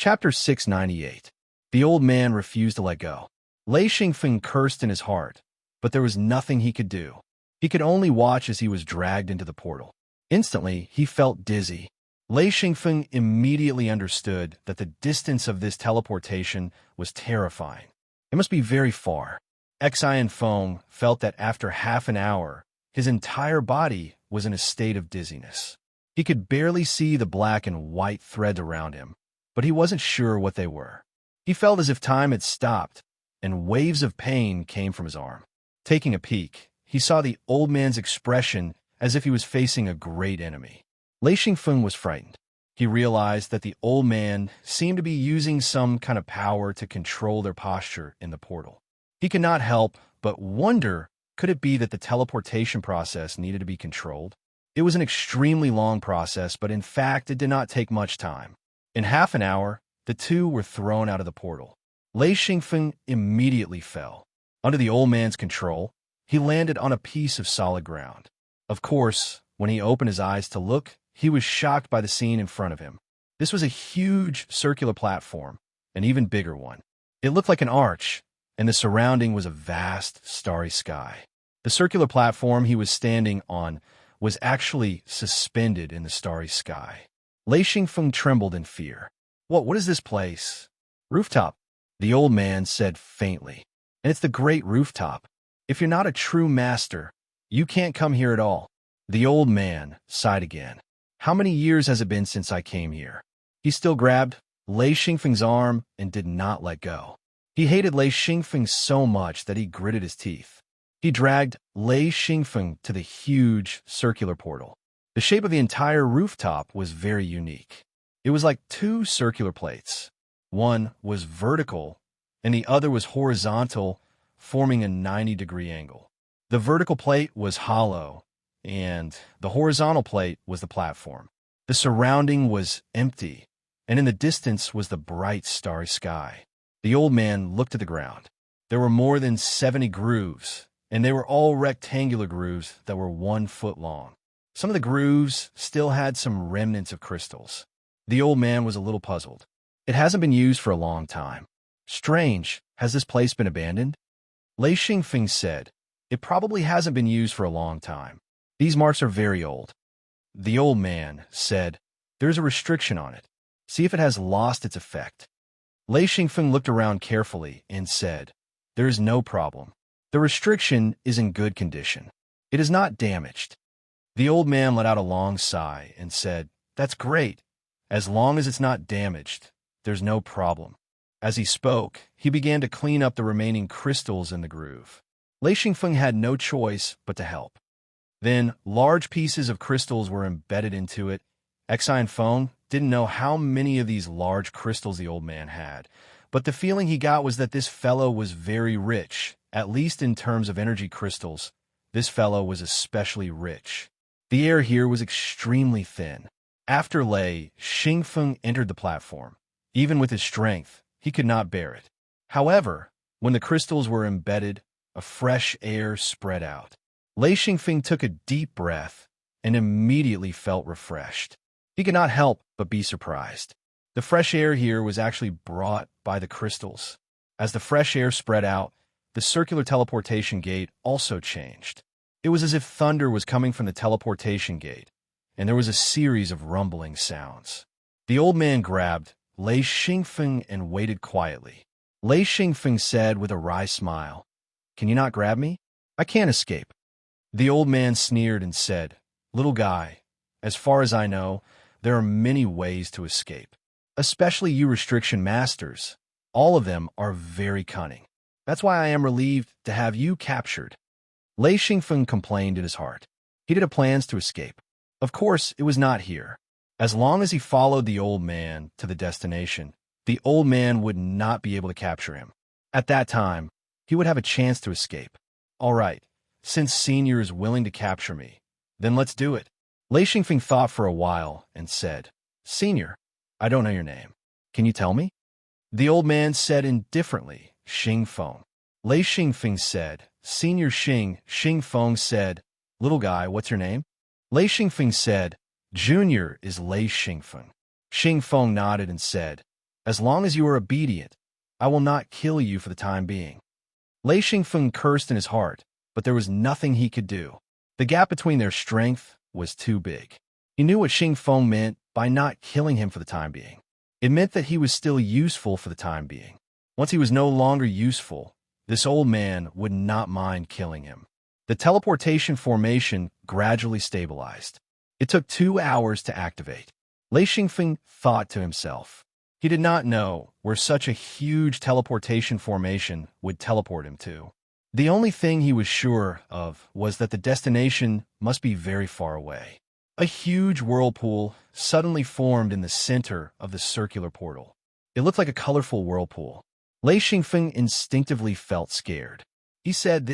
Chapter 698. The old man refused to let go. Lei Xingfeng cursed in his heart, but there was nothing he could do. He could only watch as he was dragged into the portal. Instantly, he felt dizzy. Lei Xingfeng immediately understood that the distance of this teleportation was terrifying. It must be very far. Xian Feng felt that after half an hour, his entire body was in a state of dizziness. He could barely see the black and white threads around him, but he wasn't sure what they were. He felt as if time had stopped, and waves of pain came from his arm. Taking a peek, he saw the old man's expression as if he was facing a great enemy. Lei Xingfeng was frightened. He realized that the old man seemed to be using some kind of power to control their posture in the portal. He could not help but wonder, could it be that the teleportation process needed to be controlled? It was an extremely long process, but in fact it did not take much time. In half an hour, the two were thrown out of the portal. Lei Xingfeng immediately fell. Under the old man's control, he landed on a piece of solid ground. Of course, when he opened his eyes to look, he was shocked by the scene in front of him. This was a huge circular platform, an even bigger one. It looked like an arch, and the surrounding was a vast, starry sky. The circular platform he was standing on was actually suspended in the starry sky. Lei Xingfeng trembled in fear. What is this place? Rooftop, the old man said faintly. And it's the great rooftop. If you're not a true master, you can't come here at all. The old man sighed again. How many years has it been since I came here? He still grabbed Lei Xingfeng's arm and did not let go. He hated Lei Xingfeng so much that he gritted his teeth. He dragged Lei Xingfeng to the huge circular portal. The shape of the entire rooftop was very unique. It was like two circular plates. One was vertical, and the other was horizontal, forming a 90-degree angle. The vertical plate was hollow, and the horizontal plate was the platform. The surrounding was empty, and in the distance was the bright starry sky. The old man looked at the ground. There were more than 70 grooves, and they were all rectangular grooves that were 1 foot long. Some of the grooves still had some remnants of crystals. The old man was a little puzzled. It hasn't been used for a long time. Strange, has this place been abandoned? Lei Xingfeng said, it probably hasn't been used for a long time. These marks are very old. The old man said, there's a restriction on it. See if it has lost its effect. Lei Xingfeng looked around carefully and said, there is no problem. The restriction is in good condition. It is not damaged. The old man let out a long sigh and said, that's great. As long as it's not damaged, there's no problem. As he spoke, he began to clean up the remaining crystals in the groove. Lei Xingfeng had no choice but to help. Then, large pieces of crystals were embedded into it. Xian Feng didn't know how many of these large crystals the old man had, but the feeling he got was that this fellow was very rich, at least in terms of energy crystals. This fellow was especially rich. The air here was extremely thin. After Lei Xingfeng entered the platform, even with his strength, he could not bear it. However, when the crystals were embedded, a fresh air spread out. Lei Xingfeng took a deep breath and immediately felt refreshed. He could not help but be surprised. The fresh air here was actually brought by the crystals. As the fresh air spread out, the circular teleportation gate also changed. It was as if thunder was coming from the teleportation gate, and there was a series of rumbling sounds. The old man grabbed Lei Xingfeng and waited quietly. Lei Xingfeng said with a wry smile, can you not grab me? I can't escape. The old man sneered and said, little guy, as far as I know, there are many ways to escape. Especially you restriction masters. All of them are very cunning. That's why I am relieved to have you captured. Lei Xingfeng complained in his heart. He did have plans to escape. Of course, it was not here. As long as he followed the old man to the destination, the old man would not be able to capture him. At that time, he would have a chance to escape. All right, since Senior is willing to capture me, then let's do it. Lei Xingfeng thought for a while and said, Senior, I don't know your name. Can you tell me? The old man said indifferently, Xing Feng. Lei Xingfeng said, Senior Xing. Xing Feng said, little guy, what's your name? Lei Xingfeng said, Junior is Lei Xingfeng. Xing Feng nodded and said, As long as you are obedient, I will not kill you for the time being. Lei Xingfeng cursed in his heart, but there was nothing he could do. The gap between their strength was too big. He knew what Xingfeng meant by not killing him for the time being. It meant that he was still useful for the time being. Once he was no longer useful, this old man would not mind killing him. The teleportation formation gradually stabilized. It took 2 hours to activate. Lei Xingfeng thought to himself. He did not know where such a huge teleportation formation would teleport him to. The only thing he was sure of was that the destination must be very far away. A huge whirlpool suddenly formed in the center of the circular portal. It looked like a colorful whirlpool. Lei Xingfeng instinctively felt scared. He said,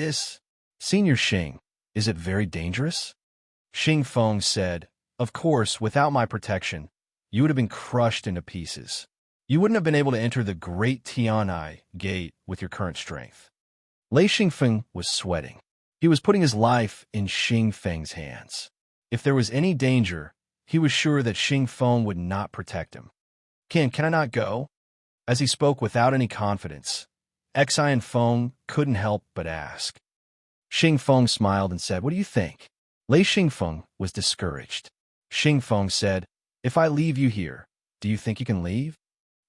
Senior Xing, is it very dangerous? Xingfeng said, of course, without my protection, you would have been crushed into pieces. You wouldn't have been able to enter the Great Tianai Gate with your current strength. Lei Xingfeng was sweating. He was putting his life in Xingfeng's hands. If there was any danger, he was sure that Xingfeng would not protect him. Can I not go? As he spoke without any confidence, Xian Feng couldn't help but ask. Xingfeng smiled and said, what do you think? Lei Xingfeng was discouraged. Xingfeng said, if I leave you here, do you think you can leave?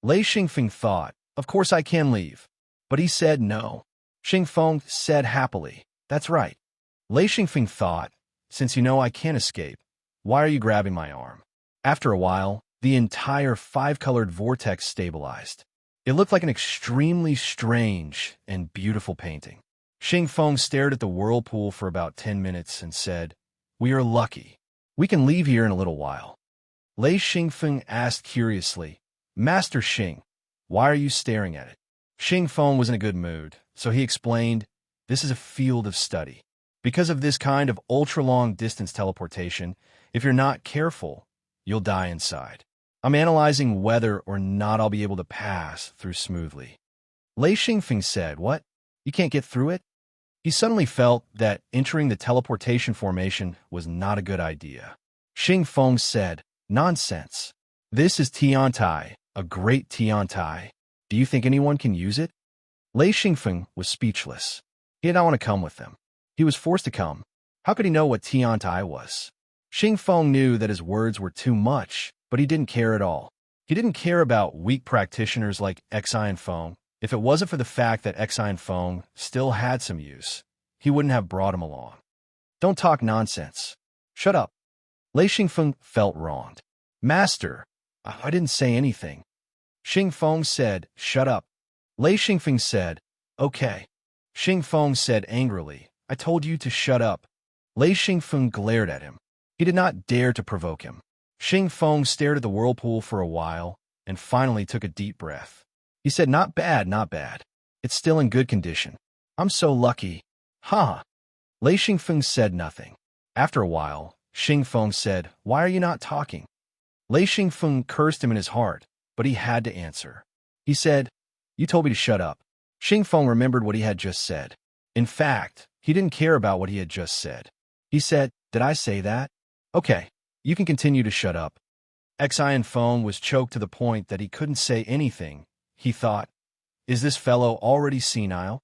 Lei Xingfeng thought, of course I can leave. But he said no. Xingfeng said happily, that's right. Lei Xingfeng thought, since you know I can't escape, why are you grabbing my arm? After a while, the entire 5-colored vortex stabilized. It looked like an extremely strange and beautiful painting. Xingfeng stared at the whirlpool for about 10 minutes and said, we are lucky. We can leave here in a little while. Lei Xingfeng asked curiously, Master Xing, why are you staring at it? Xingfeng was in a good mood, so he explained, this is a field of study. Because of this kind of ultra-long distance teleportation, if you're not careful, you'll die inside. I'm analyzing whether or not I'll be able to pass through smoothly. Lei Xingfeng said, what? You can't get through it? He suddenly felt that entering the teleportation formation was not a good idea. Xingfeng said, nonsense. This is Tiantai, a great Tiantai. Do you think anyone can use it? Lei Xingfeng was speechless. He did not want to come with them. He was forced to come. How could he know what Tiantai was? Xingfeng knew that his words were too much, but he didn't care at all. He didn't care about weak practitioners like Xian Feng. If it wasn't for the fact that Xian Feng still had some use, he wouldn't have brought him along. Don't talk nonsense. Shut up. Lei Xingfeng felt wronged. Master, I didn't say anything. Xingfeng said, shut up. Lei Xingfeng said, okay. Xingfeng said angrily, I told you to shut up. Lei Xingfeng glared at him. He did not dare to provoke him. Xingfeng stared at the whirlpool for a while and finally took a deep breath. He said, not bad, not bad. It's still in good condition. I'm so lucky. Huh. Lei Xingfeng said nothing. After a while, Xingfeng said, why are you not talking? Lei Xingfeng cursed him in his heart, but he had to answer. He said, you told me to shut up. Xingfeng remembered what he had just said. In fact, he didn't care about what he had just said. He said, did I say that? Okay, you can continue to shut up. Xian Feng was choked to the point that he couldn't say anything. He thought, is this fellow already senile?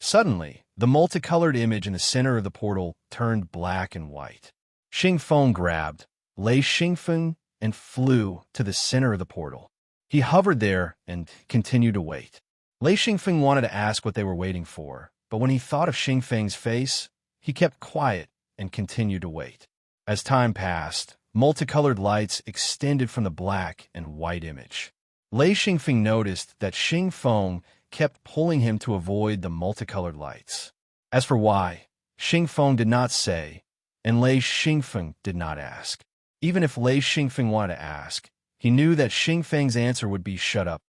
Suddenly, the multicolored image in the center of the portal turned black and white. Xingfeng grabbed Lei Xingfeng and flew to the center of the portal. He hovered there and continued to wait. Lei Xingfeng wanted to ask what they were waiting for, but when he thought of Xingfeng's face, he kept quiet and continued to wait. As time passed, multicolored lights extended from the black and white image. Lei Xingfeng noticed that Xingfeng kept pulling him to avoid the multicolored lights. As for why, Xingfeng did not say, and Lei Xingfeng did not ask. Even if Lei Xingfeng wanted to ask, he knew that Xingfeng's answer would be shut up.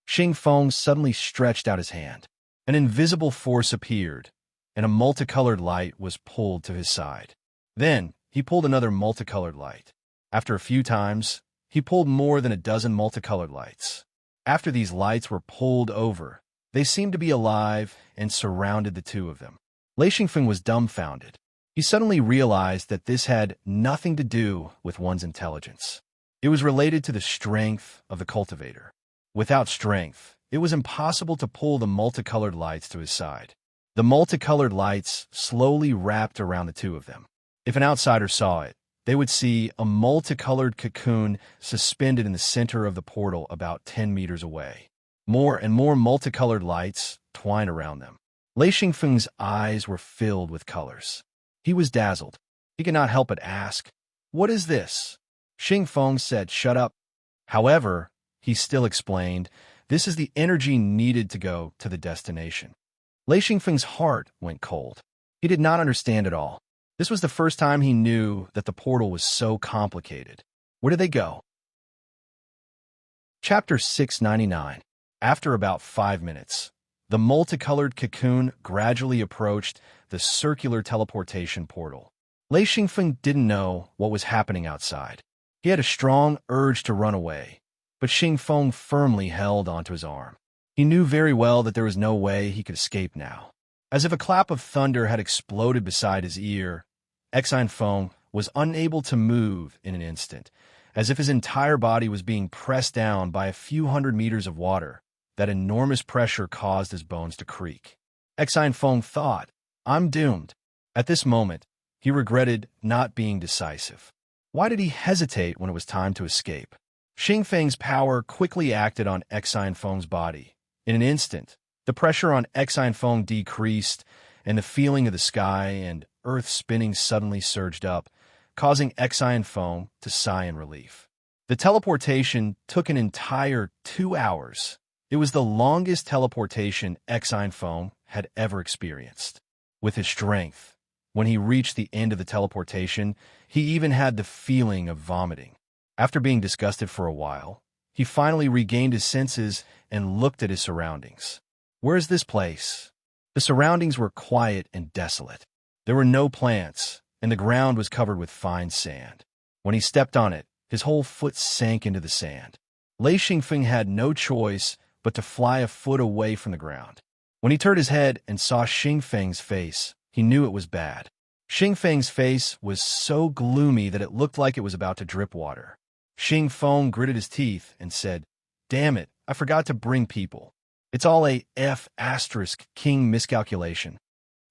Xingfeng suddenly stretched out his hand. An invisible force appeared, and a multicolored light was pulled to his side. Then, he pulled another multicolored light. After a few times, he pulled more than a dozen multicolored lights. After these lights were pulled over, they seemed to be alive and surrounded the two of them. Lei Xingfeng was dumbfounded. He suddenly realized that this had nothing to do with one's intelligence. It was related to the strength of the cultivator. Without strength, it was impossible to pull the multicolored lights to his side. The multicolored lights slowly wrapped around the two of them. If an outsider saw it, they would see a multicolored cocoon suspended in the center of the portal about 10 meters away. More and more multicolored lights twined around them. Lei Xingfeng's eyes were filled with colors. He was dazzled. He could not help but ask, "What is this?" Xingfeng said, "Shut up." However, he still explained, "This is the energy needed to go to the destination." Lei Xingfeng's heart went cold. He did not understand it all. This was the first time he knew that the portal was so complicated. Where did they go? Chapter 699. After about 5 minutes, the multicolored cocoon gradually approached the circular teleportation portal. Lei Xingfeng didn't know what was happening outside. He had a strong urge to run away, but Xingfeng firmly held onto his arm. He knew very well that there was no way he could escape now. As if a clap of thunder had exploded beside his ear, Xingfeng was unable to move in an instant, as if his entire body was being pressed down by a few hundred meters of water. That enormous pressure caused his bones to creak. Xingfeng thought, "I'm doomed." At this moment, he regretted not being decisive. Why did he hesitate when it was time to escape? Xingfeng's power quickly acted on Xingfeng's body. In an instant, the pressure on Xingfeng decreased, and the feeling of the sky and earth spinning suddenly surged up, causing Xingfeng to sigh in relief. The teleportation took an entire 2 hours. It was the longest teleportation Xingfeng had ever experienced. With his strength, when he reached the end of the teleportation, he even had the feeling of vomiting. After being disgusted for a while, he finally regained his senses and looked at his surroundings. Where is this place? The surroundings were quiet and desolate. There were no plants, and the ground was covered with fine sand. When he stepped on it, his whole foot sank into the sand. Lei Xingfeng had no choice but to fly a foot away from the ground. When he turned his head and saw Xingfeng's face, he knew it was bad. Xingfeng's face was so gloomy that it looked like it was about to drip water. Xingfeng gritted his teeth and said, "Damn it, I forgot to bring people. It's all a F*** miscalculation."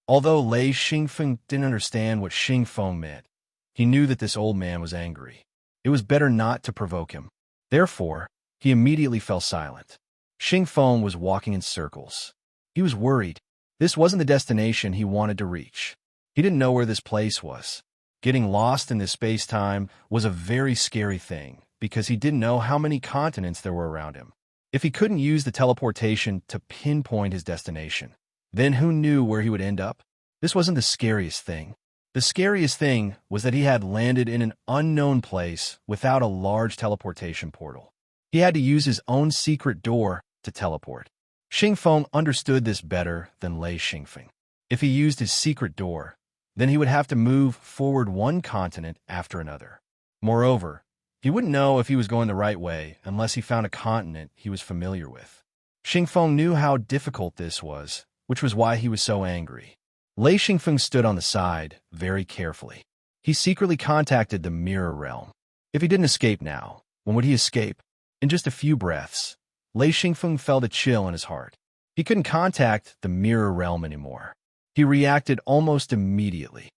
Although Lei Xingfeng didn't understand what Xingfeng meant, he knew that this old man was angry. It was better not to provoke him. Therefore, he immediately fell silent. Xingfeng was walking in circles. He was worried. This wasn't the destination he wanted to reach. He didn't know where this place was. Getting lost in this space-time was a very scary thing because he didn't know how many continents there were around him. If he couldn't use the teleportation to pinpoint his destination, then who knew where he would end up? This wasn't the scariest thing. The scariest thing was that he had landed in an unknown place without a large teleportation portal. He had to use his own secret door to teleport. Xingfeng understood this better than Lei Xingfeng. If he used his secret door, then he would have to move forward one continent after another. Moreover, he wouldn't know if he was going the right way unless he found a continent he was familiar with. Xingfeng knew how difficult this was, which was why he was so angry. Lei Xingfeng stood on the side, very carefully. He secretly contacted the mirror realm. If he didn't escape now, when would he escape? In just a few breaths, Lei Xingfeng felt a chill in his heart. He couldn't contact the mirror realm anymore. He reacted almost immediately.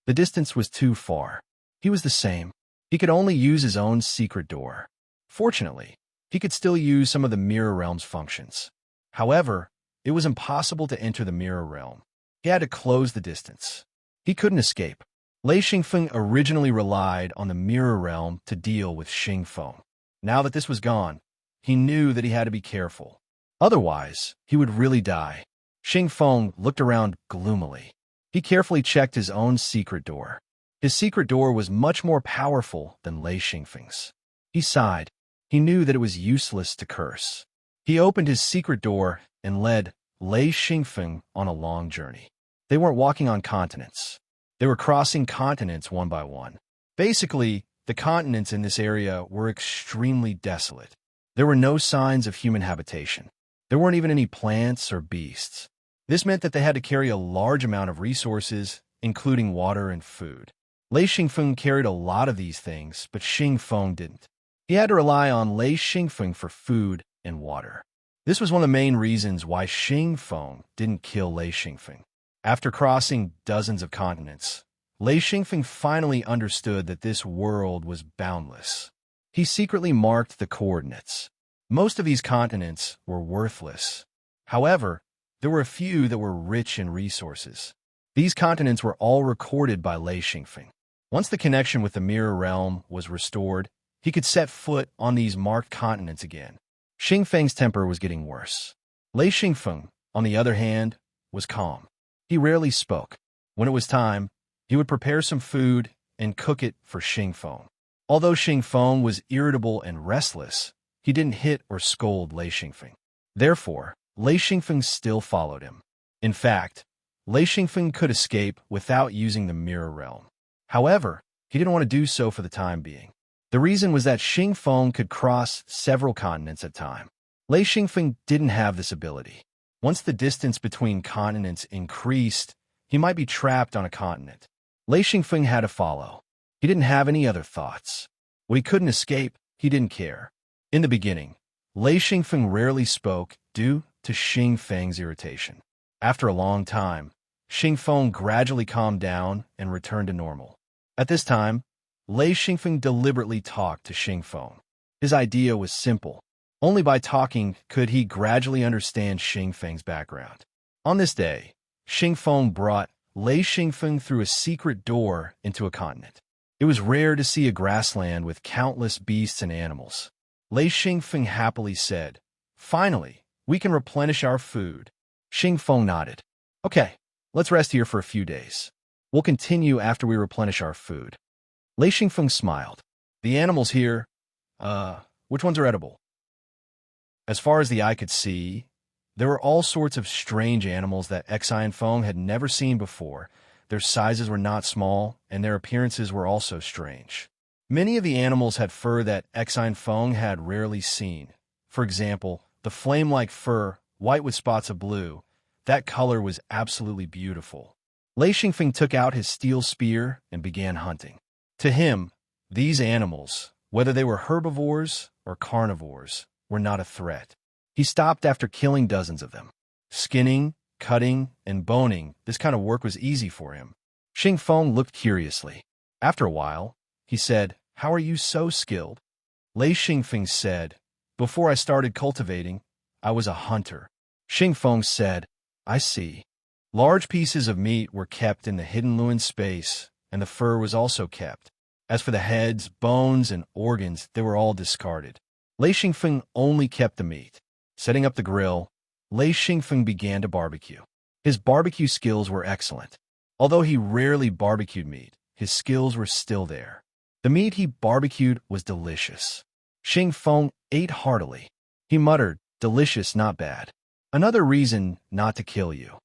The distance was too far. He was the same. He could only use his own secret door. Fortunately, he could still use some of the mirror realm's functions. However, it was impossible to enter the mirror realm. He had to close the distance. He couldn't escape. Lei Xingfeng originally relied on the mirror realm to deal with Xingfeng. Now that this was gone, he knew that he had to be careful. Otherwise, he would really die. Xingfeng looked around gloomily. He carefully checked his own secret door. His secret door was much more powerful than Lei Xingfeng's. He sighed. He knew that it was useless to curse. He opened his secret door and led Lei Xingfeng on a long journey. They weren't walking on continents. They were crossing continents one by one. Basically, the continents in this area were extremely desolate. There were no signs of human habitation. There weren't even any plants or beasts. This meant that they had to carry a large amount of resources, including water and food. Lei Xingfeng carried a lot of these things, but Xingfeng didn't. He had to rely on Lei Xingfeng for food and water. This was one of the main reasons why Xingfeng didn't kill Lei Xingfeng. After crossing dozens of continents, Lei Xingfeng finally understood that this world was boundless. He secretly marked the coordinates. Most of these continents were worthless. However, there were a few that were rich in resources. These continents were all recorded by Lei Xingfeng. Once the connection with the mirror realm was restored, he could set foot on these marked continents again. Xingfeng's temper was getting worse. Lei Xingfeng, on the other hand, was calm. He rarely spoke. When it was time, he would prepare some food and cook it for Xingfeng. Although Xingfeng was irritable and restless, he didn't hit or scold Lei Xingfeng. Therefore, Lei Xingfeng still followed him. In fact, Lei Xingfeng could escape without using the mirror realm. However, he didn't want to do so for the time being. The reason was that Xingfeng could cross several continents at a time. Lei Xingfeng didn't have this ability. Once the distance between continents increased, he might be trapped on a continent. Lei Xingfeng had to follow. He didn't have any other thoughts. When he couldn't escape, he didn't care. In the beginning, Lei Xingfeng rarely spoke due to Xingfeng's irritation. After a long time, Xingfeng gradually calmed down and returned to normal. At this time, Lei Xingfeng deliberately talked to Xingfeng. His idea was simple. Only by talking could he gradually understand Xingfeng's background. On this day, Xingfeng brought Lei Xingfeng through a secret door into a continent. It was rare to see a grassland with countless beasts and animals. Lei Xingfeng happily said, "Finally, we can replenish our food." Xingfeng nodded. "Okay, let's rest here for a few days. We'll continue after we replenish our food." Lei Xingfeng smiled. "The animals here, which ones are edible?" As far as the eye could see, there were all sorts of strange animals that Xingfeng had never seen before. Their sizes were not small, and their appearances were also strange. Many of the animals had fur that Xingfeng had rarely seen. For example, the flame-like fur, white with spots of blue. That color was absolutely beautiful. Lei Xingfeng took out his steel spear and began hunting. To him, these animals, whether they were herbivores or carnivores, were not a threat. He stopped after killing dozens of them. Skinning, cutting, and boning, this kind of work was easy for him. Xingfeng looked curiously. After a while, he said, "How are you so skilled?" Lei Xingfeng said, "Before I started cultivating, I was a hunter." Xingfeng said, "I see." Large pieces of meat were kept in the hidden Luin space, and the fur was also kept. As for the heads, bones, and organs, they were all discarded. Lei Xingfeng only kept the meat. Setting up the grill, Lei Xingfeng began to barbecue. His barbecue skills were excellent. Although he rarely barbecued meat, his skills were still there. The meat he barbecued was delicious. Xingfeng ate heartily. He muttered, "Delicious, not bad. Another reason not to kill you."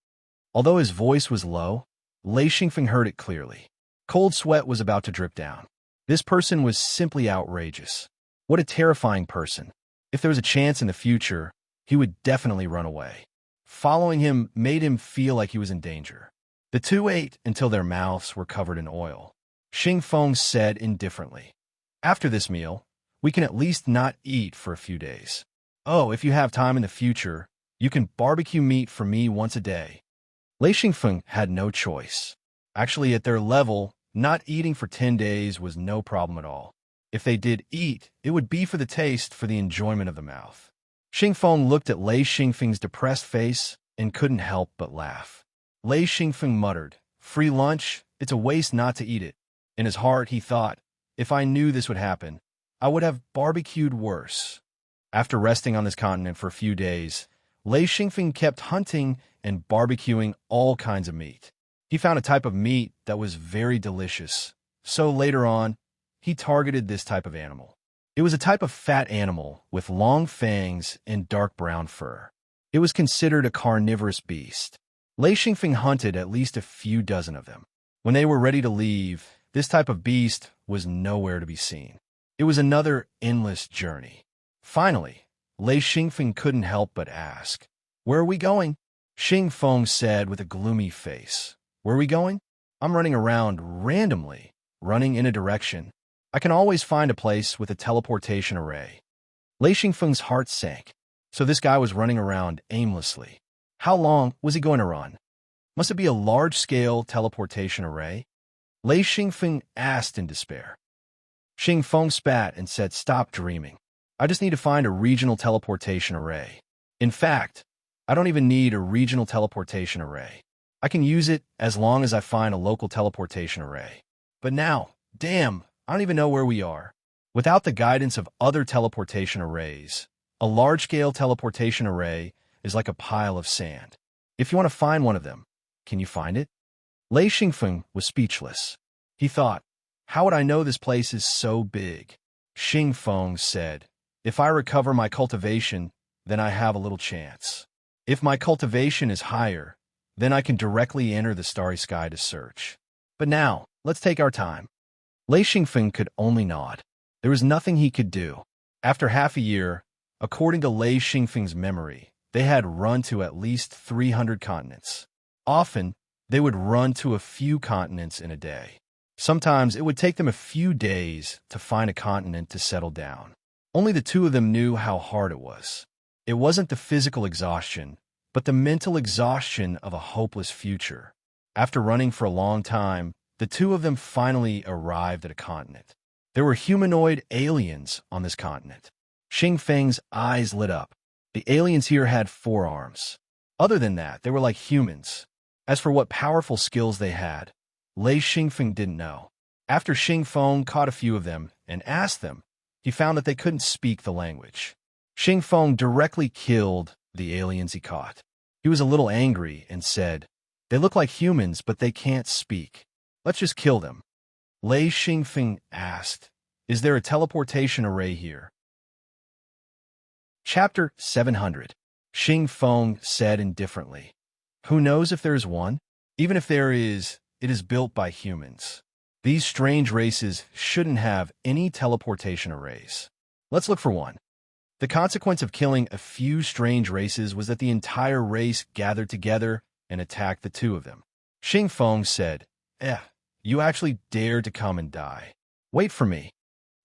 Although his voice was low, Lei Xingfeng heard it clearly. Cold sweat was about to drip down. This person was simply outrageous. What a terrifying person. If there was a chance in the future, he would definitely run away. Following him made him feel like he was in danger. The two ate until their mouths were covered in oil. Xingfeng said indifferently, "After this meal, we can at least not eat for a few days. Oh, if you have time in the future, you can barbecue meat for me once a day." Lei Xingfeng had no choice. Actually, at their level, not eating for 10 days was no problem at all. If they did eat, it would be for the taste, for the enjoyment of the mouth. Xingfeng looked at Lei Xingfeng's depressed face and couldn't help but laugh. Lei Xingfeng muttered, "Free lunch? It's a waste not to eat it." In his heart, he thought, "If I knew this would happen, I would have barbecued worse." After resting on this continent for a few days, Lei Xingfeng kept hunting and barbecuing all kinds of meat. He found a type of meat that was very delicious, so later on, he targeted this type of animal. It was a type of fat animal with long fangs and dark brown fur. It was considered a carnivorous beast. Lei Xingfeng hunted at least a few dozen of them. When they were ready to leave, this type of beast was nowhere to be seen. It was another endless journey. Finally, Lei Xingfeng couldn't help but ask, "Where are we going?" Xingfeng said with a gloomy face, "Where are we going? I'm running around randomly, running in a direction. I can always find a place with a teleportation array." Lei Xingfeng's heart sank. So this guy was running around aimlessly. How long was he going to run? Must it be a large-scale teleportation array? Lei Xingfeng asked in despair. Xingfeng spat and said, "Stop dreaming. I just need to find a regional teleportation array. In fact, I don't even need a regional teleportation array. I can use it as long as I find a local teleportation array. But now, damn, I don't even know where we are." Without the guidance of other teleportation arrays, a large-scale teleportation array is like a pile of sand. If you want to find one of them, can you find it? Lei Xingfeng was speechless. He thought, how would I know this place is so big? Xingfeng said, if I recover my cultivation, then I have a little chance. If my cultivation is higher, then I can directly enter the starry sky to search. But now, let's take our time. Lei Xingfeng could only nod. There was nothing he could do. After half a year, according to Lei Xingfeng's memory, they had run to at least 300 continents. Often, they would run to a few continents in a day. Sometimes it would take them a few days to find a continent to settle down. Only the two of them knew how hard it was. It wasn't the physical exhaustion, but the mental exhaustion of a hopeless future. After running for a long time, the two of them finally arrived at a continent. There were humanoid aliens on this continent. Xingfeng's eyes lit up. The aliens here had 4 arms. Other than that, they were like humans. As for what powerful skills they had, Lei Xingfeng didn't know. After Xingfeng caught a few of them and asked them, he found that they couldn't speak the language. Xingfeng directly killed the aliens he caught. He was a little angry and said, "They look like humans, but they can't speak. Let's just kill them." Lei Xingfeng asked, "Is there a teleportation array here?" Chapter 700. Xingfeng said indifferently, "Who knows if there's one? Even if there is, it is built by humans. These strange races shouldn't have any teleportation arrays. Let's look for one." The consequence of killing a few strange races was that the entire race gathered together and attacked the two of them. Xingfeng said, you actually dared to come and die. Wait for me."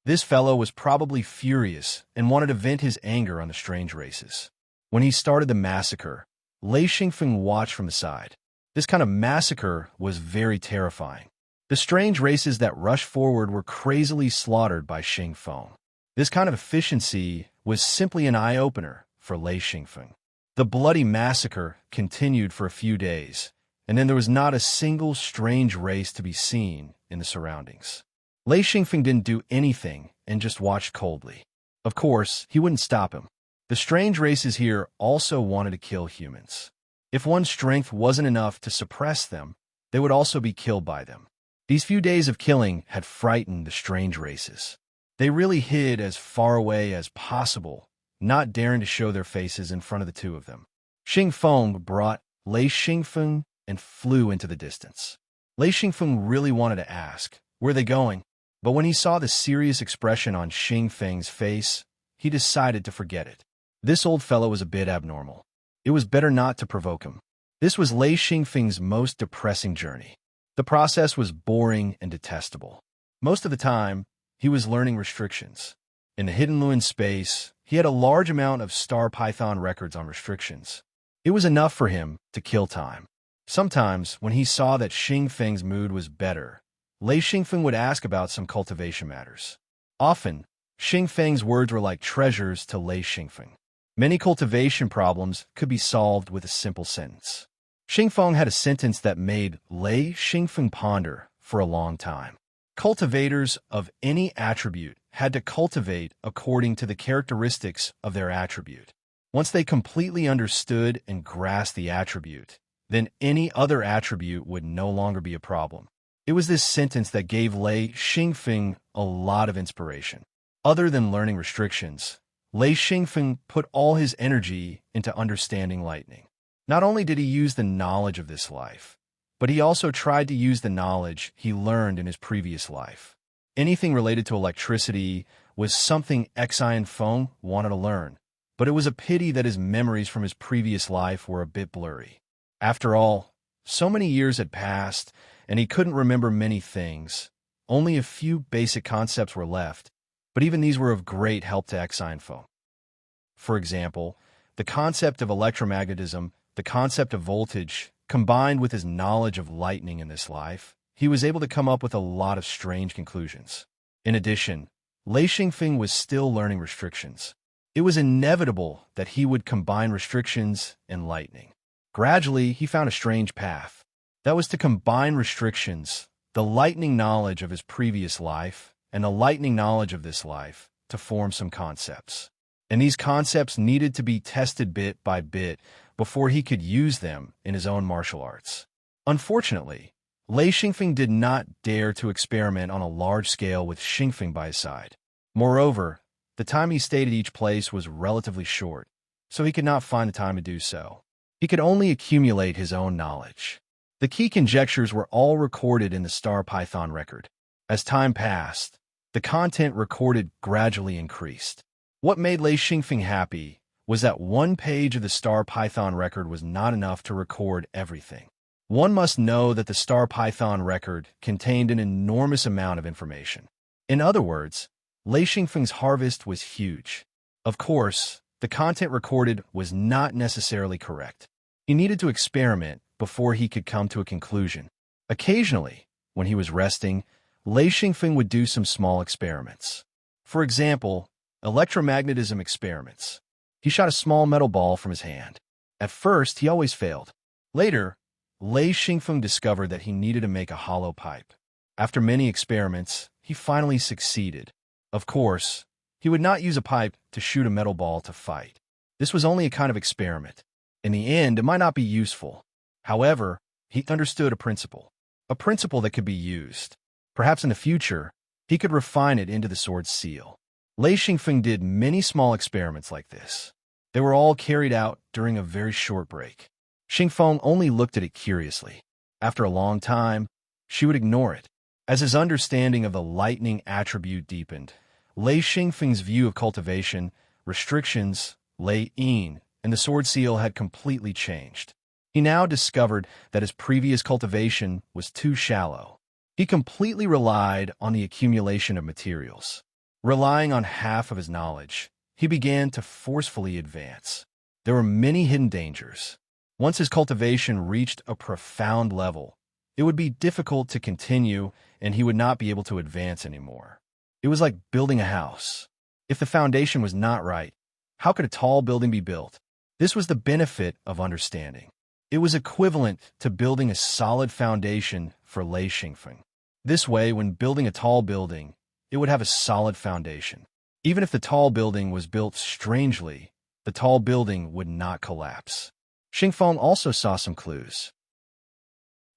This fellow was probably furious and wanted to vent his anger on the strange races. When he started the massacre, Lei Xingfeng watched from the side. This kind of massacre was very terrifying. The strange races that rushed forward were crazily slaughtered by Xingfeng. This kind of efficiency was simply an eye-opener for Lei Xingfeng. The bloody massacre continued for a few days, and then there was not a single strange race to be seen in the surroundings. Lei Xingfeng didn't do anything and just watched coldly. Of course, he wouldn't stop him. The strange races here also wanted to kill humans. If one's strength wasn't enough to suppress them, they would also be killed by them. These few days of killing had frightened the strange races. They really hid as far away as possible, not daring to show their faces in front of the two of them. Xingfeng brought Lei Xingfeng and flew into the distance. Lei Xingfeng really wanted to ask, "Where are they going?" But when he saw the serious expression on Xingfeng's face, he decided to forget it. This old fellow was a bit abnormal. It was better not to provoke him. This was Lei Xingfeng's most depressing journey. The process was boring and detestable. Most of the time, he was learning restrictions. In the Hidden Luin space, he had a large amount of Star Python records on restrictions. It was enough for him to kill time. Sometimes, when he saw that Xingfeng's mood was better, Lei Xingfeng would ask about some cultivation matters. Often, Xingfeng's words were like treasures to Lei Xingfeng. Many cultivation problems could be solved with a simple sentence. Xingfeng had a sentence that made Lei Xingfeng ponder for a long time. Cultivators of any attribute had to cultivate according to the characteristics of their attribute. Once they completely understood and grasped the attribute, then any other attribute would no longer be a problem. It was this sentence that gave Lei Xingfeng a lot of inspiration. Other than learning restrictions, Lei Xingfeng put all his energy into understanding lightning. Not only did he use the knowledge of this life, but he also tried to use the knowledge he learned in his previous life. Anything related to electricity was something Xian Feng wanted to learn, but it was a pity that his memories from his previous life were a bit blurry. After all, so many years had passed, and he couldn't remember many things. Only a few basic concepts were left, but even these were of great help to Xian Feng. For example, the concept of electromagnetism, the concept of voltage, combined with his knowledge of lightning in this life, he was able to come up with a lot of strange conclusions. In addition, Lei Xingfeng was still learning restrictions. It was inevitable that he would combine restrictions and lightning. Gradually, he found a strange path. That was to combine restrictions, the lightning knowledge of his previous life, and the lightning knowledge of this life, to form some concepts. And these concepts needed to be tested bit by bit before he could use them in his own martial arts. Unfortunately, Lei Xingfeng did not dare to experiment on a large scale with Xingfeng by his side. Moreover, the time he stayed at each place was relatively short, so he could not find the time to do so. He could only accumulate his own knowledge. The key conjectures were all recorded in the Star Python record. As time passed, the content recorded gradually increased. What made Lei Xingfeng happy was that one page of the Star Python record was not enough to record everything. One must know that the Star Python record contained an enormous amount of information. In other words, Lei Xingfeng's harvest was huge. Of course, the content recorded was not necessarily correct. He needed to experiment before he could come to a conclusion. Occasionally, when he was resting, Lei Xingfeng would do some small experiments. For example, electromagnetism experiments. He shot a small metal ball from his hand. At first, he always failed. Later, Lei Xingfeng discovered that he needed to make a hollow pipe. After many experiments, he finally succeeded. Of course, he would not use a pipe to shoot a metal ball to fight. This was only a kind of experiment. In the end, it might not be useful. However, he understood a principle that could be used. Perhaps in the future, he could refine it into the sword's seal. Lei Xingfeng did many small experiments like this. They were all carried out during a very short break. Xingfeng only looked at it curiously. After a long time, she would ignore it. As his understanding of the lightning attribute deepened, Lei Xingfeng's view of cultivation, restrictions, Lei Yin, and the sword seal had completely changed. He now discovered that his previous cultivation was too shallow. He completely relied on the accumulation of materials. Relying on half of his knowledge, he began to forcefully advance. There were many hidden dangers. Once his cultivation reached a profound level, it would be difficult to continue and he would not be able to advance anymore. It was like building a house. If the foundation was not right, how could a tall building be built? This was the benefit of understanding. It was equivalent to building a solid foundation for Lei Xingfeng. This way, when building a tall building, it would have a solid foundation. Even if the tall building was built strangely, the tall building would not collapse. Xingfeng also saw some clues.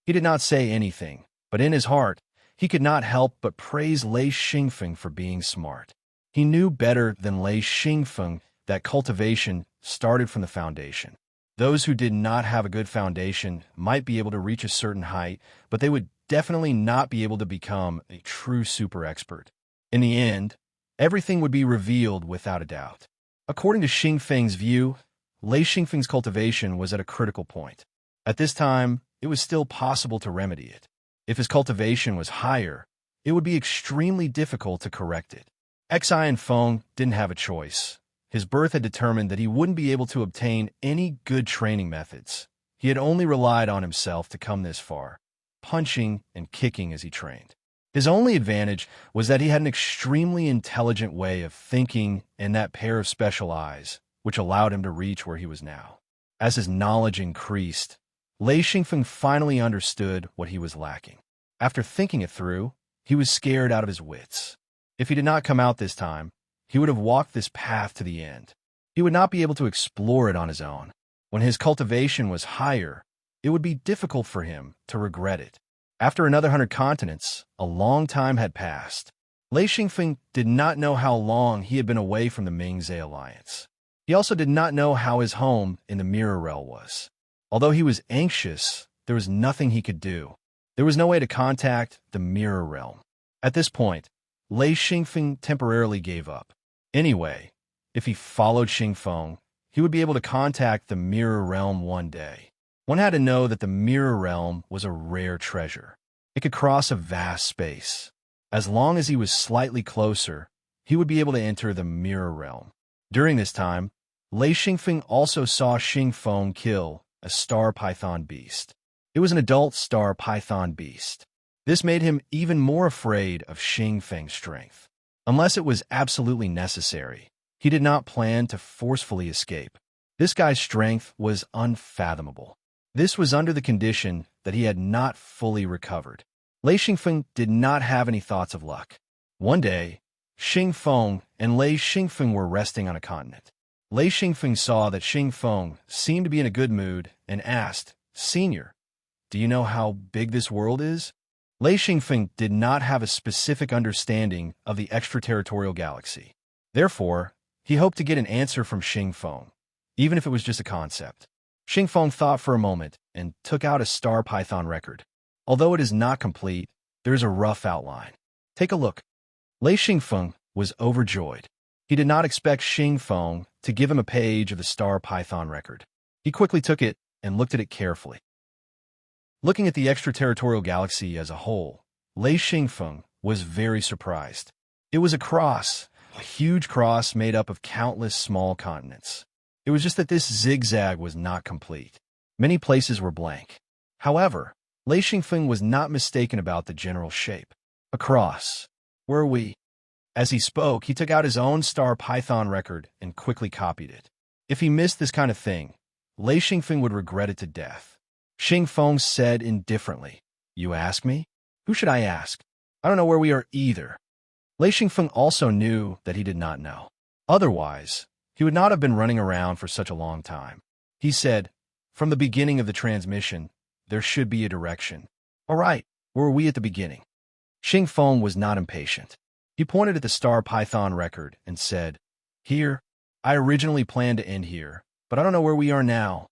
He did not say anything, but in his heart, he could not help but praise Lei Xingfeng for being smart. He knew better than Lei Xingfeng that cultivation started from the foundation. Those who did not have a good foundation might be able to reach a certain height, but they would definitely not be able to become a true super expert. In the end, everything would be revealed without a doubt. According to Xingfeng's view, Lei Xingfeng's cultivation was at a critical point. At this time, it was still possible to remedy it. If his cultivation was higher, it would be extremely difficult to correct it. Xi and Feng didn't have a choice. His birth had determined that he wouldn't be able to obtain any good training methods. He had only relied on himself to come this far, punching and kicking as he trained. His only advantage was that he had an extremely intelligent way of thinking and that pair of special eyes, which allowed him to reach where he was now. As his knowledge increased, Lei Xingfeng finally understood what he was lacking. After thinking it through, he was scared out of his wits. If he did not come out this time, he would have walked this path to the end. He would not be able to explore it on his own. When his cultivation was higher, it would be difficult for him to regret it. After another 100 continents, a long time had passed. Lei Xingfeng did not know how long he had been away from the Mingzhe alliance. He also did not know how his home in the Mirror Realm was. Although he was anxious, there was nothing he could do. There was no way to contact the Mirror Realm. At this point, Lei Xingfeng temporarily gave up. Anyway, if he followed Xingfeng, he would be able to contact the Mirror Realm one day. One had to know that the Mirror Realm was a rare treasure. It could cross a vast space. As long as he was slightly closer, he would be able to enter the Mirror Realm. During this time, Lei Xingfeng also saw Xingfeng kill a star python beast. It was an adult star python beast. This made him even more afraid of Xingfeng's strength. Unless it was absolutely necessary, he did not plan to forcefully escape. This guy's strength was unfathomable. This was under the condition that he had not fully recovered. Lei Xingfeng did not have any thoughts of luck. One day, Xingfeng and Lei Xingfeng were resting on a continent. Lei Xingfeng saw that Xingfeng seemed to be in a good mood and asked, "Senior, do you know how big this world is?" Lei Xingfeng did not have a specific understanding of the extraterritorial galaxy. Therefore, he hoped to get an answer from Xingfeng, even if it was just a concept. Xingfeng thought for a moment and took out a star python record. Although it is not complete, there is a rough outline. Take a look. Lei Xingfeng was overjoyed. He did not expect Xingfeng to give him a page of the star python record. He quickly took it and looked at it carefully. Looking at the extraterritorial galaxy as a whole, Lei Xingfeng was very surprised. It was a huge cross made up of countless small continents. It was just that this zigzag was not complete. Many places were blank. However, Lei Xingfeng was not mistaken about the general shape. A cross. Where are we? As he spoke, he took out his own star python record and quickly copied it. If he missed this kind of thing, Lei Xingfeng would regret it to death. Xingfeng said indifferently, "You ask me? Who should I ask? I don't know where we are either." Lei Xingfeng also knew that he did not know. Otherwise, he would not have been running around for such a long time. He said, "From the beginning of the transmission, there should be a direction." "All right, where were we at the beginning?" Xingfeng was not impatient. He pointed at the star python record and said, "Here, I originally planned to end here, but I don't know where we are now."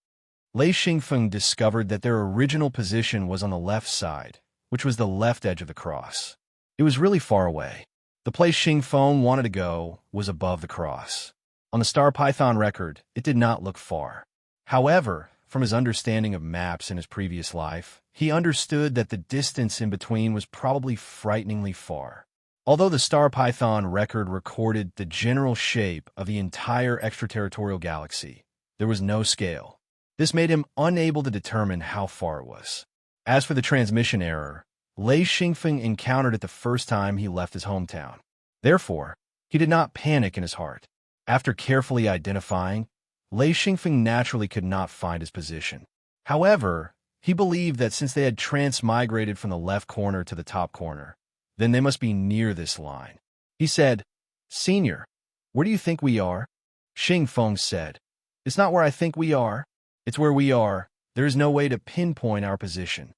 Lei Xingfeng discovered that their original position was on the left side, which was the left edge of the cross. It was really far away. The place Xingfeng wanted to go was above the cross. On the star python record, it did not look far. However, from his understanding of maps in his previous life, he understood that the distance in between was probably frighteningly far. Although the star python record recorded the general shape of the entire extraterritorial galaxy, there was no scale. This made him unable to determine how far it was. As for the transmission error, Lei Xingfeng encountered it the first time he left his hometown. Therefore, he did not panic in his heart. After carefully identifying, Lei Xingfeng naturally could not find his position. However, he believed that since they had transmigrated from the left corner to the top corner, then they must be near this line. He said, "Senior, where do you think we are?" Xingfeng said, "It's not where I think we are. It's where we are. There is no way to pinpoint our position."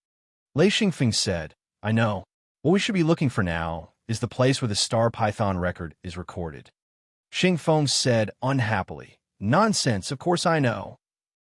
Lei Xingfeng said, "I know. What we should be looking for now is the place where the star python record is recorded." Xingfeng said unhappily, "Nonsense, of course I know."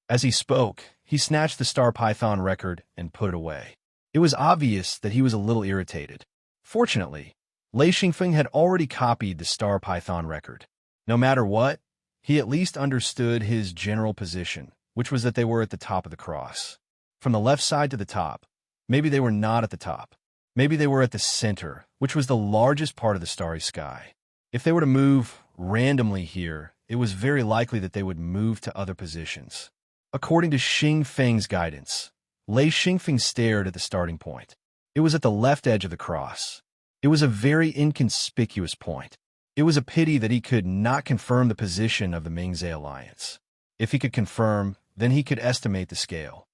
As he spoke, he snatched the star python record and put it away. It was obvious that he was a little irritated. Fortunately, Lei Xingfeng had already copied the star python record. No matter what, he at least understood his general position, which was that they were at the top of the cross. From the left side to the top, maybe they were not at the top. Maybe they were at the center, which was the largest part of the starry sky. If they were to move randomly here, it was very likely that they would move to other positions. According to Xingfeng's guidance, Lei Xingfeng stared at the starting point. It was at the left edge of the cross. It was a very inconspicuous point. It was a pity that he could not confirm the position of the Mingzhe alliance. If he could confirm, then he could estimate the scale.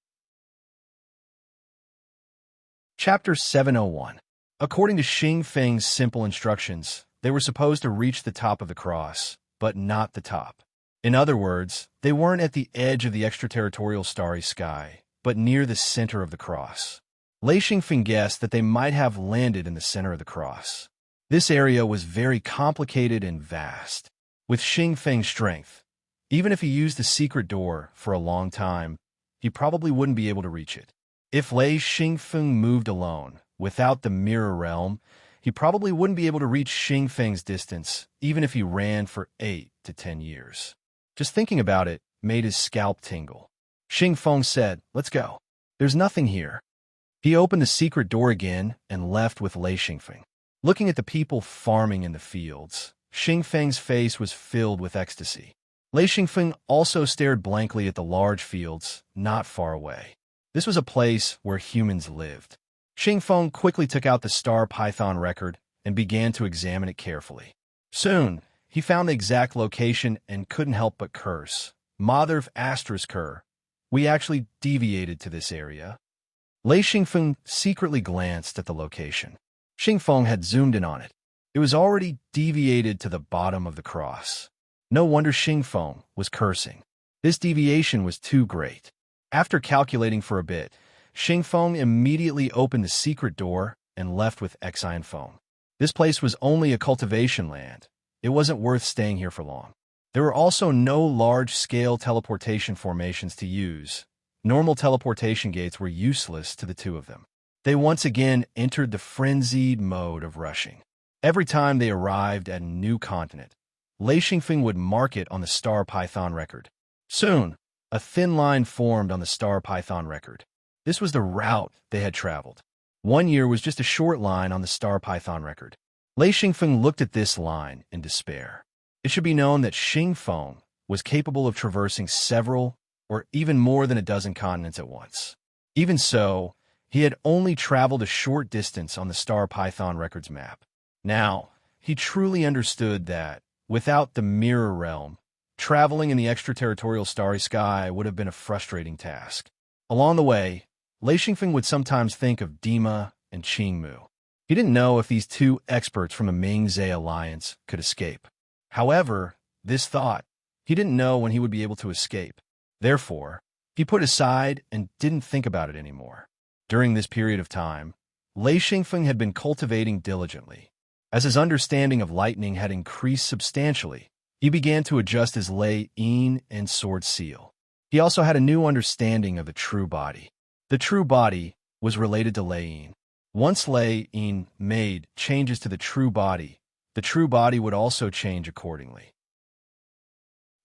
Chapter 701. According to Xingfeng's simple instructions, they were supposed to reach the top of the cross, but not the top. In other words, they weren't at the edge of the extraterritorial starry sky, but near the center of the cross. Lei Xingfeng guessed that they might have landed in the center of the cross. This area was very complicated and vast. With Xingfeng's strength, even if he used the secret door for a long time, he probably wouldn't be able to reach it. If Lei Xingfeng moved alone, without the mirror realm, he probably wouldn't be able to reach Xingfeng's distance, even if he ran for 8 to 10 years. Just thinking about it made his scalp tingle. Xingfeng said, "Let's go. There's nothing here." He opened the secret door again and left with Lei Xingfeng. Looking at the people farming in the fields, Xingfeng's face was filled with ecstasy. Lei Xingfeng also stared blankly at the large fields not far away. This was a place where humans lived. Xingfeng quickly took out the star python record and began to examine it carefully. Soon, he found the exact location and couldn't help but curse. Mother of Asterisker, we actually deviated to this area. Lei Xingfeng secretly glanced at the location. Xingfeng had zoomed in on it. It was already deviated to the bottom of the cross. No wonder Xingfeng was cursing. This deviation was too great. After calculating for a bit, Xingfeng immediately opened the secret door and left with Xionfeng. This place was only a cultivation land. It wasn't worth staying here for long. There were also no large-scale teleportation formations to use. Normal teleportation gates were useless to the two of them. They once again entered the frenzied mode of rushing. Every time they arrived at a new continent, Lei Xingfeng would mark it on the star python record. Soon, a thin line formed on the star python record. This was the route they had traveled. 1 year was just a short line on the star python record. Lei Xingfeng looked at this line in despair. It should be known that Xingfeng was capable of traversing several or even more than a dozen continents at once. Even so, he had only traveled a short distance on the star python record's map. Now, he truly understood that, without the mirror realm, traveling in the extraterritorial starry sky would have been a frustrating task. Along the way, Lei Xingfeng would sometimes think of Dima and Qingmu. He didn't know if these two experts from the Ming-Zhe alliance could escape. However, this thought, he didn't know when he would be able to escape. Therefore, he put aside and didn't think about it anymore. During this period of time, Lei Xingfeng had been cultivating diligently. As his understanding of lightning had increased substantially, he began to adjust his Lei Yin and sword seal. He also had a new understanding of the true body. The true body was related to Lei Yin. Once Lei Yin made changes to the true body would also change accordingly.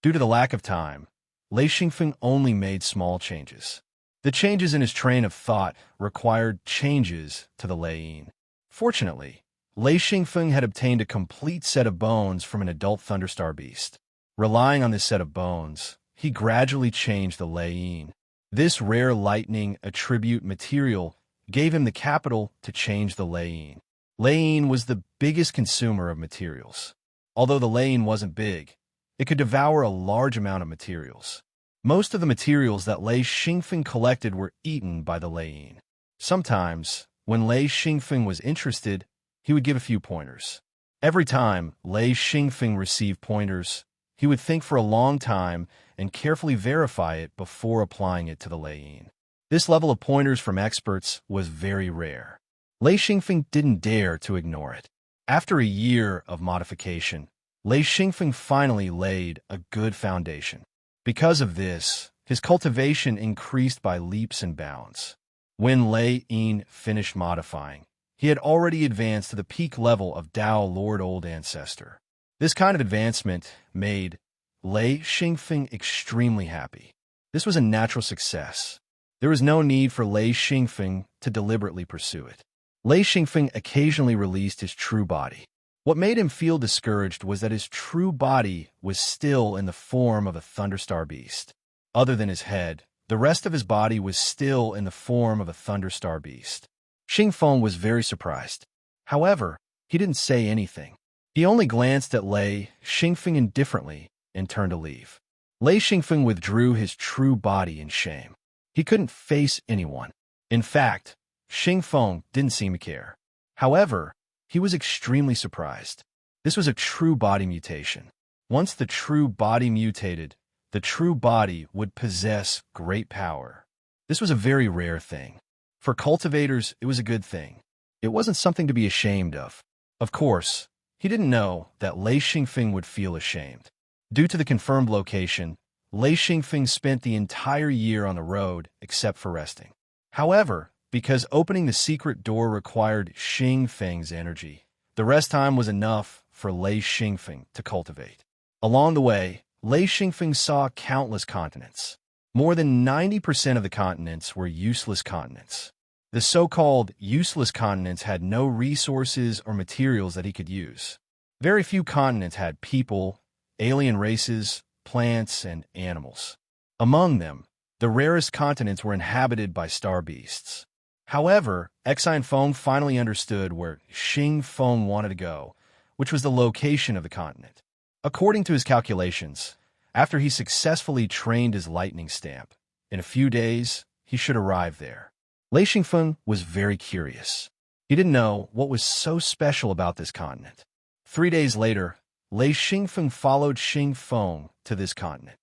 Due to the lack of time, Lei Xingfeng only made small changes. The changes in his train of thought required changes to the Lei Yin. Fortunately, Lei Xingfeng had obtained a complete set of bones from an adult thunderstar beast. Relying on this set of bones, he gradually changed the Lei Yin. This rare lightning attribute material gave him the capital to change the Lei Yin. Lei Yin was the biggest consumer of materials. Although the Lei Yin wasn't big, it could devour a large amount of materials. Most of the materials that Lei Xingfeng collected were eaten by the Lei Yin. Sometimes, when Lei Xingfeng was interested, he would give a few pointers. Every time Lei Xingfeng received pointers, he would think for a long time and carefully verify it before applying it to the Lei Yin. This level of pointers from experts was very rare. Lei Xingfeng didn't dare to ignore it. After a year of modification, Lei Xingfeng finally laid a good foundation. Because of this, his cultivation increased by leaps and bounds. When Lei Yin finished modifying, he had already advanced to the peak level of Dao Lord Old Ancestor. This kind of advancement made Lei Xingfeng extremely happy. This was a natural success. There was no need for Lei Xingfeng to deliberately pursue it. Lei Xingfeng occasionally released his true body. What made him feel discouraged was that his true body was still in the form of a thunderstar beast. Other than his head, the rest of his body was still in the form of a thunderstar beast. Xingfeng was very surprised. However, he didn't say anything. He only glanced at Lei Xingfeng indifferently and turned to leave. Lei Xingfeng withdrew his true body in shame. He couldn't face anyone. In fact, Xingfeng didn't seem to care. However, he was extremely surprised. This was a true body mutation. Once the true body mutated, the true body would possess great power. This was a very rare thing. For cultivators, it was a good thing. It wasn't something to be ashamed of. Of course, he didn't know that Lei Xingfeng would feel ashamed. Due to the confirmed location, Lei Xingfeng spent the entire year on the road except for resting. However, because opening the secret door required Xingfeng's energy, the rest time was enough for Lei Xingfeng to cultivate. Along the way, Lei Xingfeng saw countless continents. More than 90% of the continents were useless continents. The so-called useless continents had no resources or materials that he could use. Very few continents had people, alien races, plants, and animals. Among them, the rarest continents were inhabited by star beasts. However, Exine Feng finally understood where Xing Feng wanted to go, which was the location of the continent. According to his calculations, after he successfully trained his lightning stamp, in a few days, he should arrive there. Lei Xingfeng was very curious. He didn't know what was so special about this continent. 3 days later, Lei Xingfeng followed Xing Feng to this continent.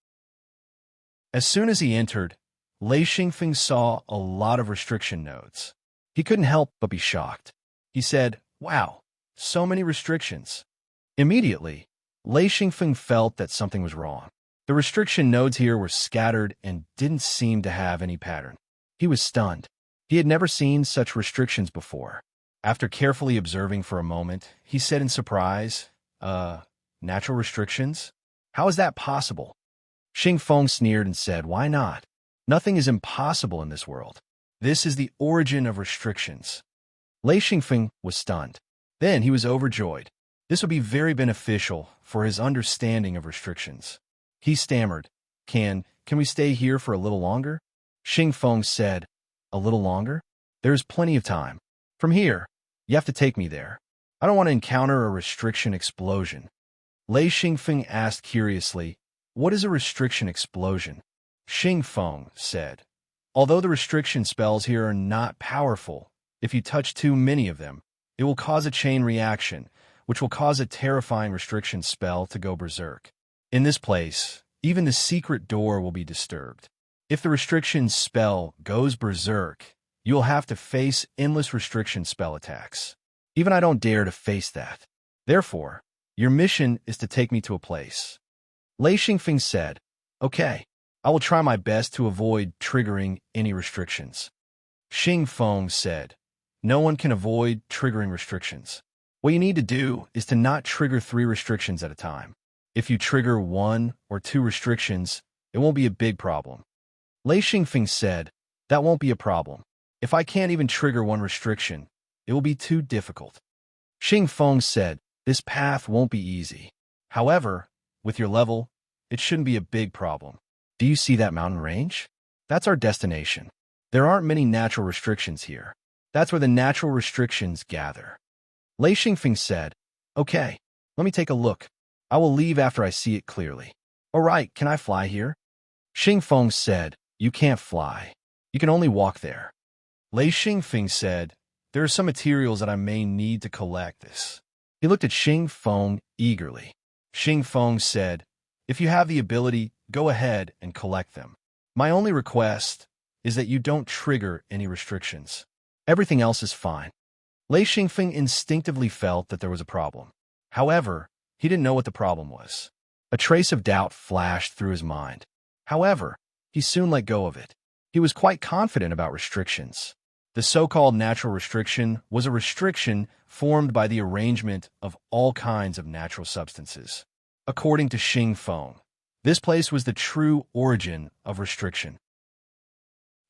As soon as he entered, Lei Xingfeng saw a lot of restriction nodes. He couldn't help but be shocked. He said, "Wow, so many restrictions." Immediately, Lei Xingfeng felt that something was wrong. The restriction nodes here were scattered and didn't seem to have any pattern. He was stunned. He had never seen such restrictions before. After carefully observing for a moment, he said in surprise, natural restrictions? How is that possible?" Xing Feng sneered and said, "Why not? Nothing is impossible in this world. This is the origin of restrictions." Lei Xingfeng was stunned. Then he was overjoyed. This would be very beneficial for his understanding of restrictions. He stammered, Can we stay here for a little longer?" Xing Feng said, "A little longer? There is plenty of time. From here, you have to take me there. I don't want to encounter a restriction explosion." Lei Xingfeng asked curiously, "What is a restriction explosion?" Xing Feng said, "Although the restriction spells here are not powerful, if you touch too many of them, it will cause a chain reaction, which will cause a terrifying restriction spell to go berserk. In this place, even the secret door will be disturbed. If the restriction spell goes berserk, you will have to face endless restriction spell attacks. Even I don't dare to face that. Therefore, your mission is to take me to a place." Lei Xingfeng said, "Okay, I will try my best to avoid triggering any restrictions." Xing Feng said, "No one can avoid triggering restrictions. What you need to do is to not trigger 3 restrictions at a time. If you trigger 1 or 2 restrictions, it won't be a big problem." Lei Xingfeng said, "That won't be a problem. If I can't even trigger 1 restriction, it will be too difficult." Xing Feng said, "This path won't be easy. However, with your level, it shouldn't be a big problem. Do you see that mountain range? That's our destination. There aren't many natural restrictions here. That's where the natural restrictions gather." Lei Xingfeng said, "Okay, let me take a look. I will leave after I see it clearly." "All right, can I fly here?" Xing Feng said, "You can't fly. You can only walk there." Lei Xingfeng said, "There are some materials that I may need to collect this." He looked at Xing Feng eagerly. Xing Feng said, "If you have the ability, go ahead and collect them. My only request is that you don't trigger any restrictions. Everything else is fine." Lei Xingfeng instinctively felt that there was a problem. However, he didn't know what the problem was. A trace of doubt flashed through his mind. However, he soon let go of it. He was quite confident about restrictions. The so-called natural restriction was a restriction formed by the arrangement of all kinds of natural substances. According to Xing Feng, this place was the true origin of restriction.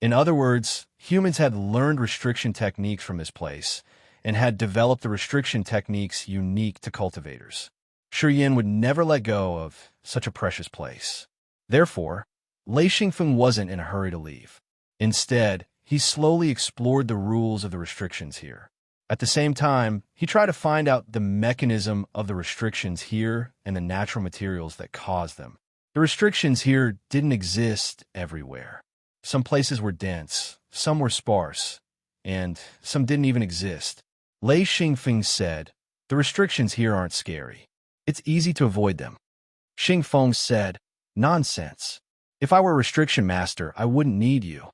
In other words, humans had learned restriction techniques from this place and had developed the restriction techniques unique to cultivators. Shi would never let go of such a precious place. Therefore, Lei Xingfeng wasn't in a hurry to leave. Instead, he slowly explored the rules of the restrictions here. At the same time, he tried to find out the mechanism of the restrictions here and the natural materials that caused them. The restrictions here didn't exist everywhere. Some places were dense, some were sparse, and some didn't even exist. Lei Xingfeng said, "The restrictions here aren't scary. It's easy to avoid them." Xing Feng said, "Nonsense. If I were a restriction master, I wouldn't need you."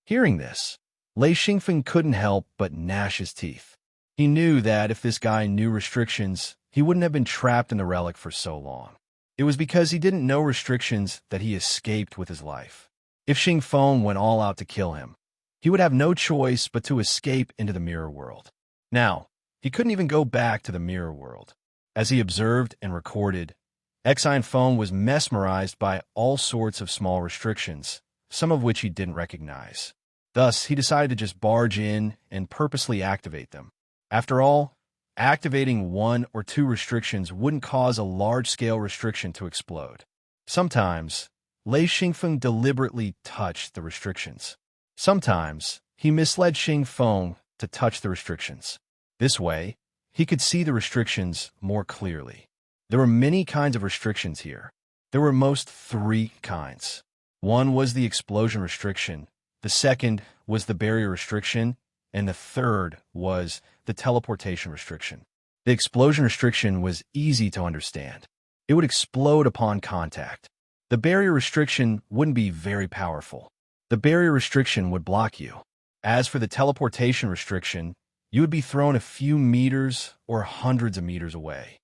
Hearing this, Lei Xingfeng couldn't help but gnash his teeth. He knew that if this guy knew restrictions, he wouldn't have been trapped in the relic for so long. It was because he didn't know restrictions that he escaped with his life. If Xing Feng went all out to kill him, he would have no choice but to escape into the mirror world. Now, he couldn't even go back to the mirror world. As he observed and recorded, Exine Feng was mesmerized by all sorts of small restrictions, some of which he didn't recognize. Thus, he decided to just barge in and purposely activate them. After all, activating 1 or 2 restrictions wouldn't cause a large-scale restriction to explode. Sometimes, Lei Xingfeng deliberately touched the restrictions. Sometimes, he misled Xingfeng to touch the restrictions. This way, he could see the restrictions more clearly. There were many kinds of restrictions here. There were most three kinds. One was the explosion restriction, the second was the barrier restriction, and the third was the teleportation restriction. The explosion restriction was easy to understand. It would explode upon contact. The barrier restriction wouldn't be very powerful. The barrier restriction would block you. As for the teleportation restriction, you would be thrown a few meters or hundreds of meters away.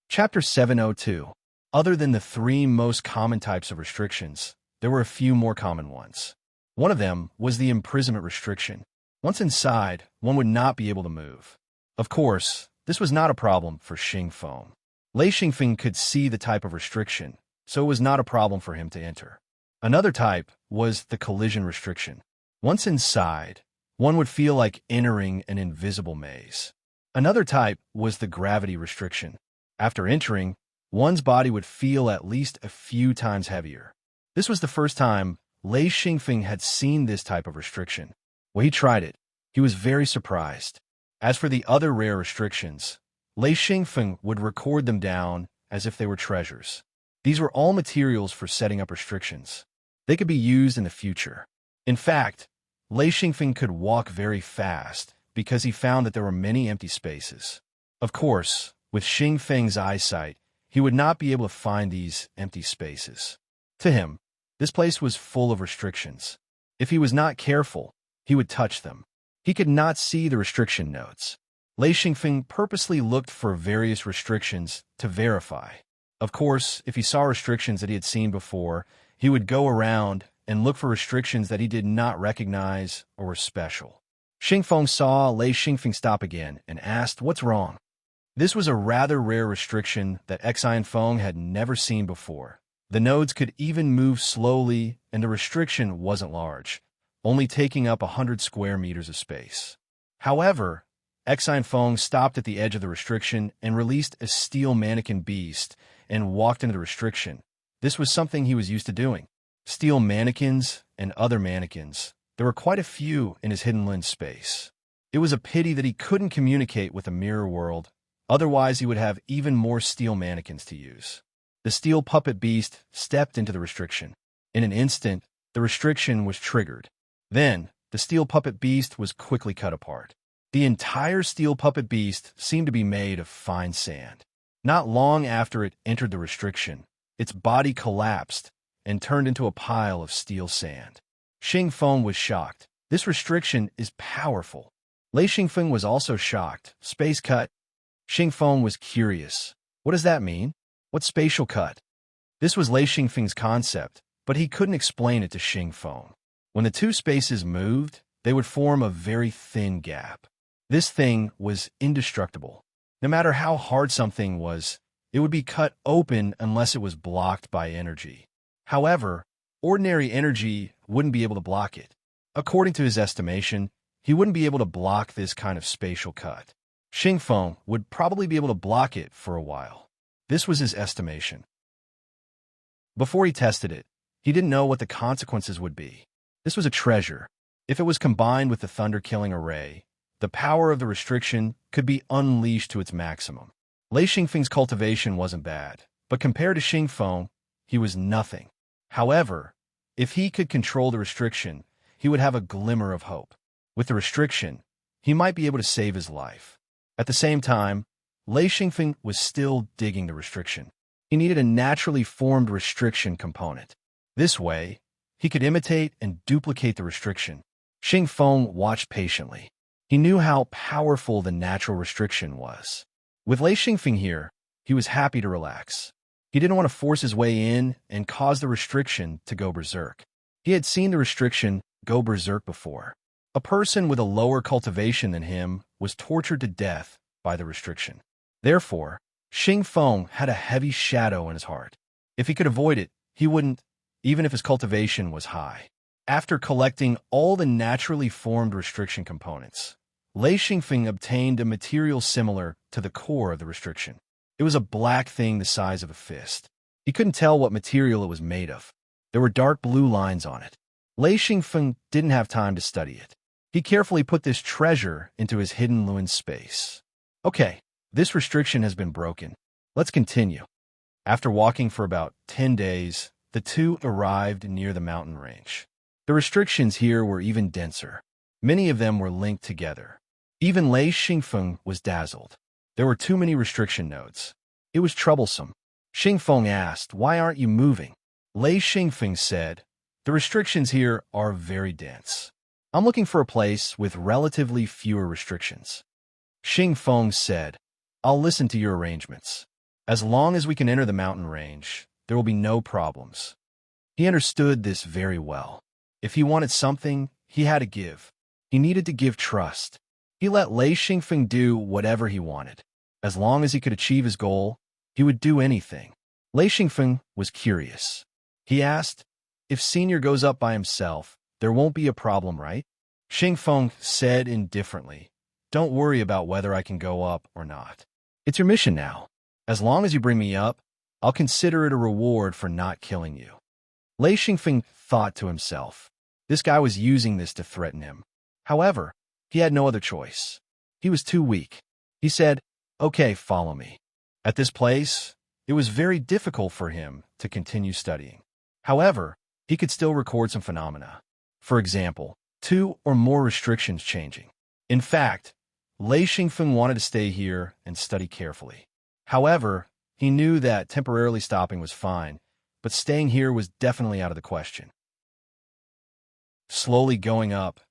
Chapter 702. Other than the three most common types of restrictions, there were a few more common ones. One of them was the imprisonment restriction. Once inside, one would not be able to move. Of course, this was not a problem for Xingfeng. Lei Xingfeng could see the type of restriction, so it was not a problem for him to enter. Another type was the collision restriction. Once inside, one would feel like entering an invisible maze. Another type was the gravity restriction. After entering, one's body would feel at least a few times heavier. This was the first time Lei Xingfeng had seen this type of restriction. When he tried it, he was very surprised. As for the other rare restrictions, Lei Xingfeng would record them down as if they were treasures. These were all materials for setting up restrictions. They could be used in the future. In fact, Lei Xingfeng could walk very fast because he found that there were many empty spaces. Of course, with Xingfeng's eyesight, he would not be able to find these empty spaces. To him, this place was full of restrictions. If he was not careful, he would touch them. He could not see the restriction notes. Lei Xingfeng purposely looked for various restrictions to verify. Of course, if he saw restrictions that he had seen before, he would go around and look for restrictions that he did not recognize or were special. Xingfeng saw Lei Xingfeng stop again and asked, "What's wrong?" This was a rather rare restriction that Xingfeng had never seen before. The nodes could even move slowly, and the restriction wasn't large, only taking up 100 square meters of space. However, Xingfeng stopped at the edge of the restriction and released a steel mannequin beast and walked into the restriction. This was something he was used to doing. Steel mannequins and other mannequins. There were quite a few in his hidden lens space. It was a pity that he couldn't communicate with the mirror world, otherwise he would have even more steel mannequins to use. The steel puppet beast stepped into the restriction. In an instant, the restriction was triggered. Then, the steel puppet beast was quickly cut apart. The entire steel puppet beast seemed to be made of fine sand. Not long after it entered the restriction, its body collapsed and turned into a pile of steel sand. Xingfeng was shocked. This restriction is powerful. Lei Xingfeng was also shocked. Space cut. Xingfeng was curious. What does that mean? What spatial cut? This was Lei Xingfeng's concept, but he couldn't explain it to Xingfeng. When the two spaces moved, they would form a very thin gap. This thing was indestructible. No matter how hard something was, it would be cut open unless it was blocked by energy. However, ordinary energy wouldn't be able to block it. According to his estimation, he wouldn't be able to block this kind of spatial cut. Xingfeng would probably be able to block it for a while. This was his estimation. Before he tested it, he didn't know what the consequences would be. This was a treasure. If it was combined with the thunder-killing array, the power of the restriction could be unleashed to its maximum. Lei Xingfeng's cultivation wasn't bad, but compared to Xingfeng, he was nothing. However, if he could control the restriction, he would have a glimmer of hope. With the restriction, he might be able to save his life. At the same time, Lei Xingfeng was still digging the restriction. He needed a naturally formed restriction component. This way, he could imitate and duplicate the restriction. Xingfeng watched patiently. He knew how powerful the natural restriction was. With Lei Xingfeng here, he was happy to relax. He didn't want to force his way in and cause the restriction to go berserk. He had seen the restriction go berserk before. A person with a lower cultivation than him was tortured to death by the restriction. Therefore, Xingfeng had a heavy shadow in his heart. If he could avoid it, he wouldn't, even if his cultivation was high. After collecting all the naturally formed restriction components, Lei Xingfeng obtained a material similar to the core of the restriction. It It was a black thing the size of a fist. He couldn't tell what material it was made of. There were dark blue lines on it. Lei Xingfeng didn't have time to study it. He carefully put this treasure into his hidden Luin space. Okay, this restriction has been broken. Let's continue. After walking for about 10 days, the two arrived near the mountain range. The restrictions here were even denser. Many of them were linked together. Even Lei Xingfeng was dazzled. There were too many restriction nodes. It was troublesome. Xingfeng asked, "Why aren't you moving?" Lei Xingfeng said, "The restrictions here are very dense. I'm looking for a place with relatively fewer restrictions." Xingfeng said, "I'll listen to your arrangements. As long as we can enter the mountain range, there will be no problems." He understood this very well. If he wanted something, he had to give. He needed to give trust. He let Lei Xingfeng do whatever he wanted. As long as he could achieve his goal, he would do anything. Lei Xingfeng was curious. He asked, "If Senior goes up by himself, there won't be a problem, right?" Xingfeng said indifferently, "Don't worry about whether I can go up or not. It's your mission now. As long as you bring me up, I'll consider it a reward for not killing you." Lei Xingfeng thought to himself, this guy was using this to threaten him. However, he had no other choice. He was too weak. He said, "Okay, follow me." At this place, it was very difficult for him to continue studying. However, he could still record some phenomena. For example, 2 or more restrictions changing. In fact, Lei Xingfeng wanted to stay here and study carefully. However, he knew that temporarily stopping was fine, but staying here was definitely out of the question. Slowly going up,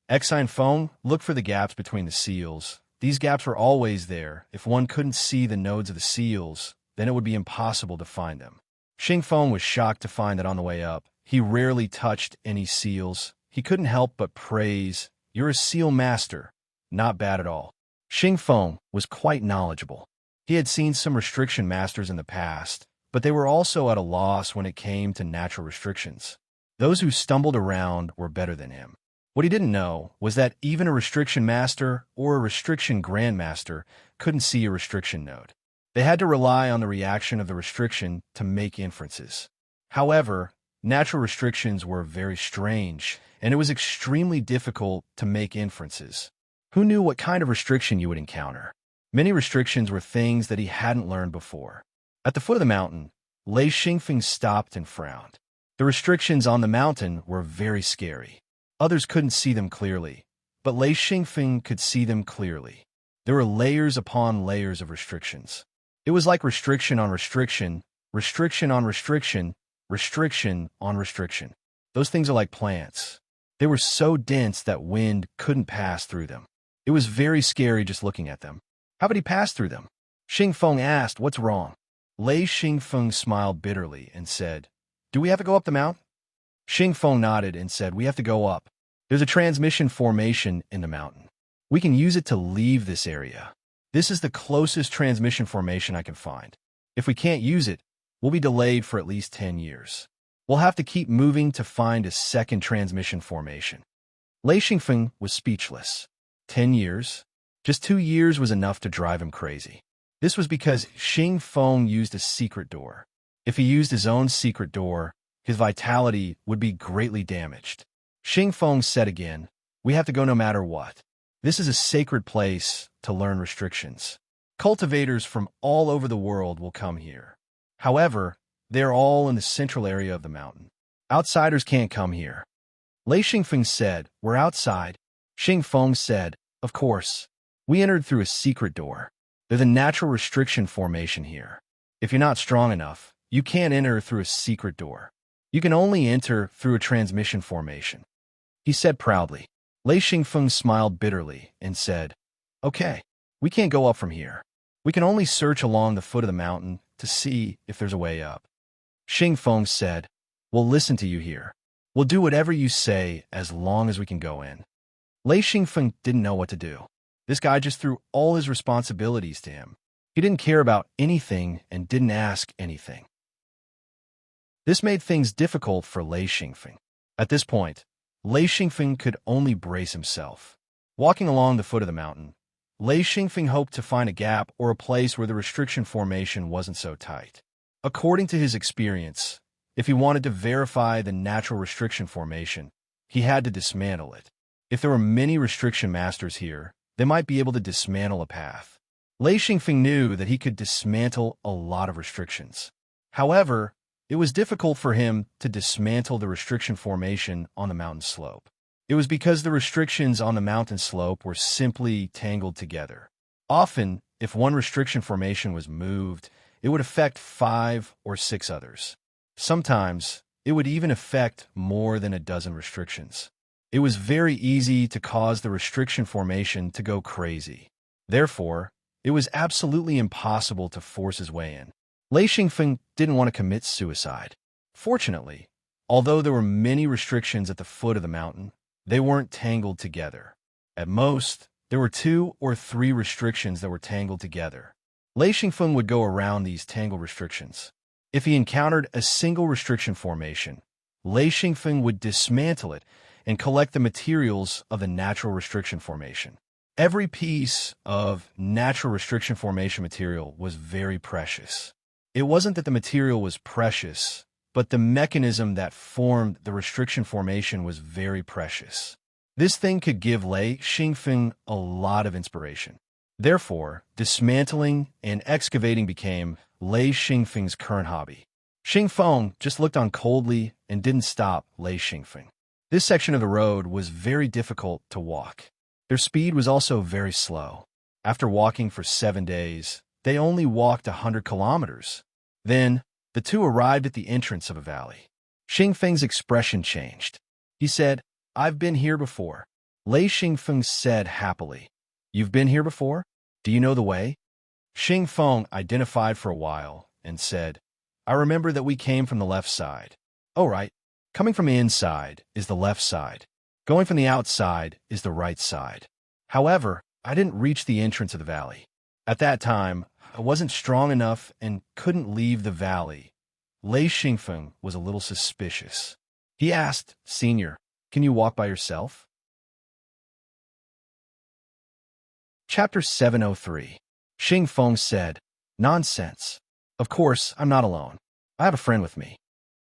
Xingfeng looked for the gaps between the seals. These gaps were always there. If one couldn't see the nodes of the seals, then it would be impossible to find them. Xingfeng was shocked to find that on the way up, he rarely touched any seals. He couldn't help but praise, "You're a seal master. Not bad at all." Xingfeng was quite knowledgeable. He had seen some restriction masters in the past, but they were also at a loss when it came to natural restrictions. Those who stumbled around were better than him. What he didn't know was that even a restriction master or a restriction grandmaster couldn't see a restriction node. They had to rely on the reaction of the restriction to make inferences. However, natural restrictions were very strange, and it was extremely difficult to make inferences. Who knew what kind of restriction you would encounter? Many restrictions were things that he hadn't learned before. At the foot of the mountain, Lei Xingfeng stopped and frowned. The restrictions on the mountain were very scary. Others couldn't see them clearly, but Lei Xingfeng could see them clearly. There were layers upon layers of restrictions. It was like restriction on restriction, restriction on restriction, restriction on restriction. Those things are like plants. They were so dense that wind couldn't pass through them. It was very scary just looking at them. How could he pass through them? Xingfeng asked, "What's wrong?" Lei Xingfeng smiled bitterly and said, "Do we have to go up the mountain?" Xingfeng nodded and said, "We have to go up. There's a transmission formation in the mountain. We can use it to leave this area. This is the closest transmission formation I can find. If we can't use it, we'll be delayed for at least 10 years. We'll have to keep moving to find a second transmission formation." Lei Xingfeng was speechless. 10 years? Just 2 years was enough to drive him crazy. This was because Xingfeng used a secret door. If he used his own secret door, his vitality would be greatly damaged. Xingfeng said again, "We have to go no matter what. This is a sacred place to learn restrictions. Cultivators from all over the world will come here. However, they are all in the central area of the mountain. Outsiders can't come here." Lei Xingfeng said, "We're outside." Xingfeng said, "Of course. We entered through a secret door. There's a natural restriction formation here. If you're not strong enough, you can't enter through a secret door. You can only enter through a transmission formation," he said proudly. Lei Xingfeng smiled bitterly and said, "Okay, we can't go up from here. We can only search along the foot of the mountain to see if there's a way up." Xingfeng said, "We'll listen to you here. We'll do whatever you say as long as we can go in." Lei Xingfeng didn't know what to do. This guy just threw all his responsibilities to him. He didn't care about anything and didn't ask anything. This made things difficult for Lei Xingfeng. At this point, Lei Xingfeng could only brace himself. Walking along the foot of the mountain, Lei Xingfeng hoped to find a gap or a place where the restriction formation wasn't so tight. According to his experience, if he wanted to verify the natural restriction formation, he had to dismantle it. If there were many restriction masters here, they might be able to dismantle a path. Lei Xingfeng knew that he could dismantle a lot of restrictions. However, it was difficult for him to dismantle the restriction formation on the mountain slope. It was because the restrictions on the mountain slope were simply tangled together. Often, if one restriction formation was moved, it would affect 5 or 6 others. Sometimes, it would even affect more than a dozen restrictions. It was very easy to cause the restriction formation to go crazy. Therefore, it was absolutely impossible to force his way in. Lei Xingfeng didn't want to commit suicide. Fortunately, although there were many restrictions at the foot of the mountain, they weren't tangled together. At most, there were 2 or 3 restrictions that were tangled together. Lei Xingfeng would go around these tangled restrictions. If he encountered a single restriction formation, Lei Xingfeng would dismantle it and collect the materials of the natural restriction formation. Every piece of natural restriction formation material was very precious. It wasn't that the material was precious, but the mechanism that formed the restriction formation was very precious. This thing could give Lei Xingfeng a lot of inspiration. Therefore, dismantling and excavating became Lei Xingfeng's current hobby. Xingfeng just looked on coldly and didn't stop Lei Xingfeng. This section of the road was very difficult to walk. Their speed was also very slow. After walking for 7 days, they only walked 100 kilometers. Then, the two arrived at the entrance of a valley. Xingfeng's expression changed. He said, "I've been here before." Lei Xingfeng said happily, "You've been here before? Do you know the way?" Xingfeng identified for a while and said, "I remember that we came from the left side." "Oh, right. Coming from the inside is the left side. Going from the outside is the right side. However, I didn't reach the entrance of the valley. At that time, I wasn't strong enough and couldn't leave the valley." Lei Xingfeng was a little suspicious. He asked, "Senior, can you walk by yourself?" Chapter 703. Xingfeng said, "Nonsense. Of course, I'm not alone. I have a friend with me."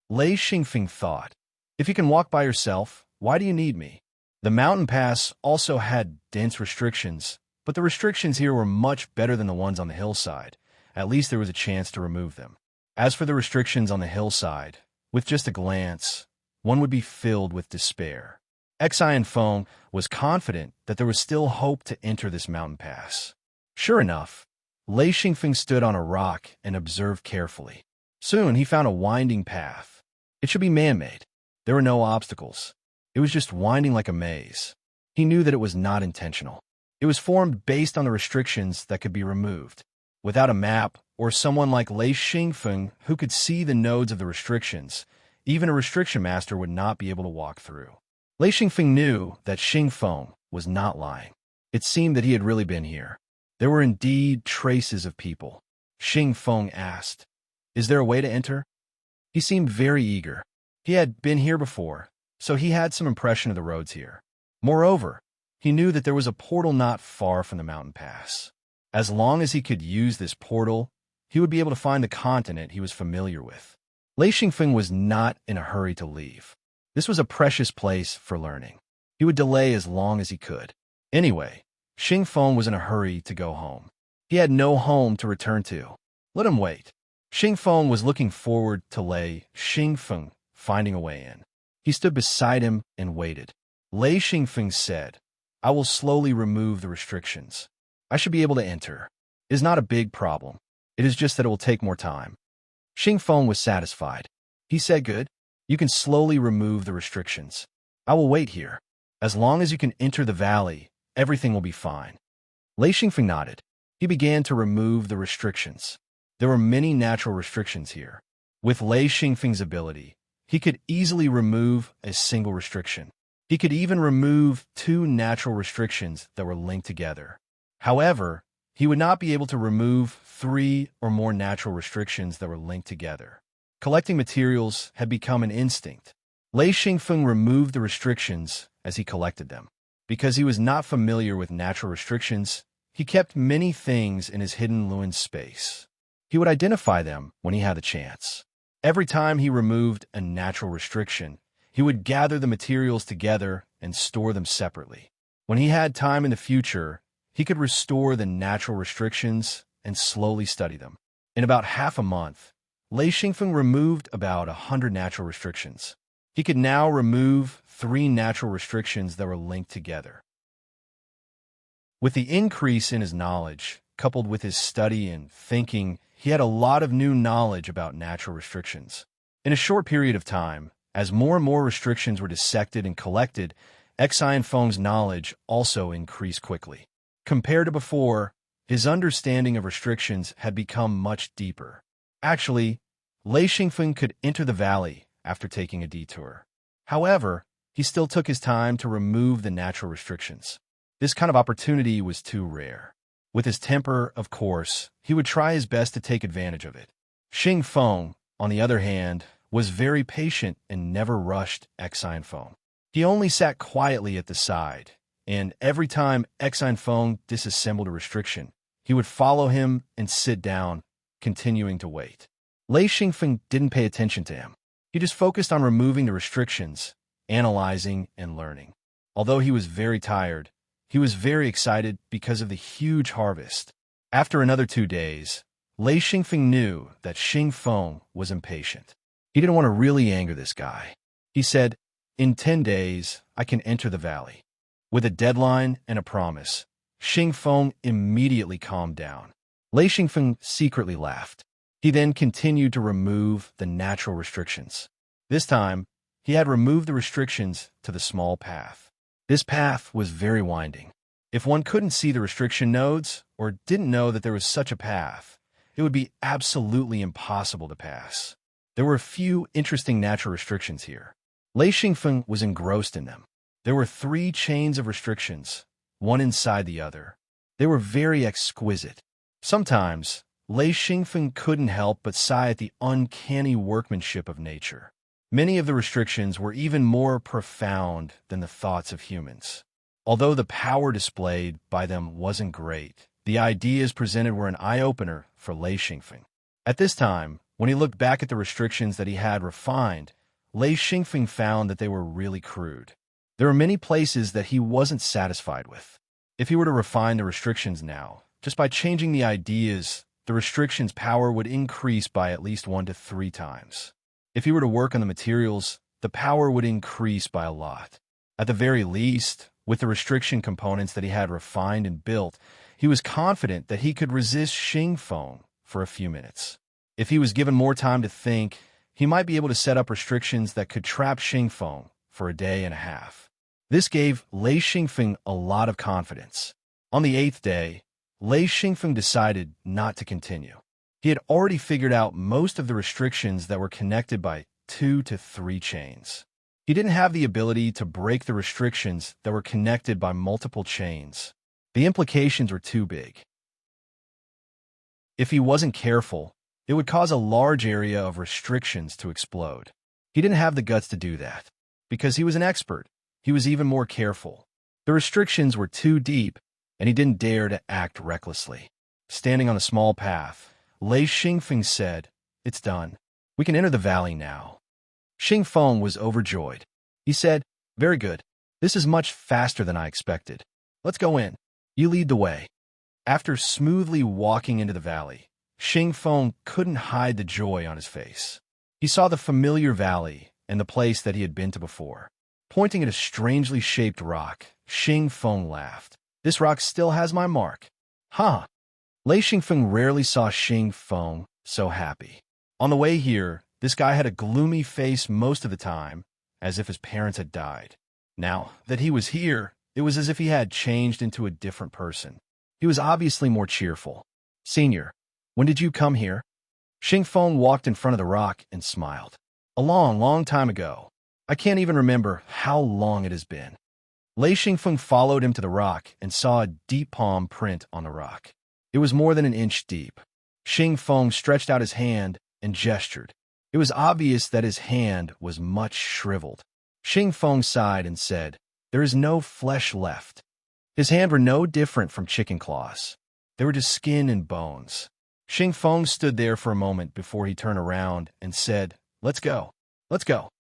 Lei Xingfeng thought, "If you can walk by yourself, why do you need me?" The mountain pass also had dense restrictions, but the restrictions here were much better than the ones on the hillside. At least there was a chance to remove them. As for the restrictions on the hillside, with just a glance, one would be filled with despair. Xingfeng was confident that there was still hope to enter this mountain pass. Sure enough, Lei Xingfeng stood on a rock and observed carefully. Soon he found a winding path. It should be man-made. There were no obstacles. It was just winding like a maze. He knew that it was not intentional. It was formed based on the restrictions that could be removed. Without a map or someone like Lei Xingfeng who could see the nodes of the restrictions, even a restriction master would not be able to walk through. Lei Xingfeng knew that Xingfeng was not lying. It seemed that he had really been here. There were indeed traces of people. Xingfeng asked, "Is there a way to enter?" He seemed very eager. He had been here before, so he had some impression of the roads here. Moreover, he knew that there was a portal not far from the mountain pass. As long as he could use this portal, he would be able to find the continent he was familiar with. Lei Xingfeng was not in a hurry to leave. This was a precious place for learning. He would delay as long as he could. Anyway, Xingfeng was in a hurry to go home. He had no home to return to. Let him wait. Xingfeng was looking forward to Lei Xingfeng finding a way in. He stood beside him and waited. Lei Xingfeng said, "I will slowly remove the restrictions. I should be able to enter. It is not a big problem. It is just that it will take more time." Xingfeng was satisfied. He said, "Good. You can slowly remove the restrictions. I will wait here. As long as you can enter the valley, everything will be fine." Lei Xingfeng nodded. He began to remove the restrictions. There were many natural restrictions here. With Lei Xingfeng's ability, he could easily remove a single restriction. He could even remove 2 natural restrictions that were linked together. However, he would not be able to remove 3 or more natural restrictions that were linked together. Collecting materials had become an instinct. Lei Xingfeng removed the restrictions as he collected them. Because he was not familiar with natural restrictions, He kept many things in his hidden Lewin space. He would identify them when he had the chance. Every time he removed a natural restriction, he would gather the materials together and store them separately. When he had time in the future, he could restore the natural restrictions and slowly study them. In about half a month, Lei Xingfeng removed about 100 natural restrictions. He could now remove 3 natural restrictions that were linked together. With the increase in his knowledge, coupled with his study and thinking, he had a lot of new knowledge about natural restrictions. In a short period of time, as more and more restrictions were dissected and collected, Feng's knowledge also increased quickly. Compared to before, his understanding of restrictions had become much deeper. Actually, Lei Xingfeng could enter the valley after taking a detour. However, he still took his time to remove the natural restrictions. This kind of opportunity was too rare. With his temper, of course, he would try his best to take advantage of it. Xing Feng, on the other hand, was very patient and never rushed Feng. He only sat quietly at the side, and every time Feng disassembled a restriction, he would follow him and sit down, continuing to wait. Lei Xingfeng didn't pay attention to him. He just focused on removing the restrictions, analyzing, and learning. Although he was very tired, he was very excited because of the huge harvest. After another 2 days, Lei Xingfeng knew that Xing Feng was impatient. He didn't want to really anger this guy. He said, "In 10 days, I can enter the valley." With a deadline and a promise, Xing Feng immediately calmed down. Lei Xingfeng secretly laughed. He then continued to remove the natural restrictions. This time, he had removed the restrictions to the small path. This path was very winding. If one couldn't see the restriction nodes or didn't know that there was such a path, it would be absolutely impossible to pass. There were a few interesting natural restrictions here. Lei Xingfeng was engrossed in them. There were 3 chains of restrictions, one inside the other. They were very exquisite. Sometimes, Lei Xingfeng couldn't help but sigh at the uncanny workmanship of nature. Many of the restrictions were even more profound than the thoughts of humans. Although the power displayed by them wasn't great, the ideas presented were an eye-opener for Lei Xingfeng. At this time, when he looked back at the restrictions that he had refined, Lei Xingfeng found that they were really crude. There were many places that he wasn't satisfied with. If he were to refine the restrictions now, just by changing the ideas, the restrictions' power would increase by at least 1 to 3 times. If he were to work on the materials, the power would increase by a lot. At the very least, with the restriction components that he had refined and built, he was confident that he could resist Xing Feng for a few minutes. If he was given more time to think, he might be able to set up restrictions that could trap Xing Feng for a day and a half. This gave Lei Xingfeng a lot of confidence. On the 8th day, Lei Xingfeng decided not to continue. He had already figured out most of the restrictions that were connected by 2 to 3 chains. He didn't have the ability to break the restrictions that were connected by multiple chains. The implications were too big. If he wasn't careful, it would cause a large area of restrictions to explode. He didn't have the guts to do that. Because he was an expert, he was even more careful. The restrictions were too deep, and he didn't dare to act recklessly. Standing on a small path, Lei Xingfeng said, "It's done. We can enter the valley now." Xing Feng was overjoyed. He said, "Very good. This is much faster than I expected. Let's go in. You lead the way." After smoothly walking into the valley, Xing Feng couldn't hide the joy on his face. He saw the familiar valley and the place that he had been to before. Pointing at a strangely shaped rock, Xing Feng laughed. "This rock still has my mark." Huh. Lei Xingfeng rarely saw Xing Feng so happy. On the way here, this guy had a gloomy face most of the time, as if his parents had died. Now that he was here, it was as if he had changed into a different person. He was obviously more cheerful. "Senior, when did you come here?" Xing Feng walked in front of the rock and smiled. "A long, long time ago. I can't even remember how long it has been." Lei Xingfeng followed him to the rock and saw a deep palm print on the rock. It was more than an inch deep. Xing Feng stretched out his hand and gestured. It was obvious that his hand was much shriveled. Xing Feng sighed and said, "There is no flesh left." His hands were no different from chicken claws. They were just skin and bones. Xing Feng stood there for a moment before he turned around and said, "Let's go. Let's go."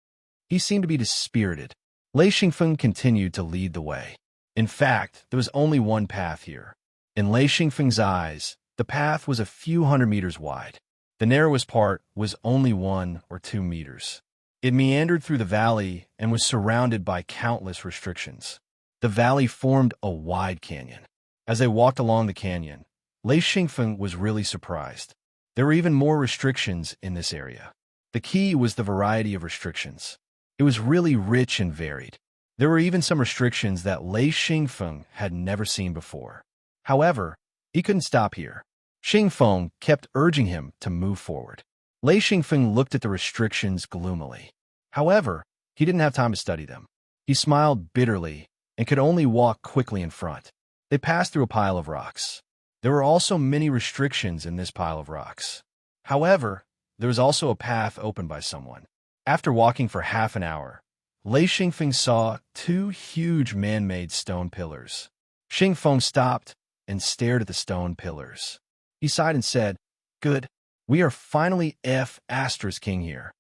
He seemed to be dispirited. Lei Xingfeng continued to lead the way. In fact, there was only one path here. In Lei Xingfeng's eyes, the path was a few hundred meters wide. The narrowest part was only 1 or 2 meters. It meandered through the valley and was surrounded by countless restrictions. The valley formed a wide canyon. As they walked along the canyon, Lei Xingfeng was really surprised. There were even more restrictions in this area. The key was the variety of restrictions. It was really rich and varied. There were even some restrictions that Lei Xingfeng had never seen before. However, he couldn't stop here. Xing Feng kept urging him to move forward. Lei Xingfeng looked at the restrictions gloomily. However, he didn't have time to study them. He smiled bitterly and could only walk quickly in front. They passed through a pile of rocks. There were also many restrictions in this pile of rocks. However, there was also a path opened by someone. After walking for half an hour, Lei Xingfeng saw 2 huge man-made stone pillars. Xing Feng stopped and stared at the stone pillars. He sighed and said, "Good, we are finally king here."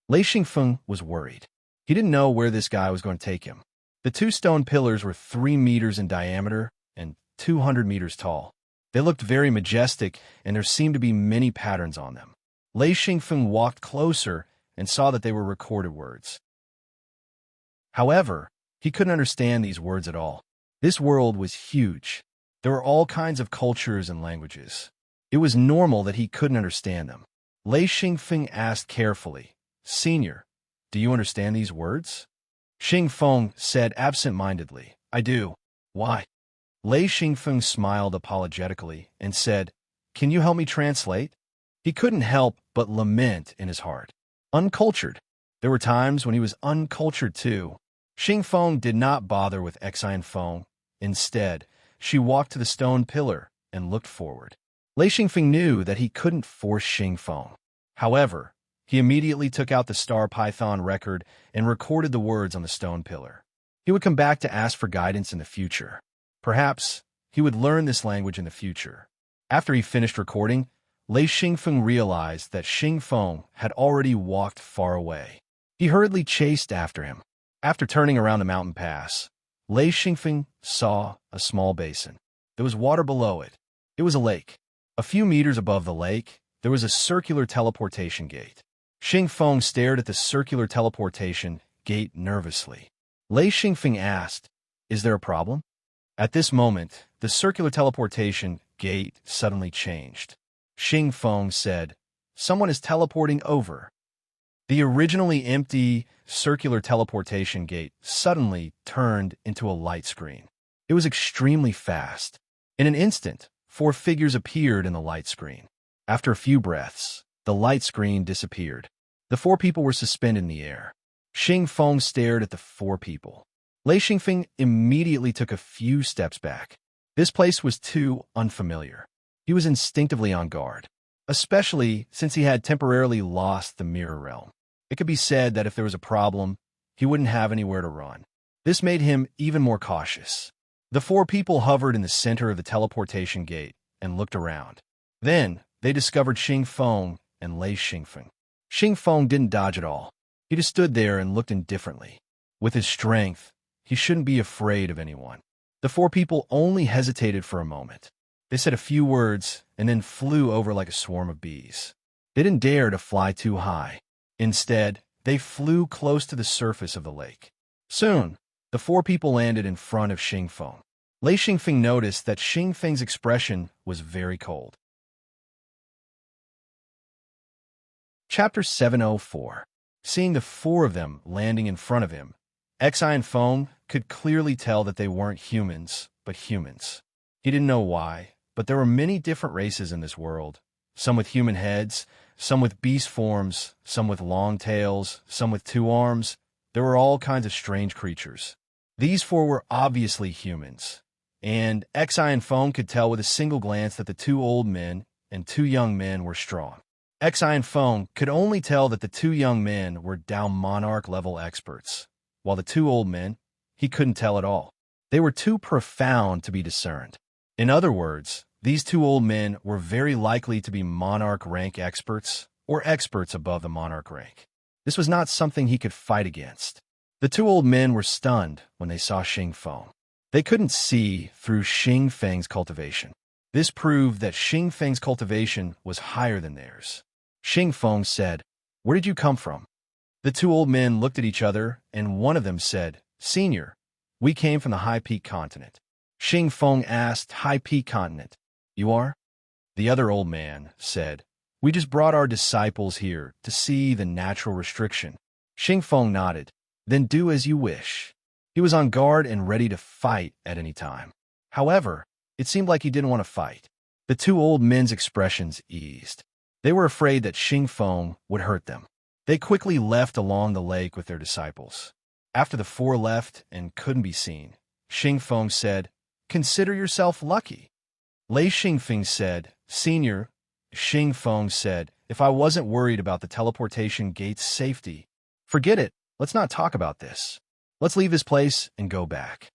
Lei Xingfeng was worried. He didn't know where this guy was going to take him. The 2 stone pillars were 3 meters in diameter and 200 meters tall. They looked very majestic, and there seemed to be many patterns on them. Lei Xingfeng walked closer and saw that they were recorded words. However, he couldn't understand these words at all. This world was huge. There were all kinds of cultures and languages. It was normal that he couldn't understand them. Lei Xingfeng asked carefully, "Senior, do you understand these words?" Xing Feng said absent-mindedly, "I do." "Why?" Lei Xingfeng smiled apologetically and said, "Can you help me translate?" He couldn't help but lament in his heart. Uncultured. There were times when he was uncultured too. Xing Feng did not bother with Xing Feng. Instead, she walked to the stone pillar and looked forward. Lei Xingfeng knew that he couldn't force Xing Feng. However, he immediately took out the Star Python record and recorded the words on the stone pillar. He would come back to ask for guidance in the future. Perhaps he would learn this language in the future. After he finished recording, Lei Xingfeng realized that Xing Feng had already walked far away. He hurriedly chased after him. After turning around the mountain pass, Lei Xingfeng saw a small basin. There was water below it. It was a lake. A few meters above the lake, there was a circular teleportation gate. Xing Feng stared at the circular teleportation gate nervously. Lei Xingfeng asked, "Is there a problem?" At this moment, the circular teleportation gate suddenly changed. Xing Feng said, "Someone is teleporting over." The originally empty circular teleportation gate suddenly turned into a light screen. It was extremely fast. In an instant, 4 figures appeared in the light screen. After a few breaths, the light screen disappeared. The 4 people were suspended in the air. Xing Feng stared at the 4 people. Lei Xingfeng immediately took a few steps back. This place was too unfamiliar. He was instinctively on guard, especially since he had temporarily lost the mirror realm. It could be said that if there was a problem, he wouldn't have anywhere to run. This made him even more cautious. The 4 people hovered in the center of the teleportation gate and looked around. Then, they discovered Xing Feng and Lei Xingfeng. Xing Feng didn't dodge at all. He just stood there and looked indifferently. With his strength, he shouldn't be afraid of anyone. The 4 people only hesitated for a moment. They said a few words and then flew over like a swarm of bees. They didn't dare to fly too high. Instead, they flew close to the surface of the lake. Soon, the 4 people landed in front of Xing Feng. Lei Xingfeng noticed that Xing Feng's expression was very cold. Chapter 704. Seeing the 4 of them landing in front of him, Xing Feng could clearly tell that they weren't humans, but humans. He didn't know why, but there were many different races in this world, some with human heads, some with beast forms, some with long tails, some with 2 arms. There were all kinds of strange creatures. These 4 were obviously humans, and Xing Feng could tell with a single glance that the 2 old men and 2 young men were strong. Xing Feng could only tell that the 2 young men were Dao Monarch level experts, while the 2 old men, he couldn't tell at all. They were too profound to be discerned. In other words, these two old men were very likely to be monarch rank experts or experts above the monarch rank. This was not something he could fight against. The two old men were stunned when they saw Xing Feng. They couldn't see through Xing Feng's cultivation. This proved that Xing Feng's cultivation was higher than theirs. Xing Feng said, "Where did you come from?" The two old men looked at each other, and one of them said, "Senior, we came from the High Peak Continent." Xing Feng asked, "High Peak Continent? You are?" The other old man said, "We just brought our disciples here to see the natural restriction." Xing Feng nodded. "Then do as you wish." He was on guard and ready to fight at any time. However, it seemed like he didn't want to fight. The two old men's expressions eased. They were afraid that Xing Feng would hurt them. They quickly left along the lake with their disciples. After the four left and couldn't be seen, Xing Feng said, "Consider yourself lucky." Lei Xingfeng said, "Senior," Xing Feng said, "if I wasn't worried about the teleportation gate's safety, forget it, let's not talk about this. Let's leave this place and go back."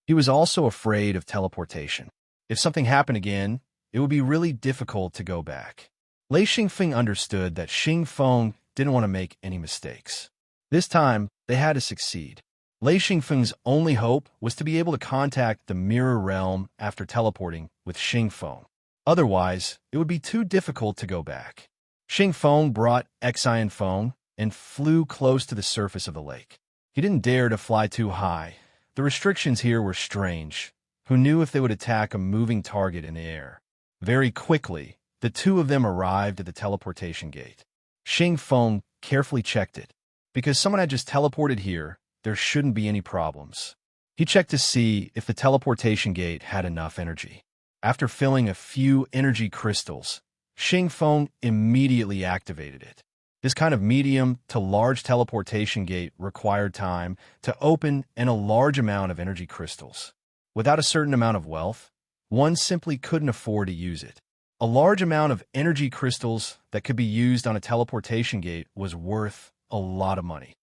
He was also afraid of teleportation. If something happened again, it would be really difficult to go back. Lei Xingfeng understood that Xing Feng didn't want to make any mistakes. This time, they had to succeed. Lei Xingfeng's only hope was to be able to contact the mirror realm after teleporting with Xing Feng. Otherwise, it would be too difficult to go back. Xing Feng brought Xian Feng and flew close to the surface of the lake. He didn't dare to fly too high. The restrictions here were strange. Who knew if they would attack a moving target in the air? Very quickly, the two of them arrived at the teleportation gate. Xing Feng carefully checked it. Because someone had just teleported here, there shouldn't be any problems. He checked to see if the teleportation gate had enough energy. After filling a few energy crystals, Xing Feng immediately activated it. This kind of medium to large teleportation gate required time to open and a large amount of energy crystals. Without a certain amount of wealth, one simply couldn't afford to use it. A large amount of energy crystals that could be used on a teleportation gate was worth a lot of money.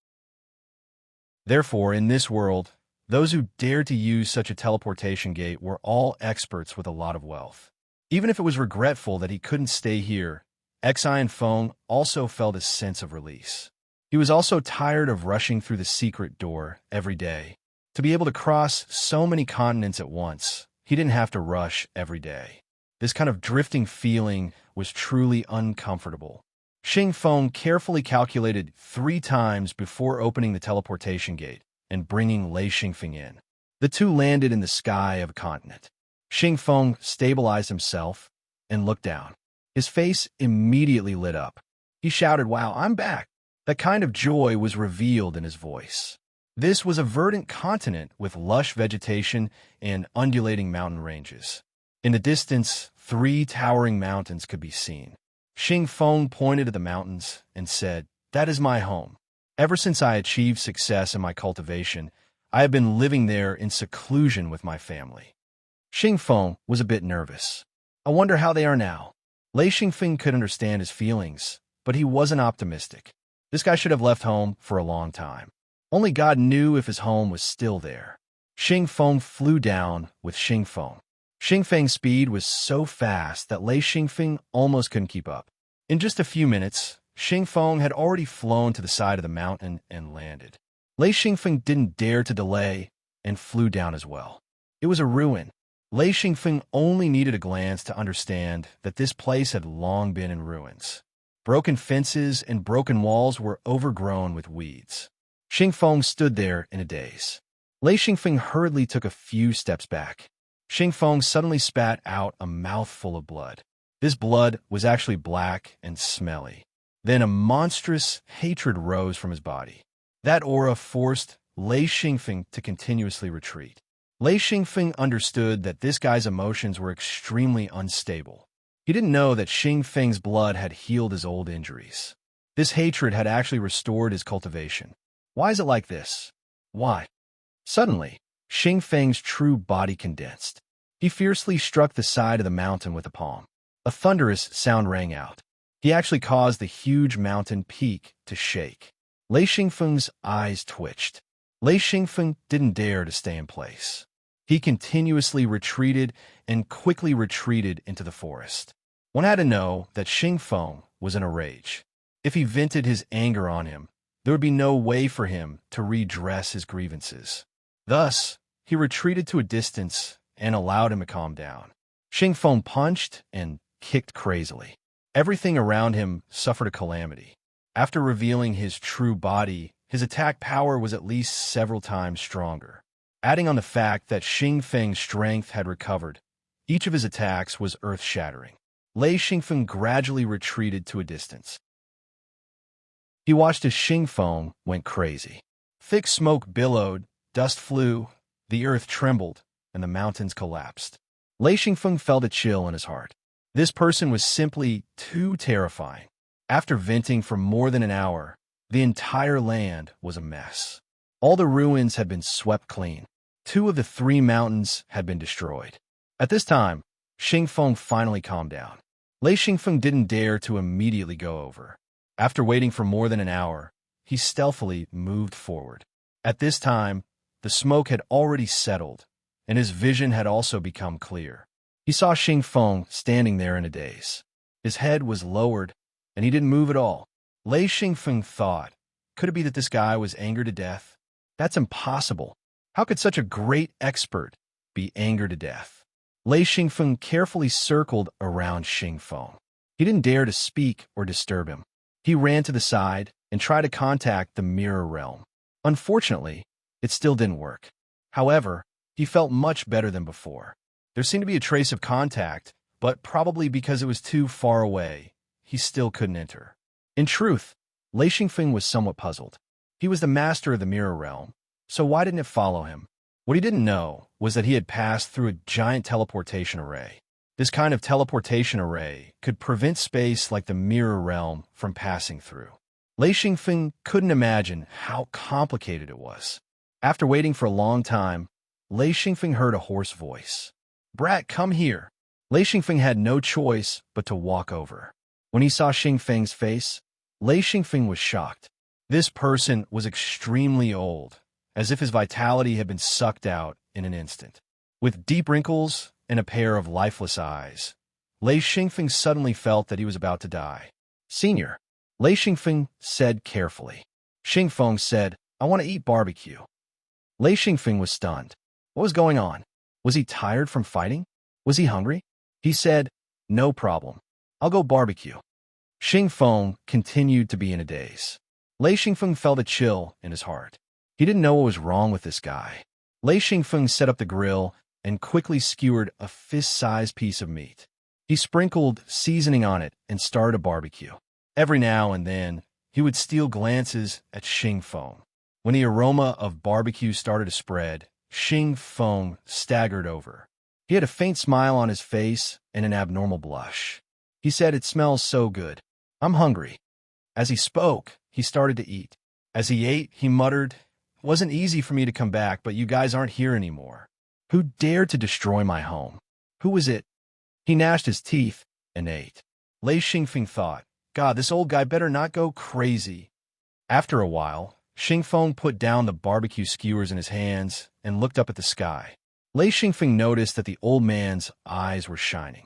Therefore, in this world, those who dared to use such a teleportation gate were all experts with a lot of wealth. Even if it was regretful that he couldn't stay here, Xian Feng also felt a sense of release. He was also tired of rushing through the secret door every day. To be able to cross so many continents at once, he didn't have to rush every day. This kind of drifting feeling was truly uncomfortable. Xing Feng carefully calculated 3 times before opening the teleportation gate and bringing Lei Xingfeng in. The two landed in the sky of a continent. Xing Feng stabilized himself and looked down. His face immediately lit up. He shouted, "Wow, I'm back!" That kind of joy was revealed in his voice. This was a verdant continent with lush vegetation and undulating mountain ranges. In the distance, 3 towering mountains could be seen. Xing Feng pointed to the mountains and said, "That is my home. Ever since I achieved success in my cultivation, I have been living there in seclusion with my family." Xing Feng was a bit nervous. "I wonder how they are now." Lei Xingfeng could understand his feelings, but he wasn't optimistic. This guy should have left home for a long time. Only God knew if his home was still there. Xing Feng flew down with Xing Feng. Xing Feng's speed was so fast that Lei Xingfeng almost couldn't keep up. In just a few minutes, Xing Feng had already flown to the side of the mountain and landed. Lei Xingfeng didn't dare to delay and flew down as well. It was a ruin. Lei Xingfeng only needed a glance to understand that this place had long been in ruins. Broken fences and broken walls were overgrown with weeds. Xing Feng stood there in a daze. Lei Xingfeng hurriedly took a few steps back. Xing Feng suddenly spat out a mouthful of blood. This blood was actually black and smelly. Then a monstrous hatred rose from his body. That aura forced Lei Xingfeng to continuously retreat. Lei Xingfeng understood that this guy's emotions were extremely unstable. He didn't know that Xing Feng's blood had healed his old injuries. This hatred had actually restored his cultivation. Why is it like this? Why? Suddenly, Xing Feng's true body condensed. He fiercely struck the side of the mountain with a palm. A thunderous sound rang out. He actually caused the huge mountain peak to shake. Lei Xingfeng's eyes twitched. Lei Xingfeng didn't dare to stay in place. He continuously retreated and quickly retreated into the forest. One had to know that Xing Feng was in a rage. If he vented his anger on him, there would be no way for him to redress his grievances. Thus, he retreated to a distance and allowed him to calm down. Xing Feng punched and kicked crazily. Everything around him suffered a calamity. After revealing his true body, his attack power was at least several times stronger. Adding on the fact that Xing Feng's strength had recovered, each of his attacks was earth-shattering. Lei Xingfeng gradually retreated to a distance. He watched as Xing Feng went crazy. Thick smoke billowed, dust flew, the earth trembled, and the mountains collapsed. Lei Xingfeng felt a chill in his heart. This person was simply too terrifying. After venting for more than an hour, the entire land was a mess. All the ruins had been swept clean. 2 of the 3 mountains had been destroyed. At this time, Xing Feng finally calmed down. Lei Xingfeng didn't dare to immediately go over. After waiting for more than an hour, he stealthily moved forward. At this time, the smoke had already settled, and his vision had also become clear. He saw Xing Feng standing there in a daze. His head was lowered, and he didn't move at all. Lei Xingfeng thought, could it be that this guy was angered to death? That's impossible. How could such a great expert be angered to death? Lei Xingfeng carefully circled around Xing Feng. He didn't dare to speak or disturb him. He ran to the side and tried to contact the mirror realm. Unfortunately, it still didn't work. However, he felt much better than before. There seemed to be a trace of contact, but probably because it was too far away, he still couldn't enter. In truth, Lei Xingfeng was somewhat puzzled. He was the master of the mirror realm, so why didn't it follow him? What he didn't know was that he had passed through a giant teleportation array. This kind of teleportation array could prevent space like the mirror realm from passing through. Lei Xingfeng couldn't imagine how complicated it was. After waiting for a long time, Lei Xingfeng heard a hoarse voice. "Brat, come here." Lei Xingfeng had no choice but to walk over. When he saw Xing Feng's face, Lei Xingfeng was shocked. This person was extremely old, as if his vitality had been sucked out in an instant. With deep wrinkles and a pair of lifeless eyes, Lei Xingfeng suddenly felt that he was about to die. "Senior," Lei Xingfeng said carefully. Xing Feng said, "I want to eat barbecue." Lei Xingfeng was stunned. What was going on? Was he tired from fighting? Was he hungry? He said, "No problem. I'll go barbecue." Xing Feng continued to be in a daze. Lei Xingfeng felt a chill in his heart. He didn't know what was wrong with this guy. Lei Xingfeng set up the grill and quickly skewered a fist-sized piece of meat. He sprinkled seasoning on it and started a barbecue. Every now and then, he would steal glances at Xing Feng. When the aroma of barbecue started to spread, Xing Feng staggered over. He had a faint smile on his face and an abnormal blush. He said, "It smells so good. I'm hungry." As he spoke, he started to eat. As he ate, he muttered, "It wasn't easy for me to come back, but you guys aren't here anymore. Who dared to destroy my home? Who was it?" He gnashed his teeth and ate. Lei Xingfeng thought, "God, this old guy better not go crazy." After a while, Xing Feng put down the barbecue skewers in his hands and looked up at the sky. Lei Xingfeng noticed that the old man's eyes were shining.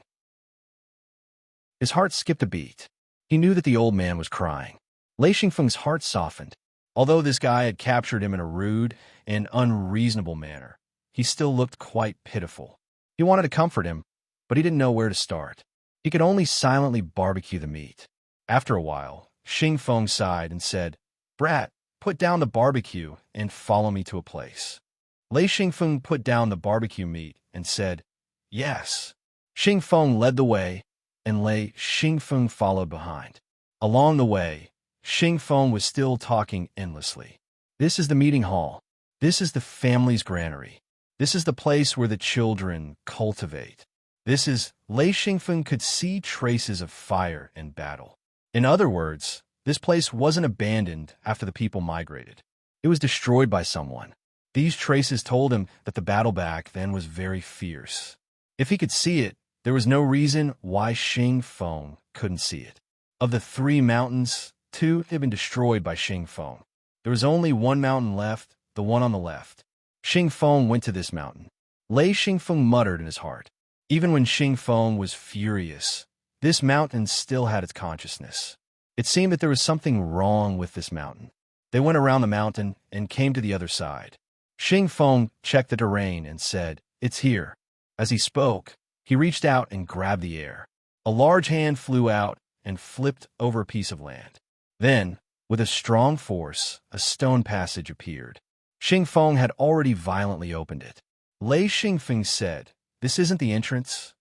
His heart skipped a beat. He knew that the old man was crying. Lei Xingfeng's heart softened. Although this guy had captured him in a rude and unreasonable manner, he still looked quite pitiful. He wanted to comfort him, but he didn't know where to start. He could only silently barbecue the meat. After a while, Xing Feng sighed and said, "Brat, put down the barbecue and follow me to a place." Lei Xingfeng put down the barbecue meat and said, "Yes." Xing Feng led the way, and Lei Xingfeng followed behind. Along the way, Xing Feng was still talking endlessly. "This is the meeting hall. This is the family's granary. This is the place where the children cultivate. This is..." Lei Xingfeng could see traces of fire and battle. In other words, this place wasn't abandoned after the people migrated. It was destroyed by someone. These traces told him that the battle back then was very fierce. If he could see it, there was no reason why Xing Feng couldn't see it. Of the 3 mountains, 2 had been destroyed by Xing Feng. There was only one mountain left, the one on the left. Xing Feng went to this mountain. Lei Xingfeng muttered in his heart. Even when Xingfeng was furious, this mountain still had its consciousness. It seemed that there was something wrong with this mountain. They went around the mountain and came to the other side. Xingfeng checked the terrain and said, "It's here." As he spoke, he reached out and grabbed the air. A large hand flew out and flipped over a piece of land. Then, with a strong force, a stone passage appeared. Xingfeng had already violently opened it. Lei Xingfeng said, "This isn't the entrance."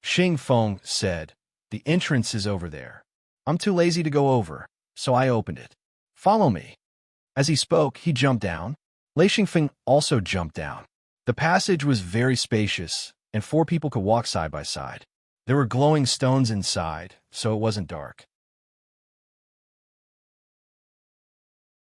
Xingfeng said, "The entrance is over there. I'm too lazy to go over, so I opened it. Follow me." As he spoke, he jumped down. Lei Xingfeng also jumped down. The passage was very spacious, and 4 people could walk side by side. There were glowing stones inside, so it wasn't dark.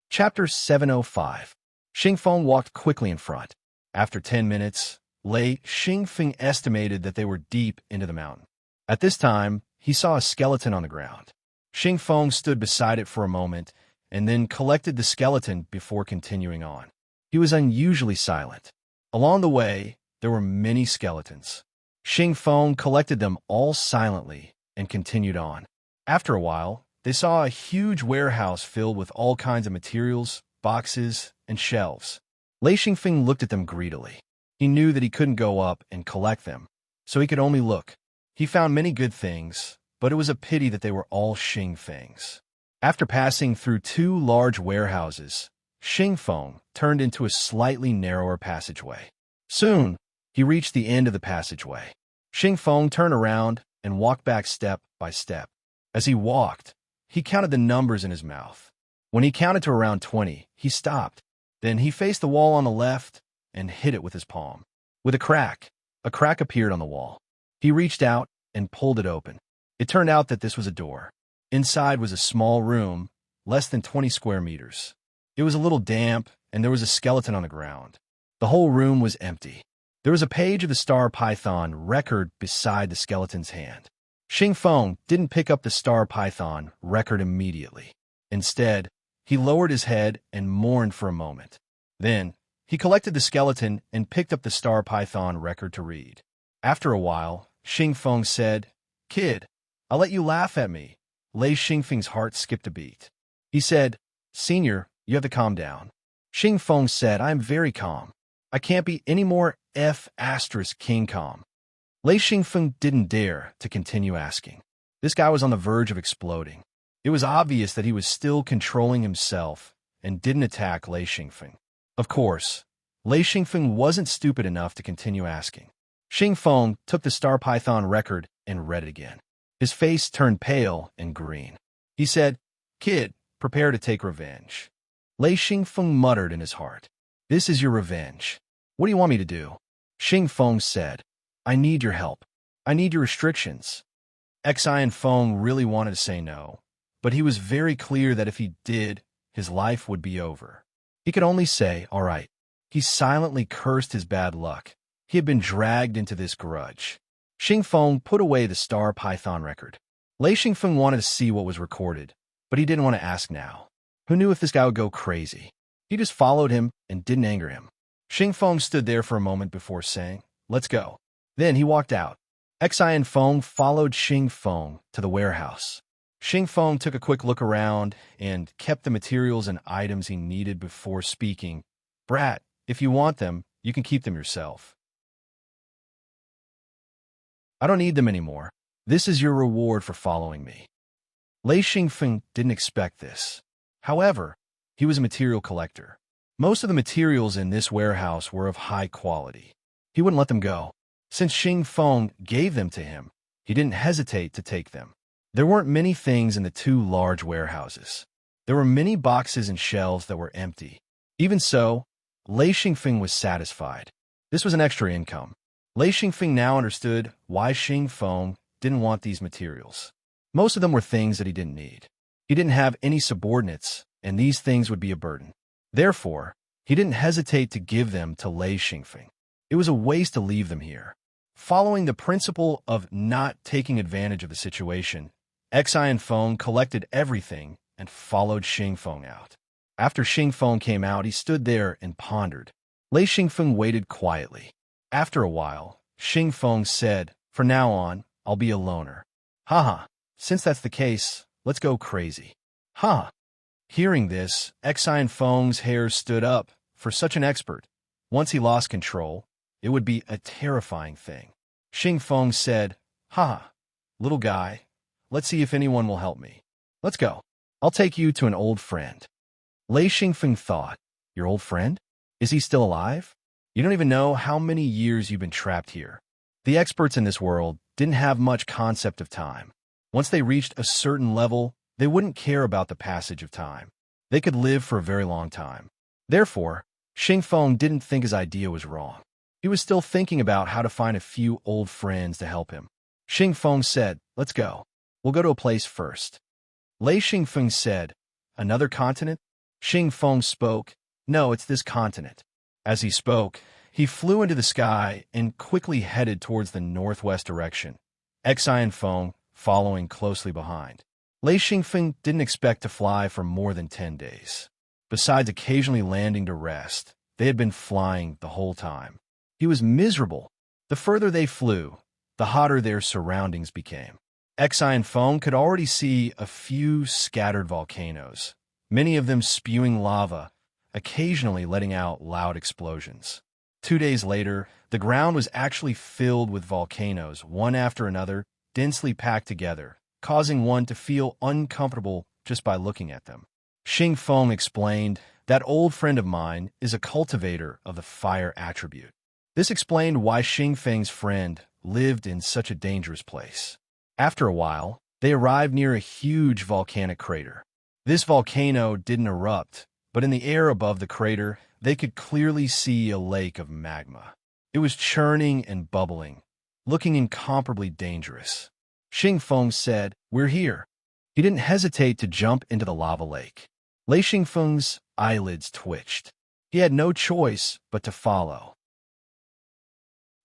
Chapter 705. Xingfeng walked quickly in front. After 10 minutes, Lei Xingfeng estimated that they were deep into the mountain. At this time, he saw a skeleton on the ground. Xingfeng stood beside it for a moment and then collected the skeleton before continuing on. He was unusually silent. Along the way, there were many skeletons. Xingfeng collected them all silently and continued on. After a while, they saw a huge warehouse filled with all kinds of materials, boxes, and shelves. Lei Xingfeng looked at them greedily. He knew that he couldn't go up and collect them, so he could only look. He found many good things, but it was a pity that they were all Xingfeng's. After passing through 2 large warehouses, Xingfeng turned into a slightly narrower passageway. Soon, he reached the end of the passageway. Xingfeng turned around and walked back step by step. As he walked, he counted the numbers in his mouth. When he counted to around 20, he stopped. Then he faced the wall on the left and hit it with his palm. With a crack appeared on the wall. He reached out and pulled it open. It turned out that this was a door. Inside was a small room, less than 20 square meters. It was a little damp, and there was a skeleton on the ground. The whole room was empty. There was a page of the star python record beside the skeleton's hand. Xingfeng didn't pick up the star python record immediately. Instead, he lowered his head and mourned for a moment. Then, he collected the skeleton and picked up the star python record to read. After a while, Xingfeng said, "Kid, I'll let you laugh at me." Lei Xingfeng's heart skipped a beat. He said, "Senior, you have to calm down." Xingfeng said, "I am very calm. I can't be any more King calm." Lei Xingfeng didn't dare to continue asking. This guy was on the verge of exploding. It was obvious that he was still controlling himself and didn't attack Lei Xingfeng. Of course, Lei Xingfeng wasn't stupid enough to continue asking. Xingfeng took the star python record and read it again. His face turned pale and green. He said, "Kid, prepare to take revenge." Lei Xingfeng muttered in his heart, "This is your revenge. What do you want me to do?" Xingfeng said, "I need your help. I need your restrictions." Feng really wanted to say no, but he was very clear that if he did, his life would be over. He could only say, "All right." He silently cursed his bad luck. He had been dragged into this grudge. Xingfeng put away the star python record. Lei Xingfeng wanted to see what was recorded, but he didn't want to ask now. Who knew if this guy would go crazy? He just followed him and didn't anger him. Xingfeng stood there for a moment before saying, "Let's go." Then he walked out. Feng followed Xingfeng to the warehouse. Xingfeng took a quick look around and kept the materials and items he needed before speaking. "Brat, if you want them, you can keep them yourself. I don't need them anymore. This is your reward for following me." Lei Xingfeng didn't expect this. However, he was a material collector. Most of the materials in this warehouse were of high quality. He wouldn't let them go. Since Xingfeng gave them to him, he didn't hesitate to take them. There weren't many things in the 2 large warehouses. There were many boxes and shelves that were empty. Even so, Lei Xingfeng was satisfied. This was an extra income. Lei Xingfeng now understood why Xingfeng didn't want these materials. Most of them were things that he didn't need. He didn't have any subordinates, and these things would be a burden. Therefore, he didn't hesitate to give them to Lei Xingfeng. It was a waste to leave them here. Following the principle of not taking advantage of the situation, Feng collected everything and followed Xingfeng out. After Xingfeng came out, he stood there and pondered. Lei Xingfeng waited quietly. After a while, Xingfeng said, "For now on, I'll be a loner." Haha, since that's the case, let's go crazy. Ha! Hearing this, Feng's hair stood up. For such an expert, once he lost control, it would be a terrifying thing. Xingfeng said, "Ha, little guy, let's see if anyone will help me. Let's go. I'll take you to an old friend." Lei Xingfeng thought, "Your old friend? Is he still alive? You don't even know how many years you've been trapped here." The experts in this world didn't have much concept of time. Once they reached a certain level, they wouldn't care about the passage of time. They could live for a very long time. Therefore, Xingfeng didn't think his idea was wrong. He was still thinking about how to find a few old friends to help him. Xingfeng said, "Let's go. We'll go to a place first." Lei Xingfeng said, "Another continent?" Xingfeng spoke, "No, it's this continent." As he spoke, he flew into the sky and quickly headed towards the northwest direction, Feng following closely behind. Lei Xingfeng didn't expect to fly for more than 10 days. Besides occasionally landing to rest, they had been flying the whole time. He was miserable. The further they flew, the hotter their surroundings became. Feng could already see a few scattered volcanoes, many of them spewing lava, occasionally letting out loud explosions. 2 days later, the ground was actually filled with volcanoes, one after another, densely packed together, causing one to feel uncomfortable just by looking at them. Xingfeng explained, "That old friend of mine is a cultivator of the fire attribute." This explained why Xingfeng's friend lived in such a dangerous place. After a while, they arrived near a huge volcanic crater. This volcano didn't erupt, but in the air above the crater, they could clearly see a lake of magma. It was churning and bubbling, looking incomparably dangerous. Xingfeng said, "We're here." He didn't hesitate to jump into the lava lake. Lei Xingfeng's eyelids twitched. He had no choice but to follow.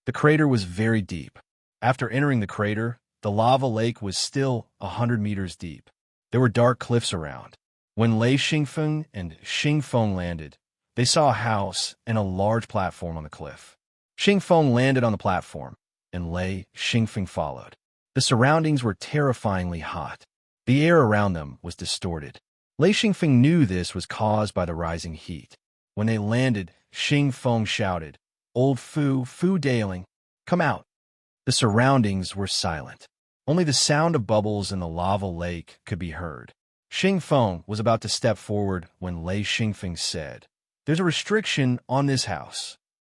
The crater was very deep. After entering the crater, the lava lake was still 100 meters deep. There were dark cliffs around. When Lei Xingfeng and Xingfeng landed, they saw a house and a large platform on the cliff. Xingfeng landed on the platform, and Lei Xingfeng followed. The surroundings were terrifyingly hot. The air around them was distorted. Lei Xingfeng knew this was caused by the rising heat. When they landed, Xingfeng shouted, "Old Fu Daling, come out." The surroundings were silent. Only the sound of bubbles in the lava lake could be heard. Xingfeng was about to step forward when Lei Xingfeng said, "There's a restriction on this house."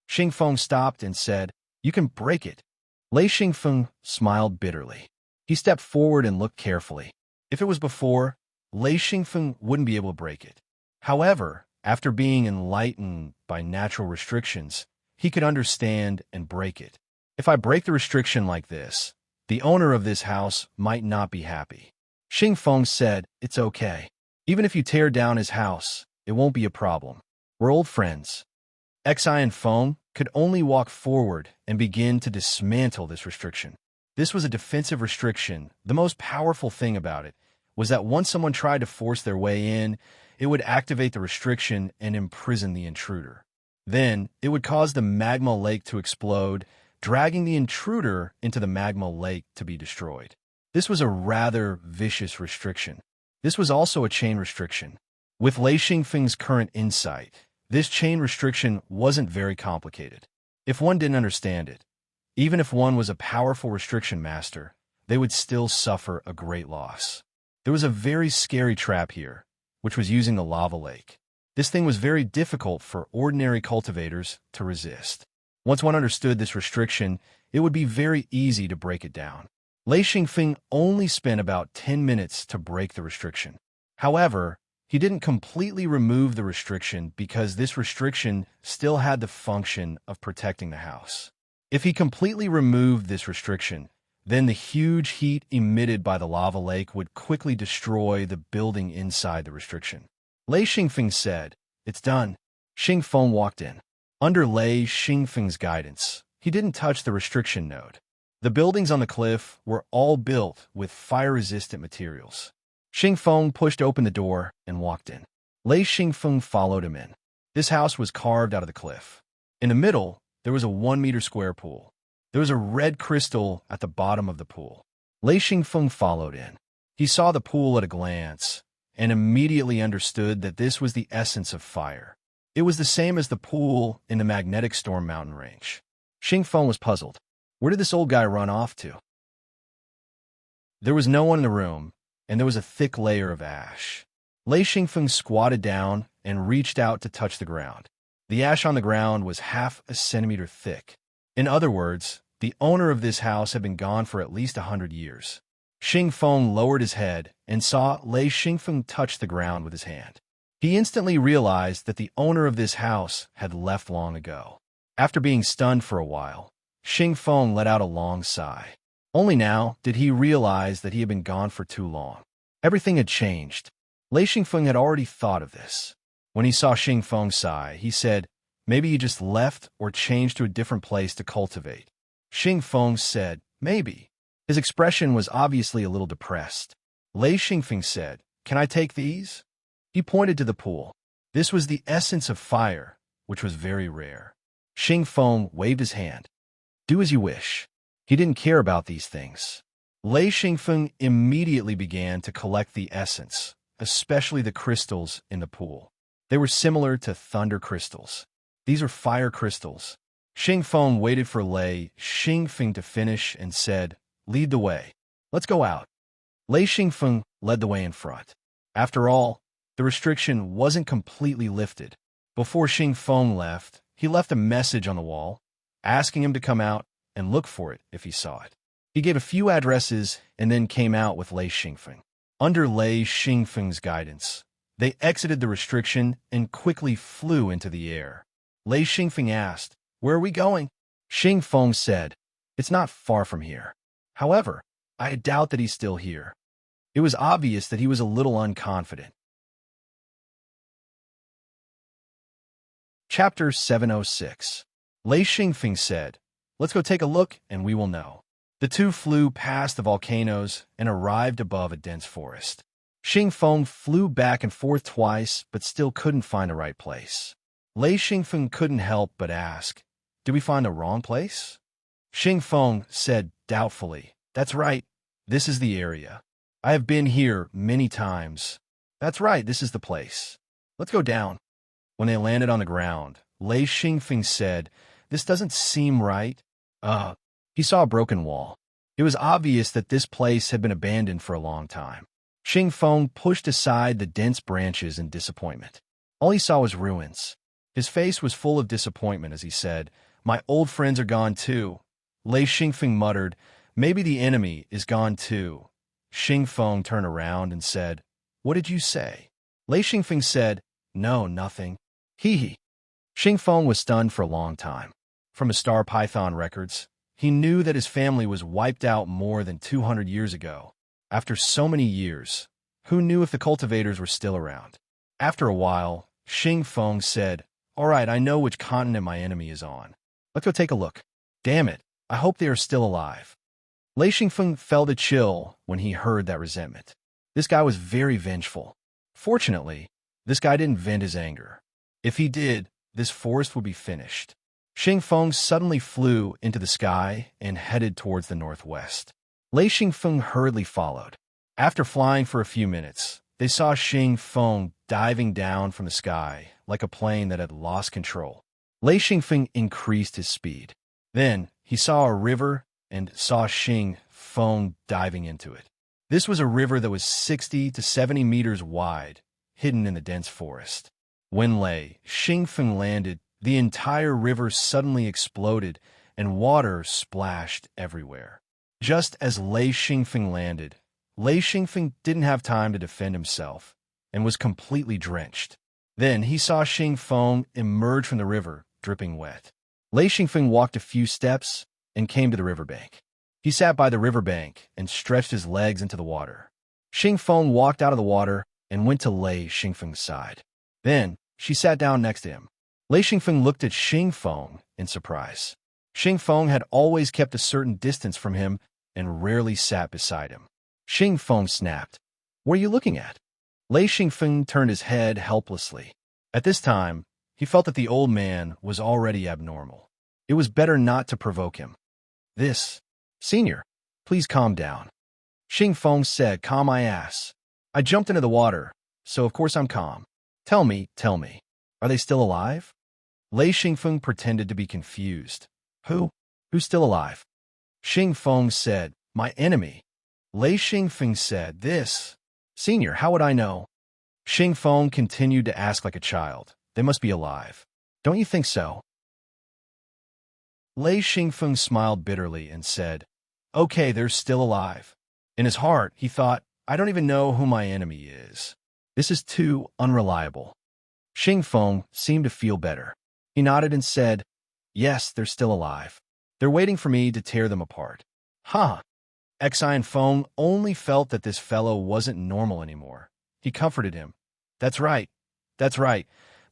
Xingfeng stopped and said, "You can break it." Lei Xingfeng smiled bitterly. He stepped forward and looked carefully. If it was before, Lei Xingfeng wouldn't be able to break it. However, after being enlightened by natural restrictions, he could understand and break it. If I break the restriction like this, the owner of this house might not be happy. Xingfeng said, "It's okay. Even if you tear down his house, it won't be a problem. We're old friends." Feng could only walk forward and begin to dismantle this restriction. This was a defensive restriction. The most powerful thing about it was that once someone tried to force their way in, it would activate the restriction and imprison the intruder. Then, it would cause the magma lake to explode, dragging the intruder into the magma lake to be destroyed. This was a rather vicious restriction. This was also a chain restriction. With Lei Xingfeng's current insight, this chain restriction wasn't very complicated. If one didn't understand it, even if one was a powerful restriction master, they would still suffer a great loss. There was a very scary trap here, which was using the lava lake. This thing was very difficult for ordinary cultivators to resist. Once one understood this restriction, it would be very easy to break it down. Lei Xingfeng only spent about 10 minutes to break the restriction. However, he didn't completely remove the restriction because this restriction still had the function of protecting the house. If he completely removed this restriction, then the huge heat emitted by the lava lake would quickly destroy the building inside the restriction. Lei Xingfeng said, "It's done." Xingfeng walked in. Under Lei Xingfeng's guidance, he didn't touch the restriction node. The buildings on the cliff were all built with fire-resistant materials. Xingfeng pushed open the door and walked in. Lei Xingfeng followed him in. This house was carved out of the cliff. In the middle, there was a 1-meter square pool. There was a red crystal at the bottom of the pool. Lei Xingfeng followed in. He saw the pool at a glance and immediately understood that this was the essence of fire. It was the same as the pool in the magnetic storm mountain range. Xingfeng was puzzled. Where did this old guy run off to? There was no one in the room, and there was a thick layer of ash. Lei Xingfeng squatted down and reached out to touch the ground. The ash on the ground was half a centimeter thick. In other words, the owner of this house had been gone for at least 100 years. Xingfeng lowered his head and saw Lei Xingfeng touch the ground with his hand. He instantly realized that the owner of this house had left long ago. After being stunned for a while, Xingfeng let out a long sigh. Only now did he realize that he had been gone for too long. Everything had changed. Lei Xingfeng had already thought of this. When he saw Xingfeng sigh, he said, "Maybe you just left or changed to a different place to cultivate." Xingfeng said, "Maybe." His expression was obviously a little depressed. Lei Xingfeng said, "Can I take these?" He pointed to the pool. This was the essence of fire, which was very rare. Xingfeng waved his hand. "Do as you wish." He didn't care about these things. Lei Xingfeng immediately began to collect the essence, especially the crystals in the pool. They were similar to thunder crystals. These are fire crystals. Xingfeng waited for Lei Xingfeng to finish and said, "Lead the way. Let's go out." Lei Xingfeng led the way in front. After all, the restriction wasn't completely lifted. Before Xingfeng left, he left a message on the wall, asking him to come out and look for it if he saw it. He gave a few addresses and then came out with Lei Xingfeng. Under Lei Xingfeng's guidance, they exited the restriction and quickly flew into the air. Lei Xingfeng asked, "Where are we going?" Xingfeng said, "It's not far from here. However, I doubt that he's still here." It was obvious that he was a little unconfident. Chapter 706. Lei Xingfeng said, "Let's go take a look and we will know." The two flew past the volcanoes and arrived above a dense forest. Xingfeng flew back and forth twice but still couldn't find the right place. Lei Xingfeng couldn't help but ask, "Did we find the wrong place?" Xingfeng said doubtfully, "That's right. This is the area. I have been here many times. That's right, this is the place. Let's go down." When they landed on the ground, Lei Xingfeng said, "This doesn't seem right." He saw a broken wall. It was obvious that this place had been abandoned for a long time. Xingfeng pushed aside the dense branches in disappointment. All he saw was ruins. His face was full of disappointment as he said, "My old friends are gone too." Lei Xingfeng muttered, "Maybe the enemy is gone too." Xingfeng turned around and said, "What did you say?" Lei Xingfeng said, "No, nothing." Hee. Xingfeng was stunned for a long time. From his Star Python records, he knew that his family was wiped out more than 200 years ago. After so many years, who knew if the cultivators were still around? After a while, Xingfeng said, "All right, I know which continent my enemy is on. Let's go take a look. Damn it, I hope they are still alive." Lei Xingfeng felt a chill when he heard that resentment. This guy was very vengeful. Fortunately, this guy didn't vent his anger. If he did, this forest would be finished. Xingfeng suddenly flew into the sky and headed towards the northwest. Lei Xingfeng hurriedly followed. After flying for a few minutes, they saw Xingfeng diving down from the sky like a plane that had lost control. Lei Xingfeng increased his speed. Then he saw a river and saw Xingfeng diving into it. This was a river that was 60 to 70 meters wide, hidden in the dense forest. When Lei Xingfeng landed, the entire river suddenly exploded and water splashed everywhere. Just as Lei Xingfeng landed, Lei Xingfeng didn't have time to defend himself and was completely drenched. Then he saw Xingfeng emerge from the river, dripping wet. Lei Xingfeng walked a few steps and came to the riverbank. He sat by the riverbank and stretched his legs into the water. Xingfeng walked out of the water and went to Lei Xingfeng's side. Then she sat down next to him. Lei Xingfeng looked at Xingfeng in surprise. Xingfeng had always kept a certain distance from him and rarely sat beside him. Xingfeng snapped, "What are you looking at?" Lei Xingfeng turned his head helplessly. At this time, he felt that the old man was already abnormal. It was better not to provoke him. Senior, please calm down. Xing Feng said, calm my ass. I jumped into the water, so of course I'm calm. Tell me, are they still alive? Lei Xingfeng pretended to be confused. Who's still alive? Xing Feng said, my enemy. Lei Xingfeng said, Senior, how would I know? Xing Feng continued to ask like a child. They must be alive. Don't you think so? Lei Xingfeng smiled bitterly and said, okay, they're still alive. In his heart, he thought, I don't even know who my enemy is. This is too unreliable. Xing Feng seemed to feel better. He nodded and said, yes, they're still alive. They're waiting for me to tear them apart. Xian Feng only felt that this fellow wasn't normal anymore. He comforted him. That's right.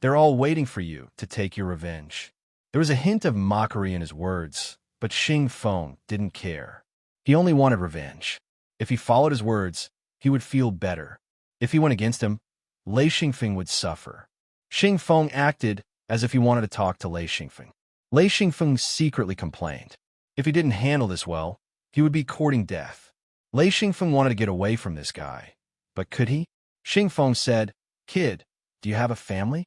They're all waiting for you to take your revenge. There was a hint of mockery in his words, but Xing Feng didn't care. He only wanted revenge. If he followed his words, he would feel better. If he went against him, Lei Xingfeng would suffer. Xing Feng acted as if he wanted to talk to Lei Xingfeng. Lei Xingfeng secretly complained. If he didn't handle this well, he would be courting death. Lei Xingfeng wanted to get away from this guy. But could he? Xing Feng said, kid, do you have a family?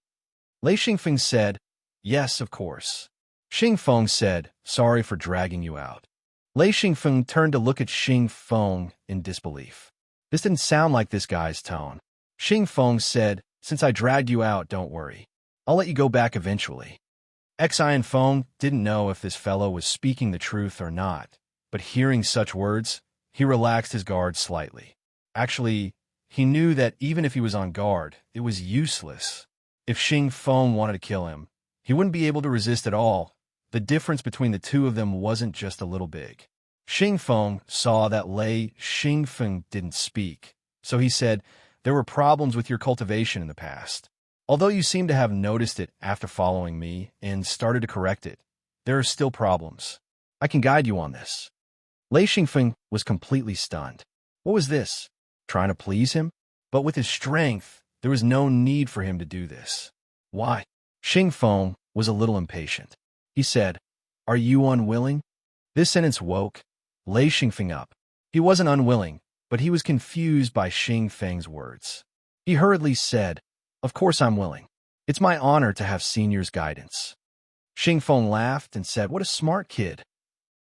Lei Xingfeng said, yes, of course. Xing Feng said, sorry for dragging you out. Lei Xingfeng turned to look at Xing Feng in disbelief. This didn't sound like this guy's tone. Xing Feng said, since I dragged you out, don't worry. I'll let you go back eventually. Xian Feng didn't know if this fellow was speaking the truth or not, but hearing such words, he relaxed his guard slightly. Actually, he knew that even if he was on guard, it was useless. If Xing Feng wanted to kill him, he wouldn't be able to resist at all. The difference between the two of them wasn't just a little big. Xing Feng saw that Lei Xingfeng didn't speak, so he said, there were problems with your cultivation in the past. Although you seem to have noticed it after following me and started to correct it, there are still problems. I can guide you on this. Lei Xingfeng was completely stunned. What was this? Trying to please him? But with his strength, there was no need for him to do this. Why? Xing Feng was a little impatient. He said, are you unwilling? This sentence woke Lei Xingfeng up. He wasn't unwilling, but he was confused by Xing Feng's words. He hurriedly said, of course I'm willing. It's my honor to have senior's guidance. Xing Feng laughed and said, what a smart kid.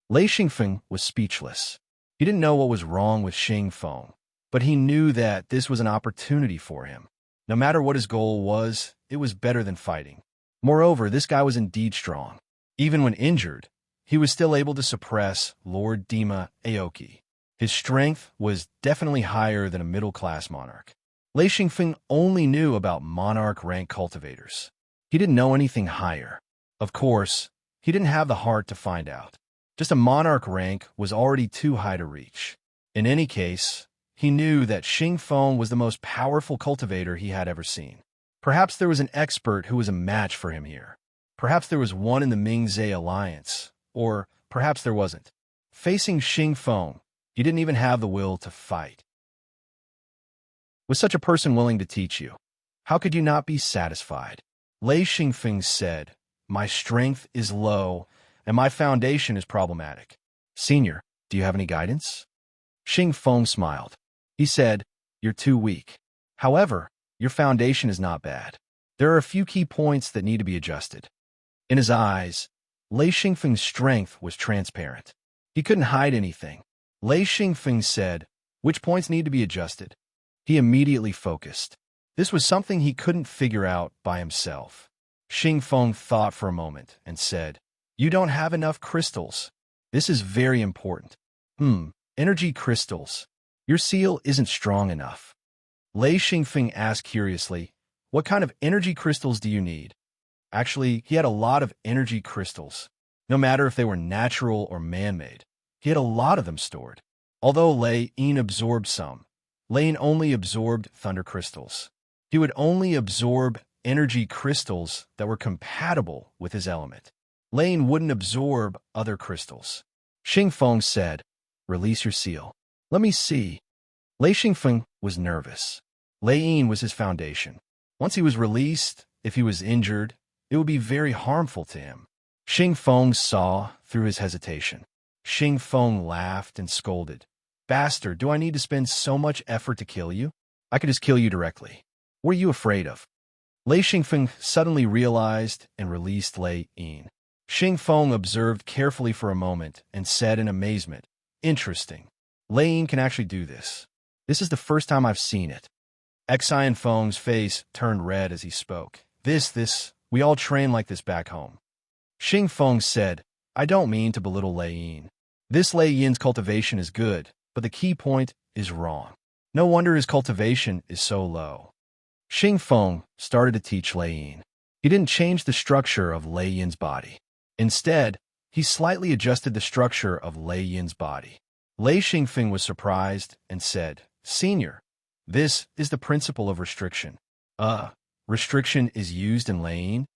Lei Xingfeng was speechless. He didn't know what was wrong with Xing Feng, but he knew that this was an opportunity for him. No matter what his goal was, it was better than fighting. Moreover, this guy was indeed strong. Even when injured, he was still able to suppress Lord Dima Aoki. His strength was definitely higher than a middle-class monarch. Lei Xingfeng only knew about monarch rank cultivators. He didn't know anything higher. Of course, he didn't have the heart to find out. Just a monarch rank was already too high to reach. In any case, he knew that Xing Feng was the most powerful cultivator he had ever seen. Perhaps there was an expert who was a match for him here. Perhaps there was one in the Mingzhe alliance, or perhaps there wasn't. Facing Xing Feng, he didn't even have the will to fight. Was such a person willing to teach you? How could you not be satisfied? Lei Xingfeng said, my strength is low, and my foundation is problematic. Senior, do you have any guidance? Xing Feng smiled. He said, you're too weak. However, your foundation is not bad. There are a few key points that need to be adjusted. In his eyes, Lei Xingfeng's strength was transparent. He couldn't hide anything. Lei Xingfeng said, which points need to be adjusted? He immediately focused. This was something he couldn't figure out by himself. Xing Feng thought for a moment and said, you don't have enough crystals. This is very important. Energy crystals. Your seal isn't strong enough. Lei Xingfeng asked curiously, what kind of energy crystals do you need? Actually, he had a lot of energy crystals. No matter if they were natural or man-made, he had a lot of them stored. Although Lei Yin absorbed some, Lei Yin only absorbed thunder crystals. He would only absorb energy crystals that were compatible with his element. Lei Yin wouldn't absorb other crystals. Xing Feng said, release your seal. Let me see. Lei Xingfeng was nervous. Lei Yin was his foundation. Once he was released, if he was injured, it would be very harmful to him. Xing Feng saw through his hesitation. Xing Feng laughed and scolded. Bastard, do I need to spend so much effort to kill you? I could just kill you directly. What are you afraid of? Lei Xingfeng suddenly realized and released Lei Yin. Xing Feng observed carefully for a moment and said in amazement, Interesting. Lei Yin can actually do this. This is the first time I've seen it. Xian Feng's face turned red as he spoke. We all train like this back home. Xing Feng said, I don't mean to belittle Lei Yin. This Lei Yin's cultivation is good, but the key point is wrong. No wonder his cultivation is so low. Xing Feng started to teach Lei Yin. He didn't change the structure of Lei Yin's body. Instead, he slightly adjusted the structure of Lei Yin's body. Lei Xingfeng was surprised and said, Senior, this is the principle of restriction. Restriction is used in Lei Yin?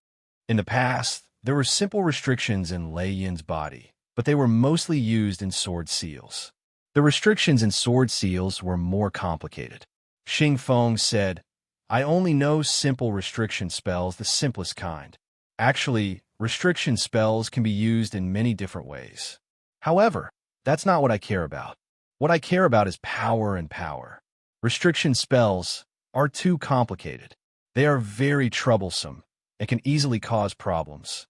In the past, there were simple restrictions in Lei Yin's body, but they were mostly used in sword seals. The restrictions in sword seals were more complicated. Xing Feng said, I only know simple restriction spells, the simplest kind. Actually, restriction spells can be used in many different ways. However, that's not what I care about. What I care about is power and power. Restriction spells are too complicated. They are very troublesome and can easily cause problems.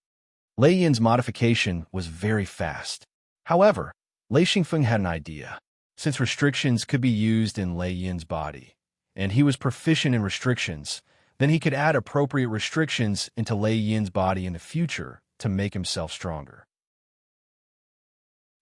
Lei Yin's modification was very fast. However, Lei Xingfeng had an idea. Since restrictions could be used in Lei Yin's body, and he was proficient in restrictions, then he could add appropriate restrictions into Lei Yin's body in the future to make himself stronger.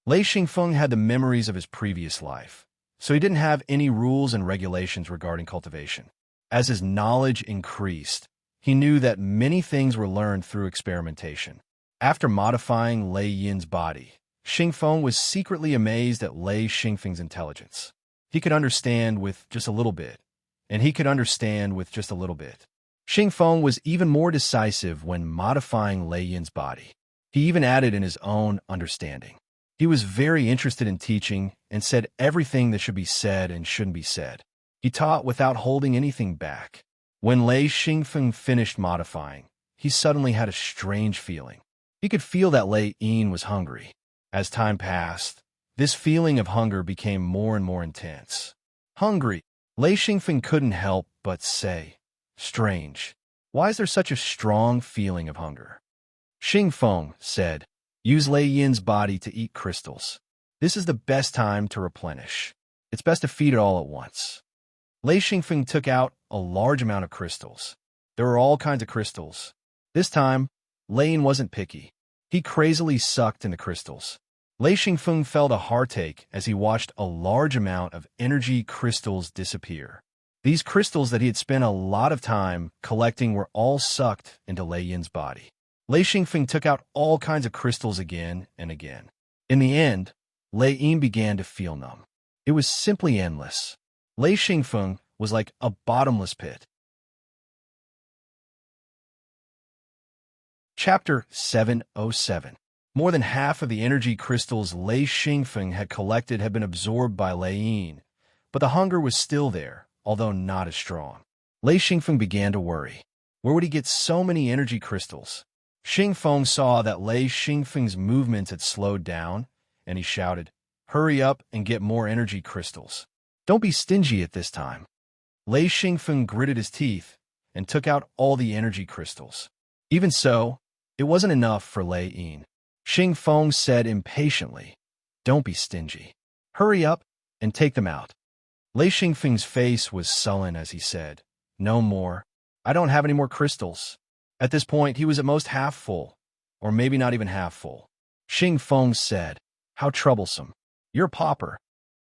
Lei Xingfeng had the memories of his previous life, so he didn't have any rules and regulations regarding cultivation. As his knowledge increased, he knew that many things were learned through experimentation. After modifying Lei Yin's body, Xingfeng was secretly amazed at Lei Xingfeng's intelligence. He could understand with just a little bit, and he could understand with just a little bit. Xingfeng was even more decisive when modifying Lei Yin's body. He even added in his own understanding. He was very interested in teaching and said everything that should be said and shouldn't be said. He taught without holding anything back. When Lei Xingfeng finished modifying, he suddenly had a strange feeling. He could feel that Lei Yin was hungry. As time passed, this feeling of hunger became more and more intense. Hungry. Lei Xingfeng couldn't help but say, Strange. Why is there such a strong feeling of hunger? Xingfeng said, Use Lei Yin's body to eat crystals. This is the best time to replenish. It's best to feed it all at once. Lei Xingfeng took out a large amount of crystals. There were all kinds of crystals. This time, Lei Yin wasn't picky. He crazily sucked in the crystals. Lei Xingfeng felt a heartache as he watched a large amount of energy crystals disappear. These crystals that he had spent a lot of time collecting were all sucked into Lei Yin's body. Lei Xingfeng took out all kinds of crystals again and again. In the end, Lei Yin began to feel numb. It was simply endless. Lei Xingfeng was like a bottomless pit. Chapter 707. More than half of the energy crystals Lei Xingfeng had collected had been absorbed by Lei Yin, but the hunger was still there, although not as strong. Lei Xingfeng began to worry. Where would he get so many energy crystals? Xingfeng saw that Lei Xingfeng's movements had slowed down, and he shouted, Hurry up and get more energy crystals. Don't be stingy at this time. Lei Xingfeng gritted his teeth and took out all the energy crystals. Even so, it wasn't enough for Lei Yin. Xingfeng said impatiently, Don't be stingy. Hurry up and take them out. Lei Xingfeng's face was sullen as he said, No more. I don't have any more crystals. At this point, he was at most half full, or maybe not even half full. Xingfeng said, How troublesome. You're a pauper.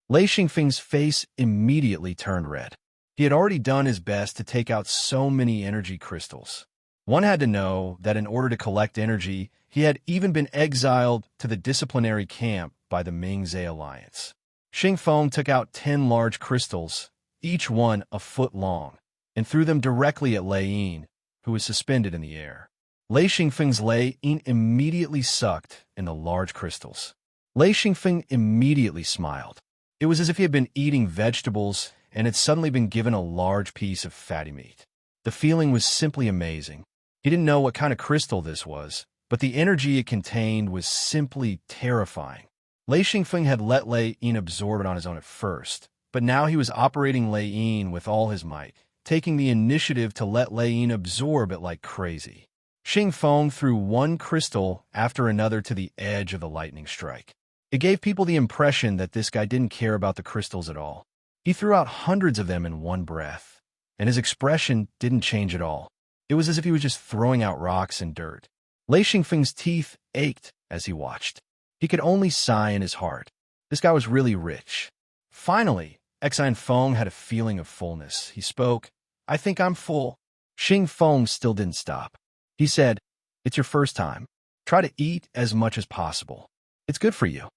Lei Xingfeng's face immediately turned red. He had already done his best to take out so many energy crystals. One had to know that in order to collect energy, he had even been exiled to the disciplinary camp by the Mingzhe Alliance. Xingfeng took out 10 large crystals, each one a foot long, and threw them directly at Lei Yin, who was suspended in the air. Lei Xingfeng's Lei Yin immediately sucked in the large crystals. Lei Xingfeng immediately smiled. It was as if he had been eating vegetables and had suddenly been given a large piece of fatty meat. The feeling was simply amazing. He didn't know what kind of crystal this was, but the energy it contained was simply terrifying. Lei Xingfeng had let Lei Yin absorb it on his own at first, but now he was operating Lei Yin with all his might, taking the initiative to let Lei Yin absorb it like crazy. Xingfeng threw one crystal after another to the edge of the lightning strike. It gave people the impression that this guy didn't care about the crystals at all. He threw out hundreds of them in one breath, and his expression didn't change at all. It was as if he was just throwing out rocks and dirt. Lei Xingfeng's teeth ached as he watched. He could only sigh in his heart. This guy was really rich. Finally, Xingfeng had a feeling of fullness. He spoke, "I think I'm full." Xingfeng still didn't stop. He said, "It's your first time. Try to eat as much as possible. It's good for you."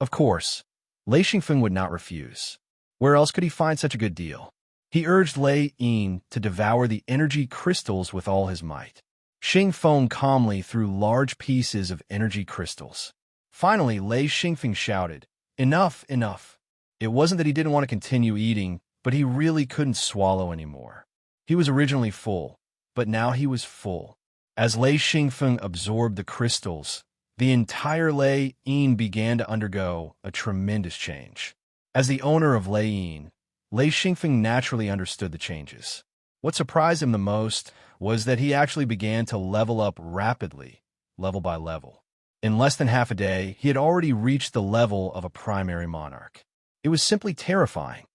Of course, Lei Xingfeng would not refuse. Where else could he find such a good deal? He urged Lei Yin to devour the energy crystals with all his might. Xingfeng calmly threw large pieces of energy crystals. Finally, Lei Xingfeng shouted, "Enough, enough." It wasn't that he didn't want to continue eating, but he really couldn't swallow anymore. He was originally full, but now he was full. As Lei Xingfeng absorbed the crystals, the entire Lei Yin began to undergo a tremendous change. As the owner of Lei Yin, Lei Xingfeng naturally understood the changes. What surprised him the most was that he actually began to level up rapidly, level by level. In less than half a day, he had already reached the level of a primary monarch. It was simply terrifying.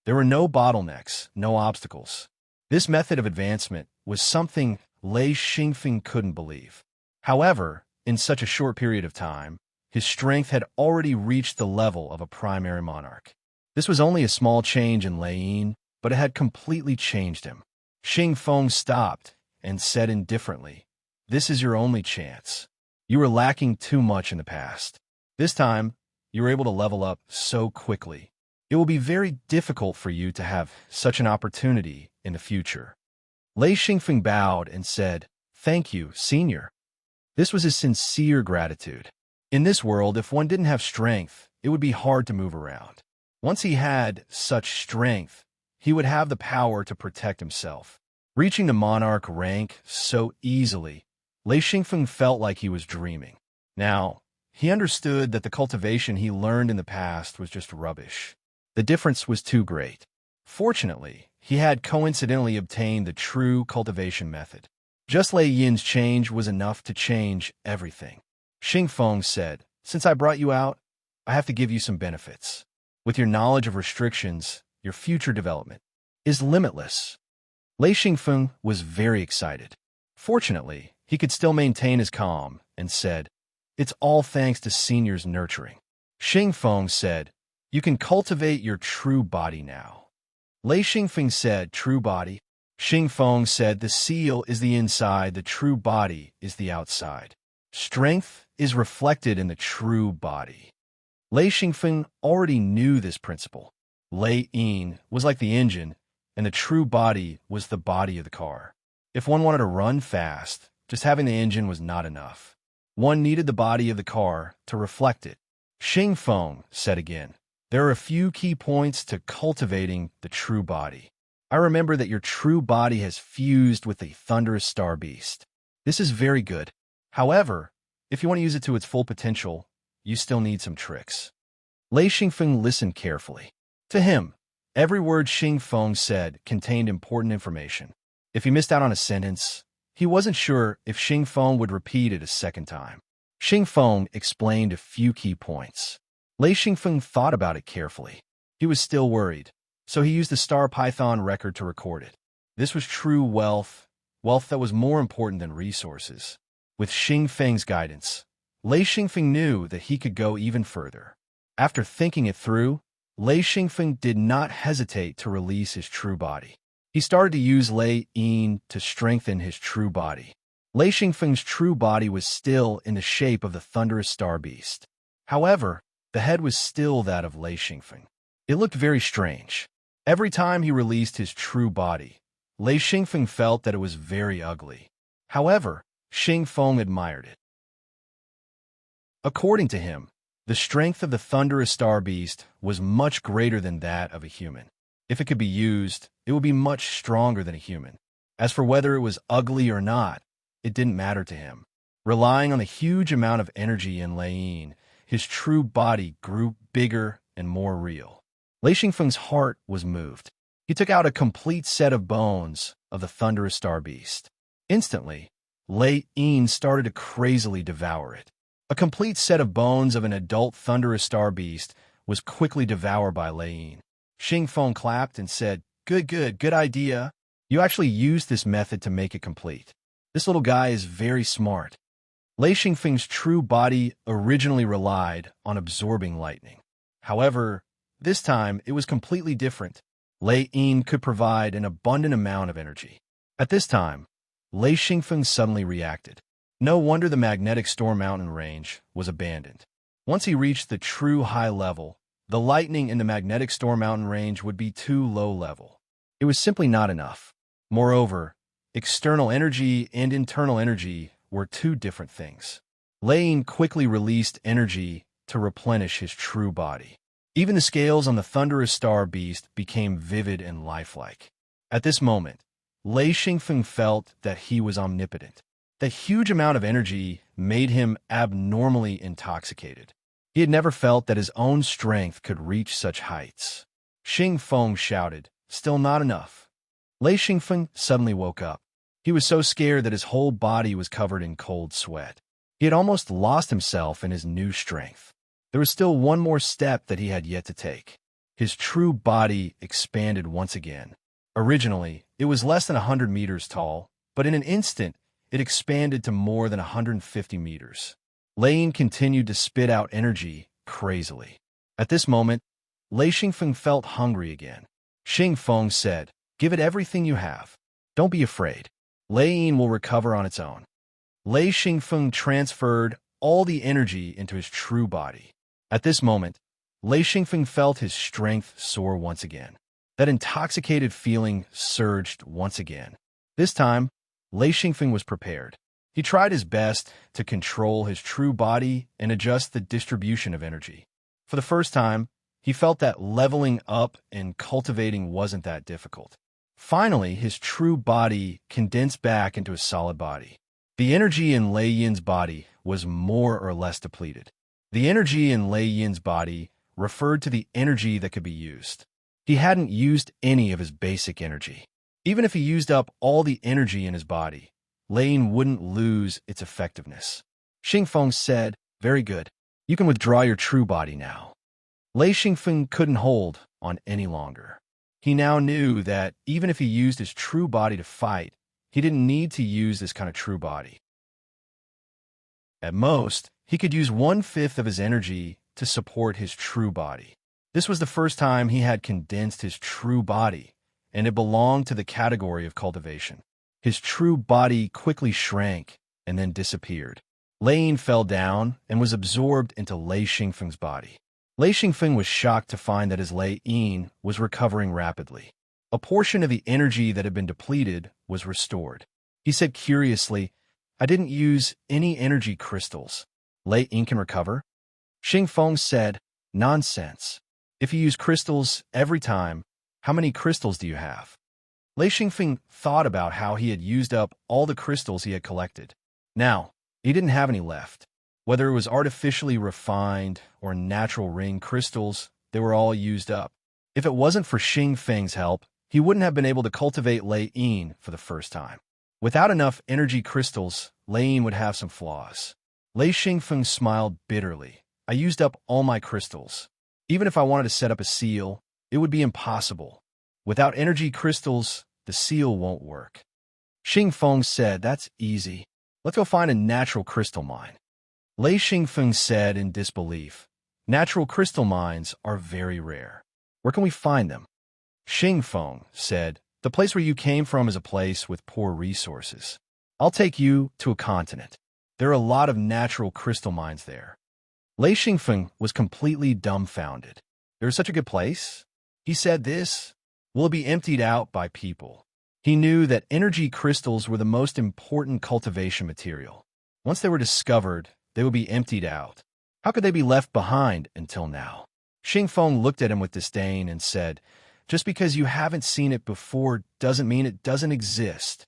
There were no bottlenecks, no obstacles. This method of advancement was something Lei Xingfeng couldn't believe. However, in such a short period of time, his strength had already reached the level of a primary monarch. This was only a small change in Lei Yin, but it had completely changed him. Xingfeng stopped and said indifferently, "This is your only chance. You were lacking too much in the past. This time, you were able to level up so quickly. It will be very difficult for you to have such an opportunity in the future." Lei Xingfeng bowed and said, "Thank you, senior." This was his sincere gratitude. In this world, if one didn't have strength, it would be hard to move around. Once he had such strength, he would have the power to protect himself. Reaching the monarch rank so easily, Lei Xingfeng felt like he was dreaming. Now, he understood that the cultivation he learned in the past was just rubbish. The difference was too great. Fortunately, he had coincidentally obtained the true cultivation method. Just Lei Yin's change was enough to change everything. Xingfeng said, "Since I brought you out, I have to give you some benefits. With your knowledge of restrictions, your future development is limitless." Lei Xingfeng was very excited. Fortunately, he could still maintain his calm and said, "It's all thanks to Senior's nurturing." Xingfeng said, "You can cultivate your true body now." Lei Xingfeng said, "True body?" Xingfeng said, "The seal is the inside, the true body is the outside. Strength is reflected in the true body." Lei Xingfeng already knew this principle. Lei Yin was like the engine, and the true body was the body of the car. If one wanted to run fast, just having the engine was not enough. One needed the body of the car to reflect it. Xingfeng said again, "There are a few key points to cultivating the true body. I remember that your true body has fused with the thunderous star beast. This is very good. However, if you want to use it to its full potential, you still need some tricks." Lei Xingfeng listened carefully. To him, every word Xingfeng said contained important information. If he missed out on a sentence, he wasn't sure if Xingfeng would repeat it a second time. Xingfeng explained a few key points. Lei Xingfeng thought about it carefully. He was still worried, so he used the Star Python record to record it. This was true wealth, wealth that was more important than resources. With Xingfeng's guidance, Lei Xingfeng knew that he could go even further. After thinking it through, Lei Xingfeng did not hesitate to release his true body. He started to use Lei Yin to strengthen his true body. Lei Xingfeng's true body was still in the shape of the thunderous star beast. However, the head was still that of Lei Xingfeng. It looked very strange. Every time he released his true body, Lei Xingfeng felt that it was very ugly. However, Xingfeng admired it. According to him, the strength of the thunderous star beast was much greater than that of a human. If it could be used, it would be much stronger than a human. As for whether it was ugly or not, it didn't matter to him. Relying on the huge amount of energy in Lei, his true body grew bigger and more real. Lei Xingfeng's heart was moved. He took out a complete set of bones of the thunderous star beast. Instantly, Lei Yin started to crazily devour it. A complete set of bones of an adult thunderous star beast was quickly devoured by Lei Yin. Xingfeng clapped and said, Good idea. You actually used this method to make it complete. This little guy is very smart." Lei Xingfeng's true body originally relied on absorbing lightning. However, this time it was completely different. Lei Yin could provide an abundant amount of energy. At this time, Lei Xingfeng suddenly reacted. No wonder the magnetic storm mountain range was abandoned. Once he reached the true high level, the lightning in the magnetic storm mountain range would be too low level. It was simply not enough. Moreover, external energy and internal energy were two different things. Lei Yin quickly released energy to replenish his true body. Even the scales on the thunderous star beast became vivid and lifelike. At this moment, Lei Xingfeng felt that he was omnipotent. The huge amount of energy made him abnormally intoxicated. He had never felt that his own strength could reach such heights. Xingfeng shouted, "Still not enough." Lei Xingfeng suddenly woke up. He was so scared that his whole body was covered in cold sweat. He had almost lost himself in his new strength. There was still one more step that he had yet to take. His true body expanded once again. Originally, it was less than 100 meters tall, but in an instant, it expanded to more than 150 meters. Lei Yin continued to spit out energy crazily. At this moment, Lei Xingfeng felt hungry again. Xingfeng said, "Give it everything you have. Don't be afraid. Lei Yin will recover on its own." Lei Xingfeng transferred all the energy into his true body. At this moment, Lei Xingfeng felt his strength soar once again. That intoxicated feeling surged once again. This time, Lei Xingfeng was prepared. He tried his best to control his true body and adjust the distribution of energy. For the first time, he felt that leveling up and cultivating wasn't that difficult. Finally, his true body condensed back into a solid body. The energy in Lei Yin's body was more or less depleted. The energy in Lei Yin's body referred to the energy that could be used. He hadn't used any of his basic energy. Even if he used up all the energy in his body, Lei Yin wouldn't lose its effectiveness. Xingfeng said, "Very good. You can withdraw your true body now." Lei Xingfeng couldn't hold on any longer. He now knew that even if he used his true body to fight, he didn't need to use this kind of true body. At most, he could use 1/5 of his energy to support his true body. This was the first time he had condensed his true body, and it belonged to the category of cultivation. His true body quickly shrank and then disappeared. Lei Yin fell down and was absorbed into Lei Xingfeng's body. Lei Xingfeng was shocked to find that his Lei Yin was recovering rapidly. A portion of the energy that had been depleted was restored. He said curiously, "I didn't use any energy crystals. Lei Yin can recover?" Xingfeng said, "Nonsense. If you use crystals every time, how many crystals do you have?" Lei Xingfeng thought about how he had used up all the crystals he had collected. Now, he didn't have any left. Whether it was artificially refined or natural ring crystals, they were all used up. If it wasn't for Xingfeng's help, he wouldn't have been able to cultivate Lei Yin for the first time. Without enough energy crystals, Lei Yin would have some flaws. Lei Xingfeng smiled bitterly. "I used up all my crystals. Even if I wanted to set up a seal, it would be impossible. Without energy crystals, the seal won't work." Xingfeng said, "That's easy. Let's go find a natural crystal mine." Lei Xingfeng said in disbelief, "Natural crystal mines are very rare. Where can we find them?" Xingfeng said, "The place where you came from is a place with poor resources. I'll take you to a continent. There are a lot of natural crystal mines there." Lei Xingfeng was completely dumbfounded. "There's such a good place?" He said this. "Will it be emptied out by people?" He knew that energy crystals were the most important cultivation material. Once they were discovered, they would be emptied out. How could they be left behind until now? Xingfeng looked at him with disdain and said, "Just because you haven't seen it before doesn't mean it doesn't exist."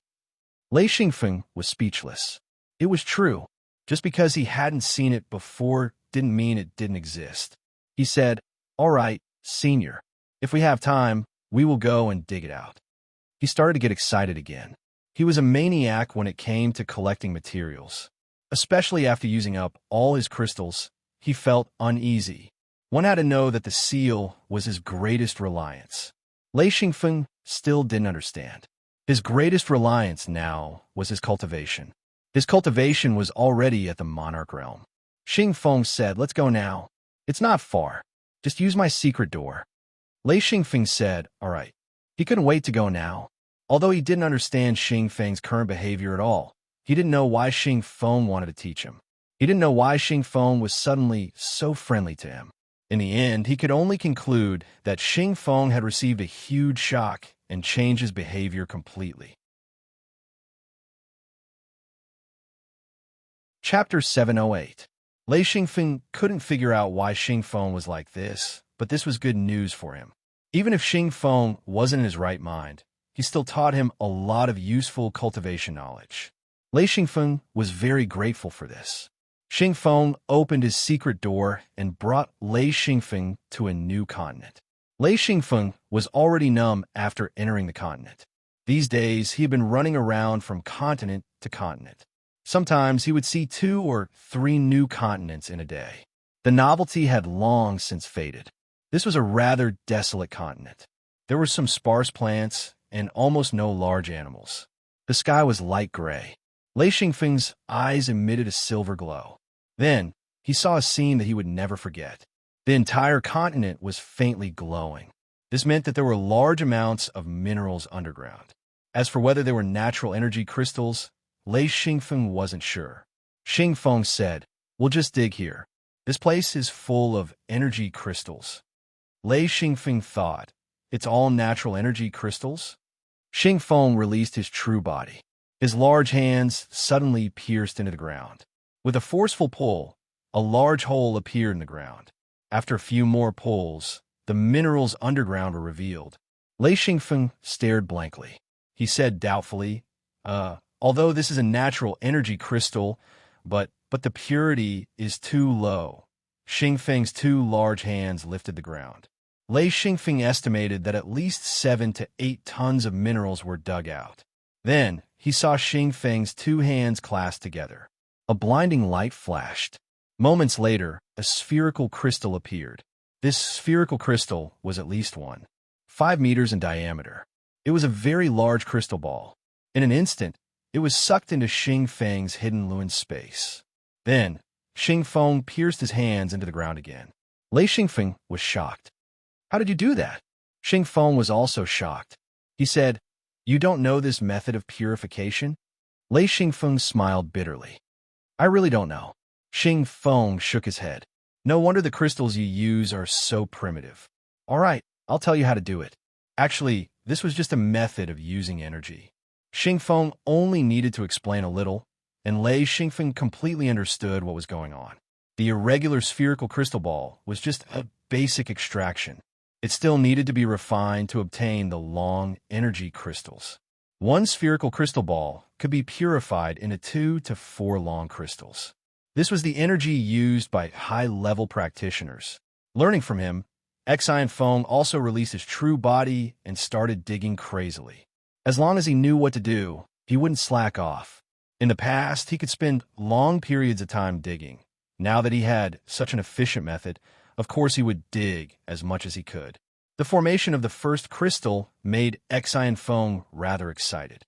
Lei Xingfeng was speechless. It was true. Just because he hadn't seen it before didn't mean it didn't exist. He said, "All right, senior. If we have time, we will go and dig it out." He started to get excited again. He was a maniac when it came to collecting materials. Especially after using up all his crystals, he felt uneasy. One had to know that the seal was his greatest reliance. Lei Xingfeng still didn't understand. His greatest reliance now was his cultivation. His cultivation was already at the monarch realm. Xingfeng said, "Let's go now. It's not far. Just use my secret door." Lei Xingfeng said, "All right." He couldn't wait to go now. Although he didn't understand Xingfeng's current behavior at all, he didn't know why Xingfeng wanted to teach him. He didn't know why Xingfeng was suddenly so friendly to him. In the end, he could only conclude that Xingfeng had received a huge shock and changed his behavior completely. Chapter 708. Lei Xingfeng couldn't figure out why Xingfeng was like this, but this was good news for him. Even if Xingfeng wasn't in his right mind, he still taught him a lot of useful cultivation knowledge. Lei Xingfeng was very grateful for this. Xingfeng opened his secret door and brought Lei Xingfeng to a new continent. Lei Xingfeng was already numb after entering the continent. These days, he had been running around from continent to continent. Sometimes he would see 2 or 3 new continents in a day. The novelty had long since faded. This was a rather desolate continent. There were some sparse plants and almost no large animals. The sky was light gray. Lei Xingfeng's eyes emitted a silver glow. Then, he saw a scene that he would never forget. The entire continent was faintly glowing. This meant that there were large amounts of minerals underground. As for whether they were natural energy crystals, Lei Xingfeng wasn't sure. Xingfeng said, "We'll just dig here. This place is full of energy crystals." Lei Xingfeng thought, "It's all natural energy crystals?" Xingfeng released his true body. His large hands suddenly pierced into the ground. With a forceful pull, a large hole appeared in the ground. After a few more pulls, the minerals underground were revealed. Lei Xingfeng stared blankly. He said doubtfully, although this is a natural energy crystal, but the purity is too low." Xingfeng's 2 large hands lifted the ground. Lei Xingfeng estimated that at least 7 to 8 tons of minerals were dug out. Then, he saw Xingfeng's 2 hands clasped together. A blinding light flashed. Moments later, a spherical crystal appeared. This spherical crystal was at least 5 meters in diameter. It was a very large crystal ball. In an instant, it was sucked into Xingfeng's hidden lunar space. Then, Xingfeng pierced his hands into the ground again. Lei Xingfeng was shocked. "How did you do that?" Xingfeng was also shocked. He said, "You don't know this method of purification?" Lei Xingfeng smiled bitterly. "I really don't know." Xingfeng shook his head. "No wonder the crystals you use are so primitive." "All right, I'll tell you how to do it. Actually, this was just a method of using energy." Xingfeng only needed to explain a little, and Lei Xingfeng completely understood what was going on. The irregular spherical crystal ball was just a basic extraction. It still needed to be refined to obtain the long energy crystals. One spherical crystal ball could be purified into 2 to 4 long crystals. This was the energy used by high-level practitioners. Learning from him, Xingfeng also released his true body and started digging crazily. As long as he knew what to do, he wouldn't slack off. In the past, he could spend long periods of time digging. Now that he had such an efficient method, of course he would dig as much as he could. The formation of the first crystal made Xingfeng rather excited.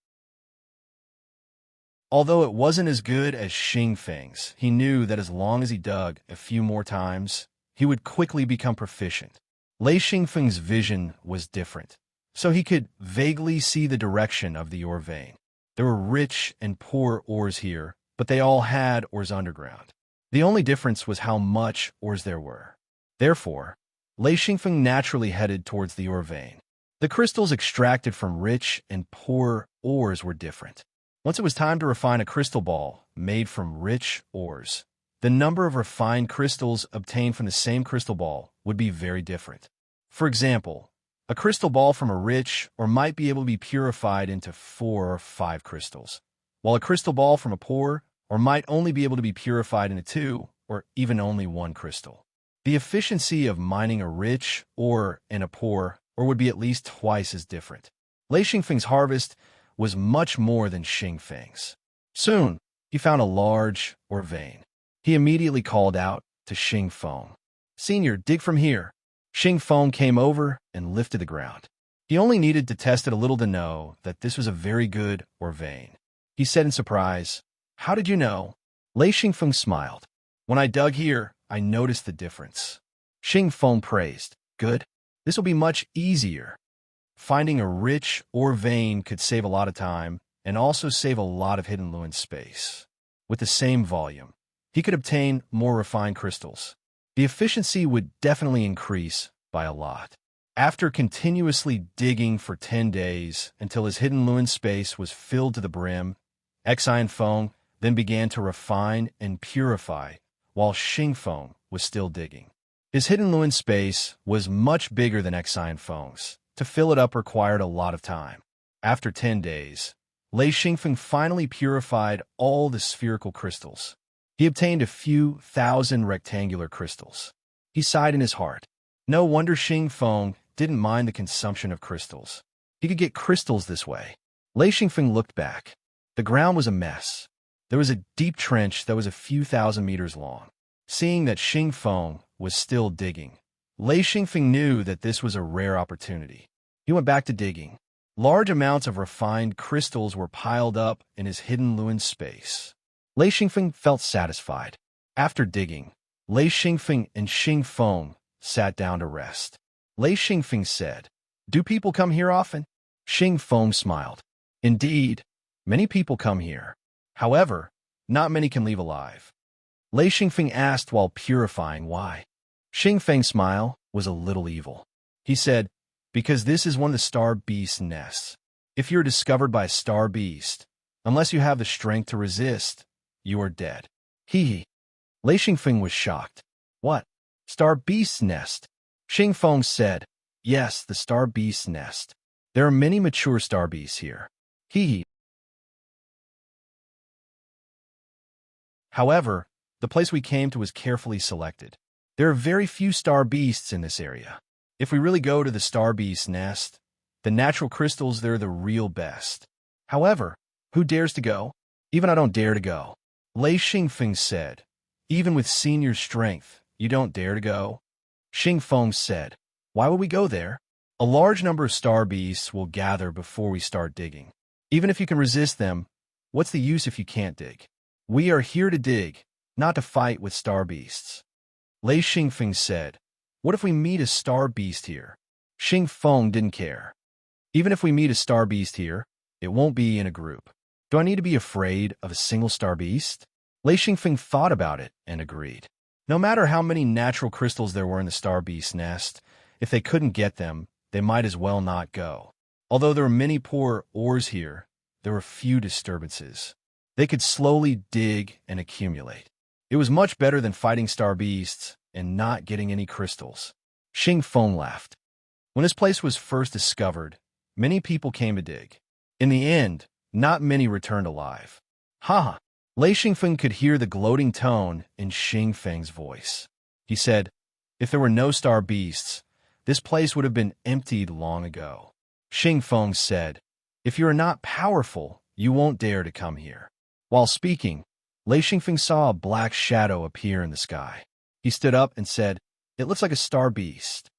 Although it wasn't as good as Xingfeng's, he knew that as long as he dug a few more times, he would quickly become proficient. Lei Xingfeng's vision was different, so he could vaguely see the direction of the ore vein. There were rich and poor ores here, but they all had ores underground. The only difference was how much ores there were. Therefore, Lei Xingfeng naturally headed towards the ore vein. The crystals extracted from rich and poor ores were different. Once it was time to refine a crystal ball made from rich ores, the number of refined crystals obtained from the same crystal ball would be very different. For example, a crystal ball from a rich ore might be able to be purified into 4 or 5 crystals, while a crystal ball from a poor or might only be able to be purified into 2 or even only 1 crystal. The efficiency of mining a rich ore in a poor ore would be at least twice as different. Lei Xingfeng's harvest was much more than Xingfeng's. Soon, he found a large ore vein. He immediately called out to Xingfeng. "Senior, dig from here." Xingfeng came over and lifted the ground. He only needed to test it a little to know that this was a very good ore vein. He said in surprise, "How did you know?" Lei Xingfeng smiled. "When I dug here, I noticed the difference." Xingfeng praised. "Good. This will be much easier." Finding a rich ore vein could save a lot of time and also save a lot of hidden Luin space. With the same volume, he could obtain more refined crystals. The efficiency would definitely increase by a lot. After continuously digging for 10 days until his hidden Luin space was filled to the brim, Xingfeng then began to refine and purify while Xingfeng was still digging. His hidden Luin space was much bigger than Xingfeng's. To fill it up required a lot of time. After 10 days, Lei Xingfeng finally purified all the spherical crystals. He obtained a few thousand rectangular crystals. He sighed in his heart. No wonder Xingfeng didn't mind the consumption of crystals. He could get crystals this way. Lei Xingfeng looked back. The ground was a mess. There was a deep trench that was a few thousand meters long. Seeing that Xingfeng was still digging, Lei Xingfeng knew that this was a rare opportunity. He went back to digging. Large amounts of refined crystals were piled up in his hidden Luin space. Lei Xingfeng felt satisfied. After digging, Lei Xingfeng and Xingfeng sat down to rest. Lei Xingfeng said, "Do people come here often?" Xingfeng smiled. "Indeed, many people come here. However, not many can leave alive." Lei Xingfeng asked while purifying why. Xingfeng's smile was a little evil. He said, "Because this is one of the star beast's nests. If you're discovered by a star beast, unless you have the strength to resist, you are dead." Hee. Lei Xingfeng was shocked. "What? Star beast's nest?" Xingfeng said, "Yes, the star beast's nest. There are many mature star beasts here." Hee. However, the place we came to was carefully selected. There are very few star beasts in this area. If we really go to the star beast's nest, the natural crystals there are the real best. However, who dares to go? Even I don't dare to go. Lei Xingfeng said, "Even with senior strength, you don't dare to go?" Xingfeng said, "Why would we go there? A large number of star beasts will gather before we start digging. Even if you can resist them, what's the use if you can't dig? We are here to dig, not to fight with star beasts." Lei Xingfeng said, "What if we meet a star beast here?" Xingfeng didn't care. "Even if we meet a star beast here, it won't be in a group. Do I need to be afraid of a single star beast?" Lei Xingfeng thought about it and agreed. No matter how many natural crystals there were in the star beast's nest, if they couldn't get them, they might as well not go. Although there were many poor ores here, there were few disturbances. They could slowly dig and accumulate. It was much better than fighting star beasts and not getting any crystals. Xingfeng laughed. When this place was first discovered, many people came to dig. In the end, not many returned alive. Ha! Lei Xingfeng could hear the gloating tone in Xingfeng's voice. He said, "If there were no star beasts, this place would have been emptied long ago." Xingfeng said, "If you are not powerful, you won't dare to come here." While speaking, Lei Xingfeng saw a black shadow appear in the sky. He stood up and said, "It looks like a star beast."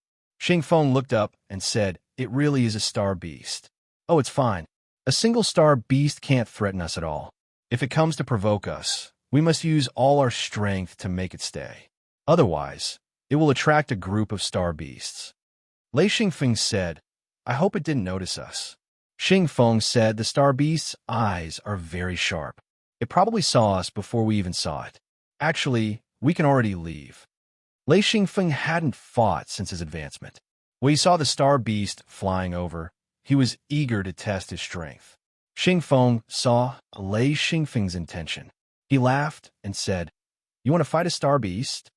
Xingfeng looked up and said, "It really is a star beast." "Oh, it's fine. A single star beast can't threaten us at all. If it comes to provoke us, we must use all our strength to make it stay. Otherwise, it will attract a group of star beasts." Lei Xingfeng said, "I hope it didn't notice us." Xingfeng said, "The star beast's eyes are very sharp. It probably saw us before we even saw it. Actually, we can already leave." Lei Xingfeng hadn't fought since his advancement. When he saw the star beast flying over, he was eager to test his strength. Xingfeng saw Lei Xingfeng's intention. He laughed and said, "You want to fight a star beast?"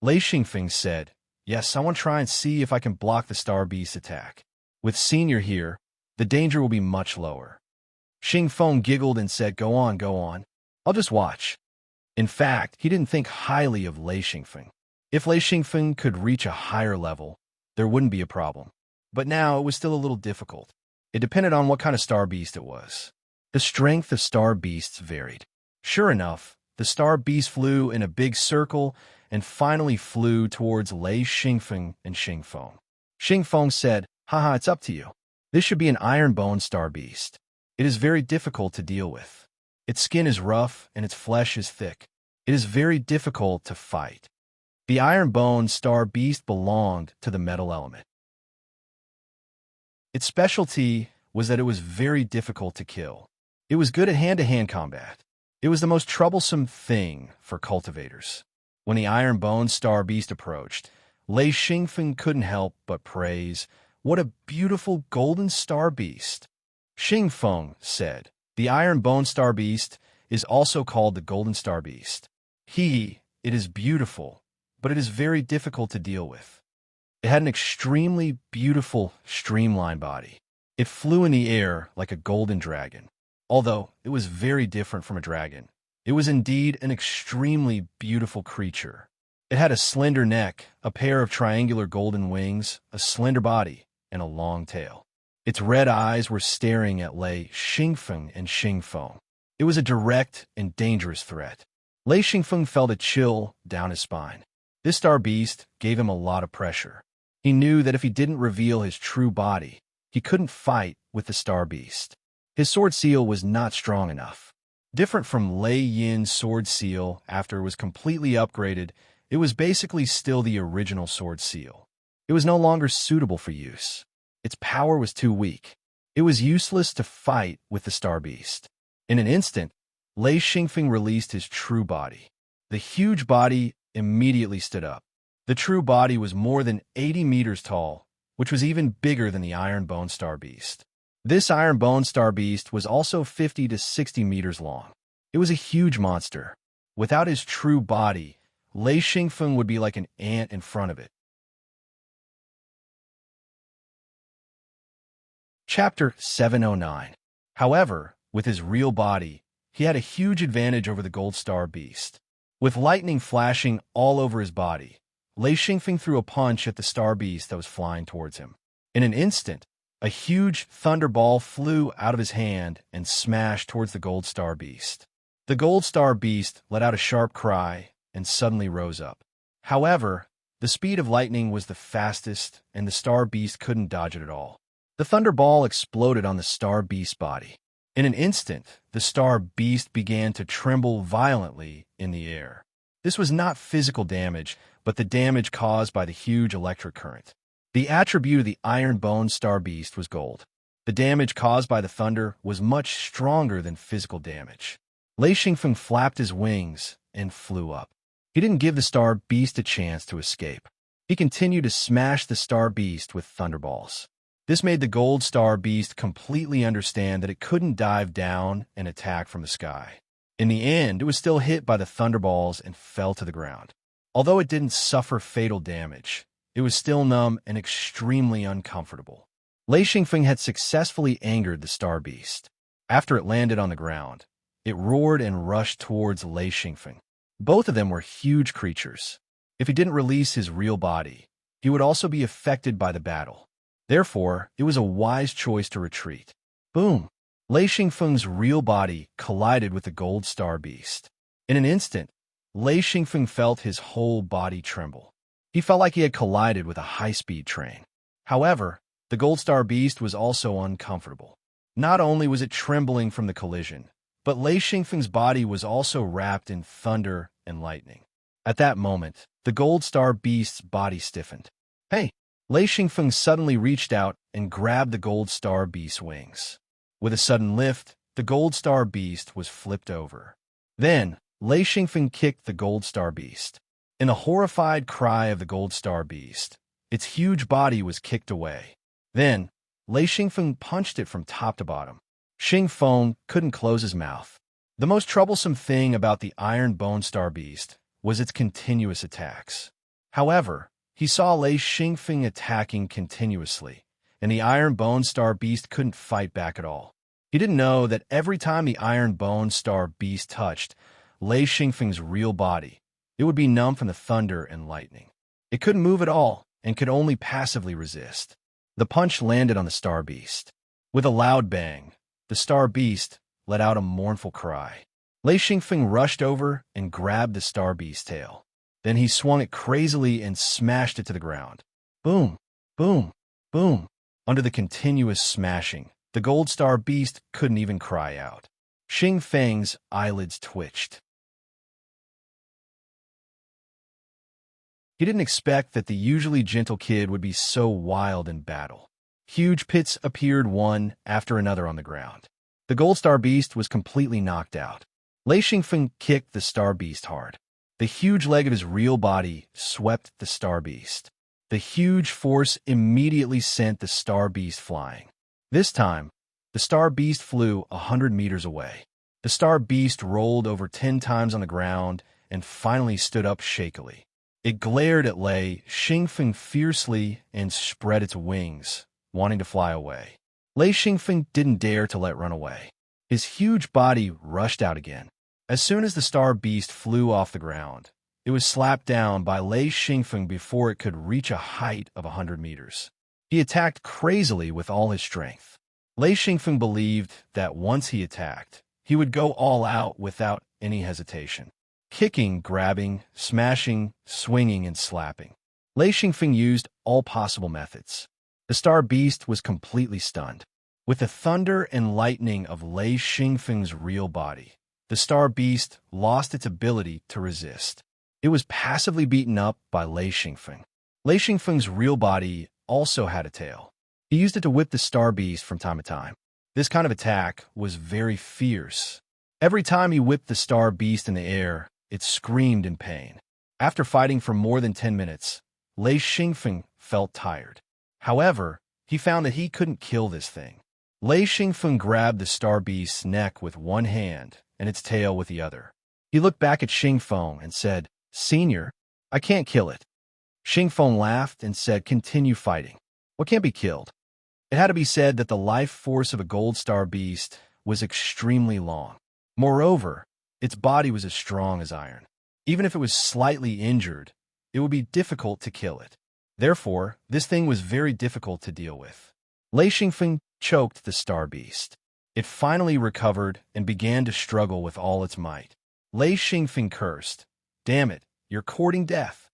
Lei Xingfeng said, "Yes, I want to try and see if I can block the star beast's attack. With Senior here, the danger will be much lower." Xing Feng giggled and said, go on, go on. I'll just watch. In fact, he didn't think highly of Lei Xingfeng. If Lei Xingfeng could reach a higher level, there wouldn't be a problem. But now it was still a little difficult. It depended on what kind of star beast it was. The strength of star beasts varied. Sure enough, the star beast flew in a big circle and finally flew towards Lei Xingfeng and Xing Feng. Xing Feng said, haha, it's up to you. This should be an iron-bone star beast. It is very difficult to deal with. Its skin is rough and its flesh is thick. It is very difficult to fight. The iron-bone star beast belonged to the metal element. Its specialty was that it was very difficult to kill. It was good at hand-to-hand combat. It was the most troublesome thing for cultivators. When the iron-bone star beast approached, Lei Xingfeng couldn't help but praise, what a beautiful golden star beast. Xing Feng said, the iron-bone star beast is also called the golden star beast. It is beautiful, but it is very difficult to deal with. It had an extremely beautiful, streamlined body. It flew in the air like a golden dragon. Although it was very different from a dragon, it was indeed an extremely beautiful creature. It had a slender neck, a pair of triangular golden wings, a slender body, and a long tail. Its red eyes were staring at Lei Xingfeng and Xing Feng. It was a direct and dangerous threat. Lei Xingfeng felt a chill down his spine. This star beast gave him a lot of pressure. He knew that if he didn't reveal his true body, he couldn't fight with the star beast. His sword seal was not strong enough. Different from Lei Yin's sword seal after it was completely upgraded, it was basically still the original sword seal. It was no longer suitable for use. Its power was too weak. It was useless to fight with the star beast. In an instant, Lei Xingfeng released his true body. The huge body immediately stood up. The true body was more than 80 meters tall, which was even bigger than the iron-bone star beast. This iron-bone star beast was also 50 to 60 meters long. It was a huge monster. Without his true body, Lei Xingfeng would be like an ant in front of it. Chapter 709. However, with his real body, he had a huge advantage over the gold star beast. With lightning flashing all over his body, Lei Xingfeng threw a punch at the star beast that was flying towards him. In an instant, a huge thunderball flew out of his hand and smashed towards the gold star beast. The gold star beast let out a sharp cry and suddenly rose up. However, the speed of lightning was the fastest, and the star beast couldn't dodge it at all. The thunderball exploded on the star beast's body. In an instant, the star beast began to tremble violently in the air. This was not physical damage, but the damage caused by the huge electric current. The attribute of the iron-bone star beast was gold. The damage caused by the thunder was much stronger than physical damage. Lei Xingfeng flapped his wings and flew up. He didn't give the star beast a chance to escape. He continued to smash the star beast with thunderballs. This made the gold star beast completely understand that it couldn't dive down and attack from the sky. In the end, it was still hit by the thunderballs and fell to the ground. Although it didn't suffer fatal damage, it was still numb and extremely uncomfortable. Lei Xingfeng had successfully angered the star beast. After it landed on the ground, it roared and rushed towards Lei Xingfeng. Both of them were huge creatures. If he didn't release his real body, he would also be affected by the battle. Therefore, it was a wise choice to retreat. Boom! Lei Xingfeng's real body collided with the gold star beast. In an instant, Lei Xingfeng felt his whole body tremble. He felt like he had collided with a high-speed train. However, the gold star beast was also uncomfortable. Not only was it trembling from the collision, but Lei Xingfeng's body was also wrapped in thunder and lightning. At that moment, the gold star beast's body stiffened. Hey! Lei Xingfeng suddenly reached out and grabbed the gold star beast's wings. With a sudden lift, the gold star beast was flipped over. Then, Lei Xingfeng kicked the gold star beast. In a horrified cry of the gold star beast, its huge body was kicked away. Then, Lei Xingfeng punched it from top to bottom. Xing Feng couldn't close his mouth. The most troublesome thing about the iron-bone star beast was its continuous attacks. However, he saw Lei Xingfeng attacking continuously, and the iron-bone star beast couldn't fight back at all. He didn't know that every time the iron bone star beast touched Lei Xingfeng's real body, it would be numb from the thunder and lightning. It couldn't move at all and could only passively resist. The punch landed on the star beast. With a loud bang, the star beast let out a mournful cry. Lei Xingfeng rushed over and grabbed the star beast's tail. Then he swung it crazily and smashed it to the ground. Boom, boom, boom. Under the continuous smashing, the gold star beast couldn't even cry out. Xing Feng's eyelids twitched. He didn't expect that the usually gentle kid would be so wild in battle. Huge pits appeared one after another on the ground. The gold star beast was completely knocked out. Lei Xingfeng kicked the star beast hard. The huge leg of his real body swept the star beast. The huge force immediately sent the star beast flying. This time, the star beast flew 100 meters away. The star beast rolled over 10 times on the ground and finally stood up shakily. It glared at Lei Xingfeng fiercely and spread its wings, wanting to fly away. Lei Xingfeng didn't dare to let it run away. His huge body rushed out again. As soon as the star beast flew off the ground, it was slapped down by Lei Xingfeng before it could reach a height of 100 meters. He attacked crazily with all his strength. Lei Xingfeng believed that once he attacked, he would go all out without any hesitation. Kicking, grabbing, smashing, swinging, and slapping. Lei Xingfeng used all possible methods. The star beast was completely stunned. With the thunder and lightning of Lei Xingfeng's real body, the star beast lost its ability to resist. It was passively beaten up by Lei Xingfeng. Lei Xingfeng's real body also had a tail. He used it to whip the star beast from time to time. This kind of attack was very fierce. Every time he whipped the star beast in the air, it screamed in pain. After fighting for more than 10 minutes, Lei Xingfeng felt tired. However, he found that he couldn't kill this thing. Lei Xingfeng grabbed the star beast's neck with one hand and its tail with the other. He looked back at Xingfeng and said, "Senior, I can't kill it." Xingfeng laughed and said, "Continue fighting. What can't be killed?" It had to be said that the life force of a gold star beast was extremely long. Moreover, its body was as strong as iron. Even if it was slightly injured, it would be difficult to kill it. Therefore, this thing was very difficult to deal with. Lei Xingfeng choked the star beast. It finally recovered and began to struggle with all its might. Lei Xingfeng cursed, "Damn it, you're courting death."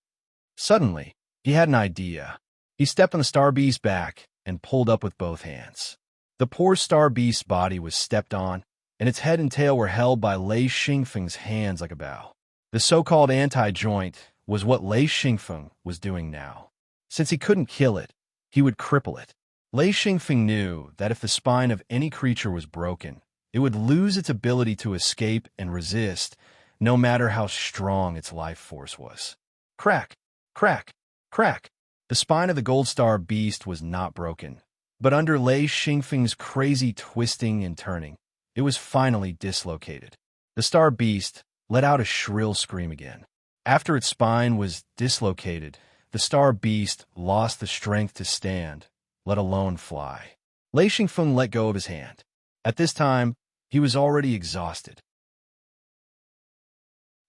Suddenly, he had an idea. He stepped on the star beast's back and pulled up with both hands. The poor star beast's body was stepped on, and its head and tail were held by Lei Xingfeng's hands like a bow. The so-called anti-joint was what Lei Xingfeng was doing now. Since he couldn't kill it, he would cripple it. Lei Xingfeng knew that if the spine of any creature was broken, it would lose its ability to escape and resist, no matter how strong its life force was. Crack, crack, crack. The spine of the gold star beast was not broken, but under Lei Xingfeng's crazy twisting and turning, it was finally dislocated. The star beast let out a shrill scream again. After its spine was dislocated, the star beast lost the strength to stand, let alone fly. Lei Xingfeng let go of his hand. At this time, he was already exhausted.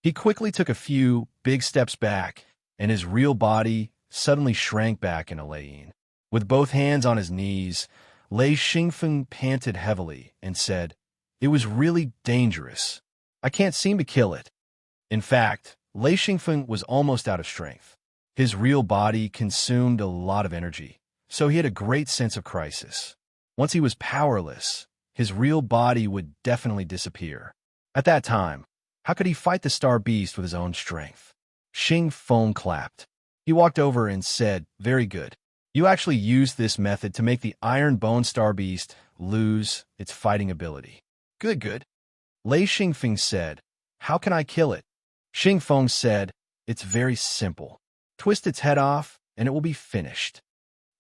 He quickly took a few big steps back, and his real body suddenly shrank back in a laying. With both hands on his knees, Lei Xingfeng panted heavily and said, "It was really dangerous. I can't seem to kill it." In fact, Lei Xingfeng was almost out of strength. His real body consumed a lot of energy, so he had a great sense of crisis. Once he was powerless, his real body would definitely disappear. At that time, how could he fight the star beast with his own strength? Xingfeng clapped. He walked over and said, "Very good. You actually used this method to make the iron bone star beast lose its fighting ability. Good, good." Lei Xingfeng said, "How can I kill it?" Xingfeng said, "It's very simple. Twist its head off, and it will be finished."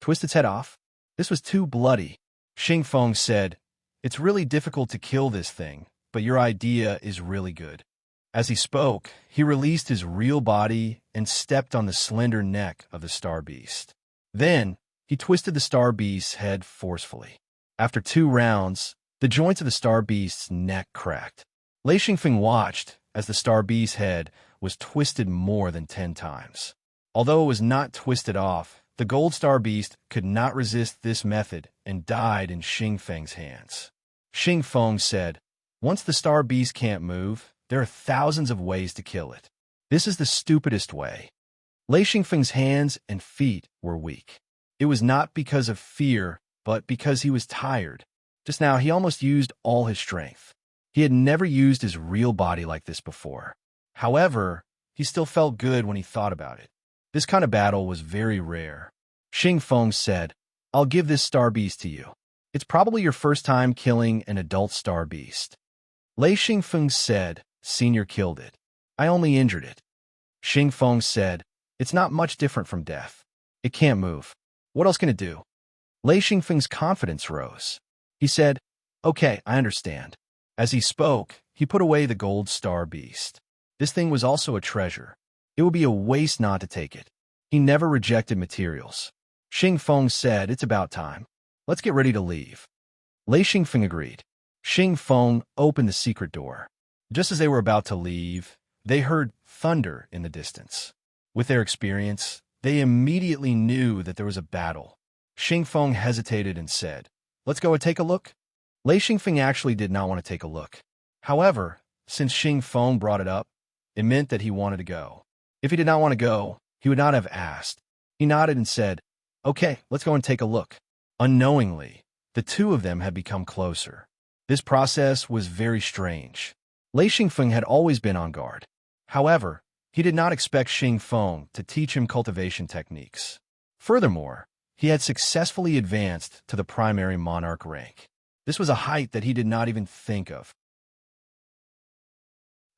Twist its head off? This was too bloody. Xingfeng said, "It's really difficult to kill this thing, but your idea is really good." As he spoke, he released his real body and stepped on the slender neck of the star beast. Then, he twisted the star beast's head forcefully. After 2 rounds, The joints of the star beast's neck cracked. Lei Xingfeng watched as the star beast's head was twisted more than 10 times. Although it was not twisted off, the gold star beast could not resist this method and died in Xingfeng's hands. Xingfeng said, "Once the star beast can't move, there are thousands of ways to kill it. This is the stupidest way." Lei Xingfeng's hands and feet were weak. It was not because of fear, but because he was tired. Just now, he almost used all his strength. He had never used his real body like this before. However, he still felt good when he thought about it. This kind of battle was very rare. Xingfeng said, "I'll give this star beast to you. It's probably your first time killing an adult star beast." Lei Xingfeng said, "Senior killed it. I only injured it." Xingfeng said, "It's not much different from death. It can't move. What else can it do?" Lei Xingfeng's confidence rose. He said, "Okay, I understand." As he spoke, he put away the gold star beast. This thing was also a treasure. It would be a waste not to take it. He never rejected materials. Xingfeng said, "It's about time. Let's get ready to leave." Lei Xingfeng agreed. Xingfeng opened the secret door. Just as they were about to leave, they heard thunder in the distance. With their experience, they immediately knew that there was a battle. Xingfeng hesitated and said, "Let's go and take a look." Lei Xingfeng actually did not want to take a look. However, since Xingfeng brought it up, it meant that he wanted to go. If he did not want to go, he would not have asked. He nodded and said, "Okay, let's go and take a look." Unknowingly, the two of them had become closer. This process was very strange. Lei Xingfeng had always been on guard. However, he did not expect Xingfeng to teach him cultivation techniques. Furthermore, he had successfully advanced to the primary monarch rank. This was a height that he did not even think of.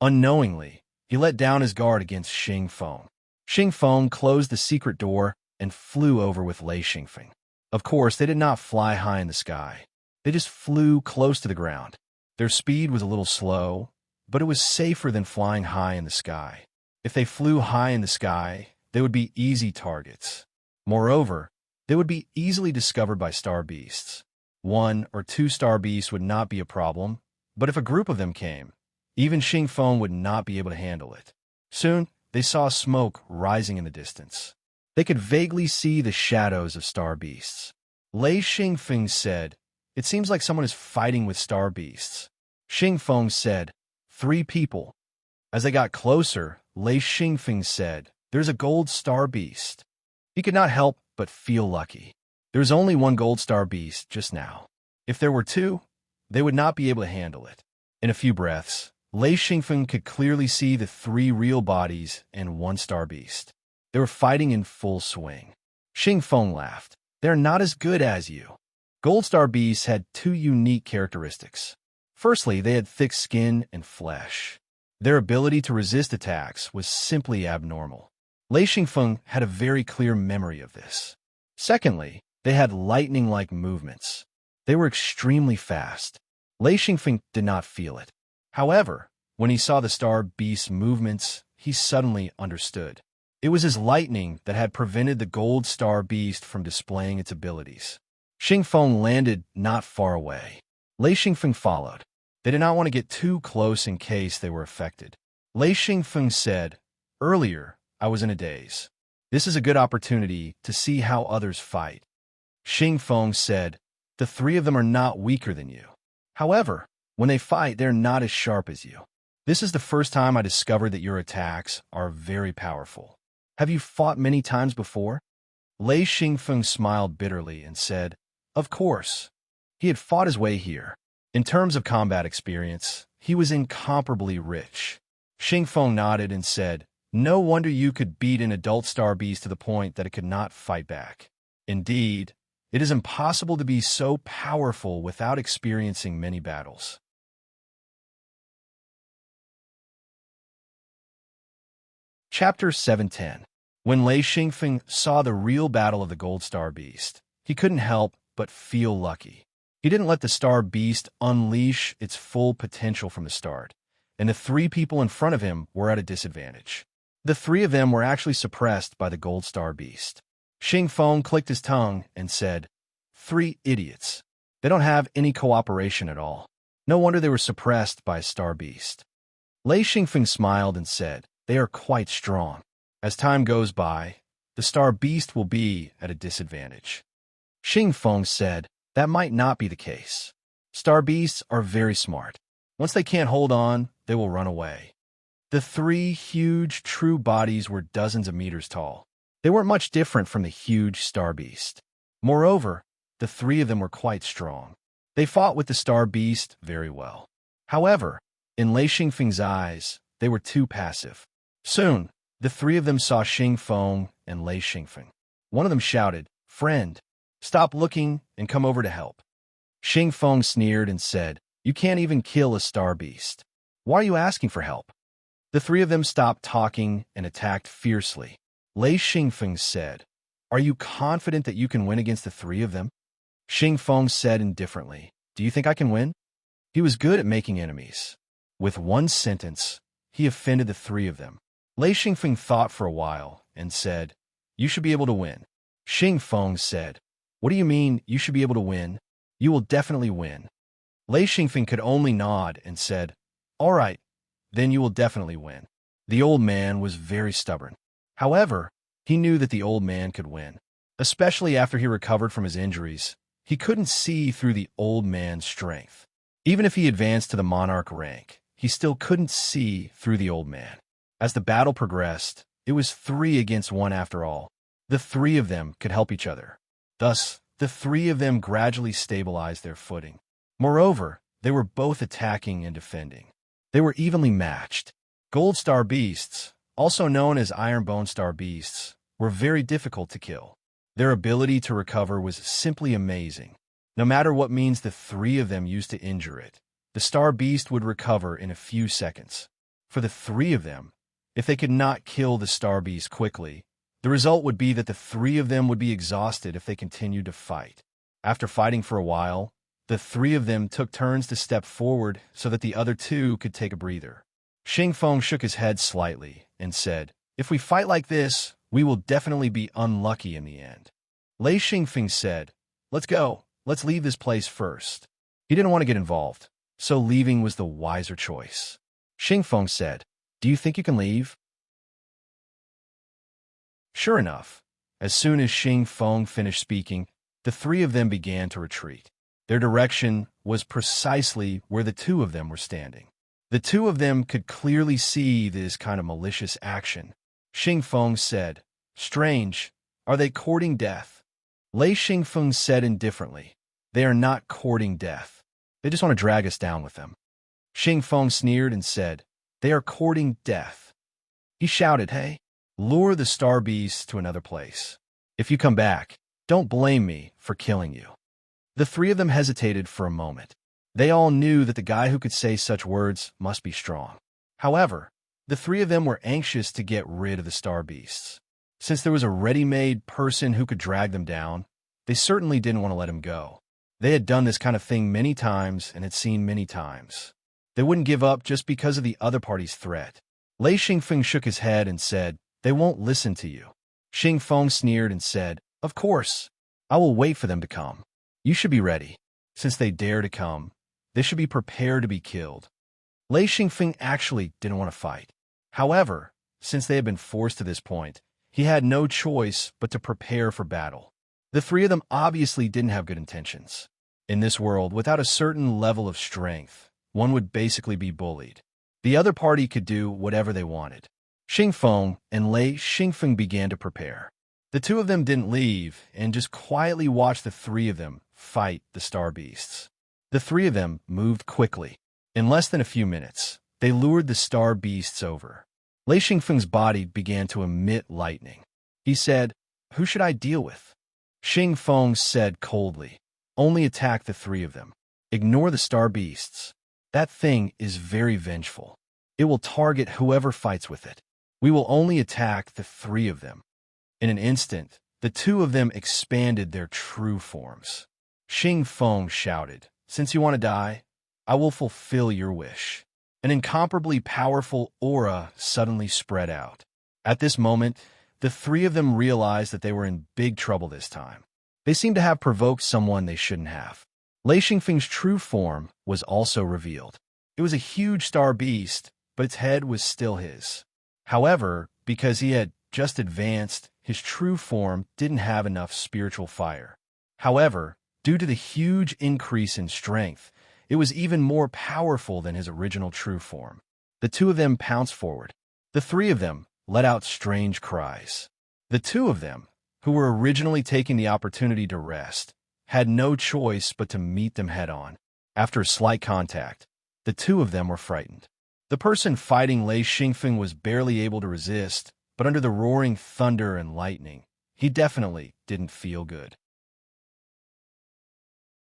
Unknowingly, he let down his guard against Xingfeng. Xingfeng closed the secret door and flew over with Lei Xingfeng. Of course, they did not fly high in the sky. They just flew close to the ground. Their speed was a little slow, but it was safer than flying high in the sky. If they flew high in the sky, they would be easy targets. Moreover, they would be easily discovered by star beasts. 1 or 2 star beasts would not be a problem, but if a group of them came, even Xingfeng would not be able to handle it. Soon, they saw smoke rising in the distance. They could vaguely see the shadows of star beasts. Lei Xingfeng said, "It seems like someone is fighting with star beasts." Xingfeng said, "3 people." As they got closer, Lei Xingfeng said, "There's a gold star beast." He could not help but feel lucky. There's only 1 gold star beast just now. If there were 2, they would not be able to handle it. In a few breaths, Lei Xingfeng could clearly see the 3 real bodies and 1 star beast. They were fighting in full swing. Xingfeng laughed. "They're not as good as you." Gold star beasts had 2 unique characteristics. Firstly, they had thick skin and flesh. Their ability to resist attacks was simply abnormal. Lei Xingfeng had a very clear memory of this. Secondly, they had lightning-like movements. They were extremely fast. Lei Xingfeng did not feel it. However, when he saw the star beast's movements, he suddenly understood. It was his lightning that had prevented the gold star beast from displaying its abilities. Xingfeng landed not far away. Lei Xingfeng followed. They did not want to get too close in case they were affected. Lei Xingfeng said, "Earlier, I was in a daze. This is a good opportunity to see how others fight." Xingfeng said, "The 3 of them are not weaker than you. However, when they fight, they're not as sharp as you. This is the first time I discovered that your attacks are very powerful. Have you fought many times before?" Lei Xingfeng smiled bitterly and said, "Of course." He had fought his way here. In terms of combat experience, he was incomparably rich. Xingfeng nodded and said, "No wonder you could beat an adult star beast to the point that it could not fight back. Indeed, it is impossible to be so powerful without experiencing many battles." Chapter 710. When Lei Xingfeng saw the real battle of the gold star beast, he couldn't help but feel lucky. He didn't let the star beast unleash its full potential from the start, and the 3 people in front of him were at a disadvantage. The 3 of them were actually suppressed by the gold star beast. Xingfeng clicked his tongue and said, "3 idiots." They don't have any cooperation at all. No wonder they were suppressed by a star beast. Lei Xingfeng smiled and said, "They are quite strong. As time goes by, the star beast will be at a disadvantage." Xingfeng said, "That might not be the case. Star beasts are very smart. Once they can't hold on, they will run away." The three huge, true bodies were dozens of meters tall. They weren't much different from the huge star beast. Moreover, the three of them were quite strong. They fought with the star beast very well. However, in Lei Xingfeng's eyes, they were too passive. Soon, the three of them saw Xingfeng and Lei Xingfeng. One of them shouted, "Friend, stop looking and come over to help." Xingfeng sneered and said, "You can't even kill a star beast. Why are you asking for help?" The three of them stopped talking and attacked fiercely. Lei Xingfeng said, "Are you confident that you can win against the three of them?" Xingfeng said indifferently, "Do you think I can win?" He was good at making enemies. With one sentence, he offended the three of them. Lei Xingfeng thought for a while and said, "You should be able to win." Xingfeng said, "What do you mean you should be able to win? You will definitely win." Lei Xingfeng could only nod and said, "All right, then you will definitely win." The old man was very stubborn. However, he knew that the old man could win. Especially after he recovered from his injuries, he couldn't see through the old man's strength. Even if he advanced to the monarch rank, he still couldn't see through the old man. As the battle progressed, it was 3 against 1 after all. The three of them could help each other. Thus, the three of them gradually stabilized their footing. Moreover, they were both attacking and defending. They were evenly matched. Gold star beasts, also known as iron-bone star beasts, were very difficult to kill. Their ability to recover was simply amazing. No matter what means the three of them used to injure it, the star beast would recover in a few seconds. For the three of them, if they could not kill the star beast quickly, the result would be that the three of them would be exhausted if they continued to fight. After fighting for a while, the three of them took turns to step forward so that the other two could take a breather. Xingfeng shook his head slightly and said, "If we fight like this, we will definitely be unlucky in the end." Lei Xingfeng said, "Let's go. Let's leave this place first." He didn't want to get involved, so leaving was the wiser choice. Xingfeng said, "Do you think you can leave?" Sure enough, as soon as Xingfeng finished speaking, the three of them began to retreat. Their direction was precisely where the two of them were standing. The two of them could clearly see this kind of malicious action. Xingfeng said, "Strange, are they courting death?" Lei Xingfeng said indifferently, "They are not courting death. They just want to drag us down with them." Xingfeng sneered and said, "They are courting death." He shouted, "Hey, lure the star beasts to another place. If you come back, don't blame me for killing you." The three of them hesitated for a moment. They all knew that the guy who could say such words must be strong. However, the three of them were anxious to get rid of the star beasts. Since there was a ready-made person who could drag them down, they certainly didn't want to let him go. They had done this kind of thing many times and had seen many times. They wouldn't give up just because of the other party's threat. Lei Xingfeng shook his head and said, "They won't listen to you." Xingfeng sneered and said, "Of course. I will wait for them to come. You should be ready. Since they dare to come, they should be prepared to be killed." Lei Xingfeng actually didn't want to fight. However, since they had been forced to this point, he had no choice but to prepare for battle. The three of them obviously didn't have good intentions. In this world, without a certain level of strength, one would basically be bullied. The other party could do whatever they wanted. Xingfeng and Lei Xingfeng began to prepare. The two of them didn't leave and just quietly watched the three of them fight the star beasts. The three of them moved quickly. In less than a few minutes, they lured the star beasts over. Lei Xingfeng's body began to emit lightning. He said, "Who should I deal with?" Xingfeng said coldly, "Only attack the three of them. Ignore the star beasts. That thing is very vengeful. It will target whoever fights with it. We will only attack the three of them." In an instant, the two of them expanded their true forms. Xingfeng shouted, "Since you want to die, I will fulfill your wish." An incomparably powerful aura suddenly spread out. At this moment, the three of them realized that they were in big trouble this time. They seemed to have provoked someone they shouldn't have. Lei Xingfeng's true form was also revealed. It was a huge star beast, but its head was still his. However, because he had just advanced, his true form didn't have enough spiritual fire. However, due to the huge increase in strength, it was even more powerful than his original true form. The two of them pounced forward. The three of them let out strange cries. The two of them, who were originally taking the opportunity to rest, had no choice but to meet them head-on. After a slight contact, the two of them were frightened. The person fighting Lei Xingfeng was barely able to resist, but under the roaring thunder and lightning, he definitely didn't feel good.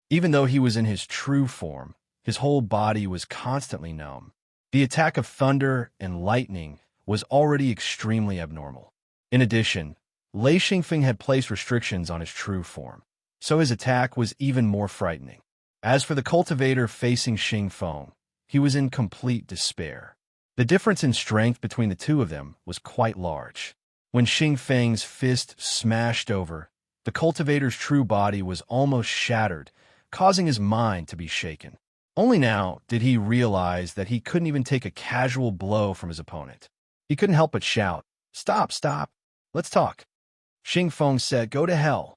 Even though he was in his true form, his whole body was constantly numb. The attack of thunder and lightning was already extremely abnormal. In addition, Lei Xingfeng had placed restrictions on his true form, so his attack was even more frightening. As for the cultivator facing Xingfeng, he was in complete despair. The difference in strength between the two of them was quite large. When Xingfeng's fist smashed over, the cultivator's true body was almost shattered, causing his mind to be shaken. Only now did he realize that he couldn't even take a casual blow from his opponent. He couldn't help but shout, "Stop, stop, let's talk." Xingfeng said, "Go to hell."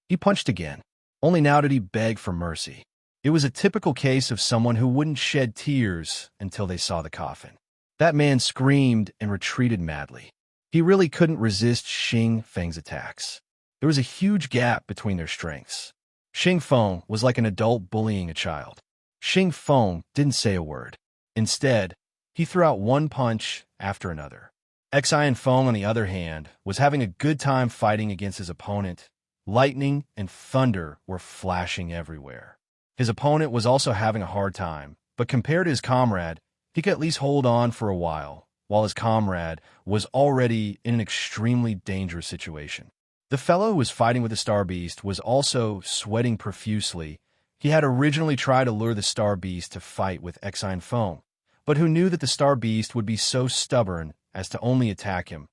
He punched again. Only now did he beg for mercy. It was a typical case of someone who wouldn't shed tears until they saw the coffin. That man screamed and retreated madly. He really couldn't resist Xingfeng's attacks. There was a huge gap between their strengths. Xingfeng was like an adult bullying a child. Xingfeng didn't say a word. Instead, he threw out one punch after another. Feng, on the other hand, was having a good time fighting against his opponent. Lightning and thunder were flashing everywhere. His opponent was also having a hard time, but compared to his comrade, he could at least hold on for a while his comrade was already in an extremely dangerous situation. The fellow who was fighting with the Star Beast was also sweating profusely. He had originally tried to lure the Star Beast to fight with Feng, but who knew that the Star Beast would be so stubborn as to only attack him,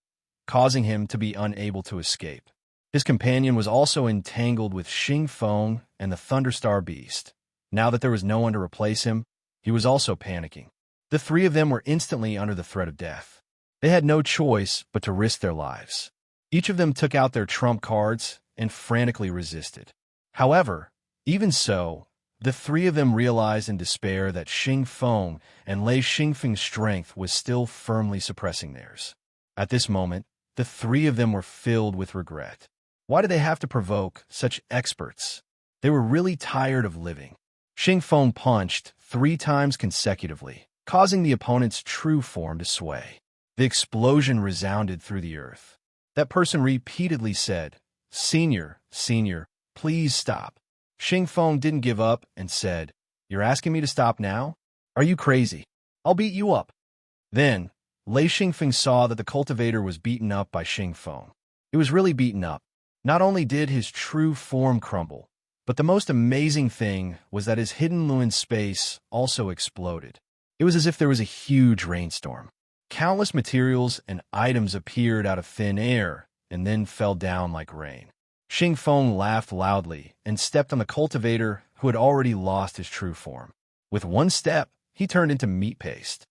causing him to be unable to escape. His companion was also entangled with Xingfeng and the Thunderstar Beast. Now that there was no one to replace him, he was also panicking. The three of them were instantly under the threat of death. They had no choice but to risk their lives. Each of them took out their trump cards and frantically resisted. However, even so, the three of them realized in despair that Xingfeng and Lei Xingfeng's strength was still firmly suppressing theirs. At this moment, the three of them were filled with regret. Why did they have to provoke such experts? They were really tired of living. Xingfeng punched 3 times consecutively, causing the opponent's true form to sway. The explosion resounded through the earth. That person repeatedly said, "Senior, senior, please stop." Xingfeng didn't give up and said, "You're asking me to stop now? Are you crazy? I'll beat you up." Then, Lei Xingfeng saw that the cultivator was beaten up by Xingfeng. It was really beaten up. Not only did his true form crumble, but the most amazing thing was that his hidden Luin space also exploded. It was as if there was a huge rainstorm. Countless materials and items appeared out of thin air and then fell down like rain. Xingfeng laughed loudly and stepped on the cultivator who had already lost his true form. With one step, he turned into meat paste.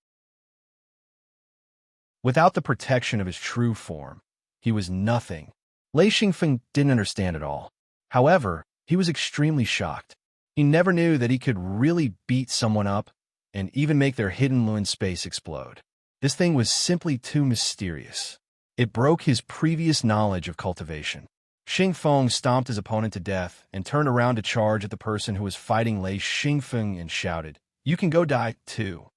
Without the protection of his true form, he was nothing. Lei Xingfeng didn't understand at all. However, he was extremely shocked. He never knew that he could really beat someone up and even make their hidden Luin space explode. This thing was simply too mysterious. It broke his previous knowledge of cultivation. Xingfeng stomped his opponent to death and turned around to charge at the person who was fighting Lei Xingfeng and shouted, "You can go die, too."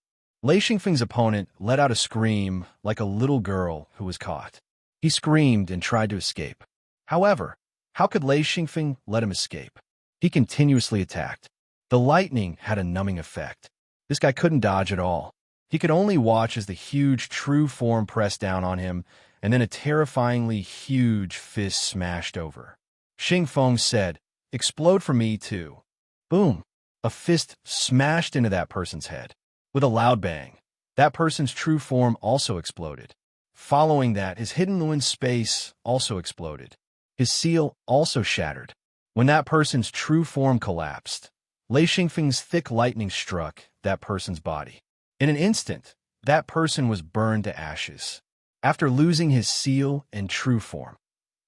Lei Xingfeng's opponent let out a scream like a little girl who was caught. He screamed and tried to escape. However, how could Lei Xingfeng let him escape? He continuously attacked. The lightning had a numbing effect. This guy couldn't dodge at all. He could only watch as the huge true form pressed down on him, and then a terrifyingly huge fist smashed over. Xingfeng said, "Explode for me, too." Boom! A fist smashed into that person's head. With a loud bang, that person's true form also exploded. Following that, his hidden Luin space also exploded. His seal also shattered. When that person's true form collapsed, Lei Xingfeng's thick lightning struck that person's body. In an instant, that person was burned to ashes. After losing his seal and true form,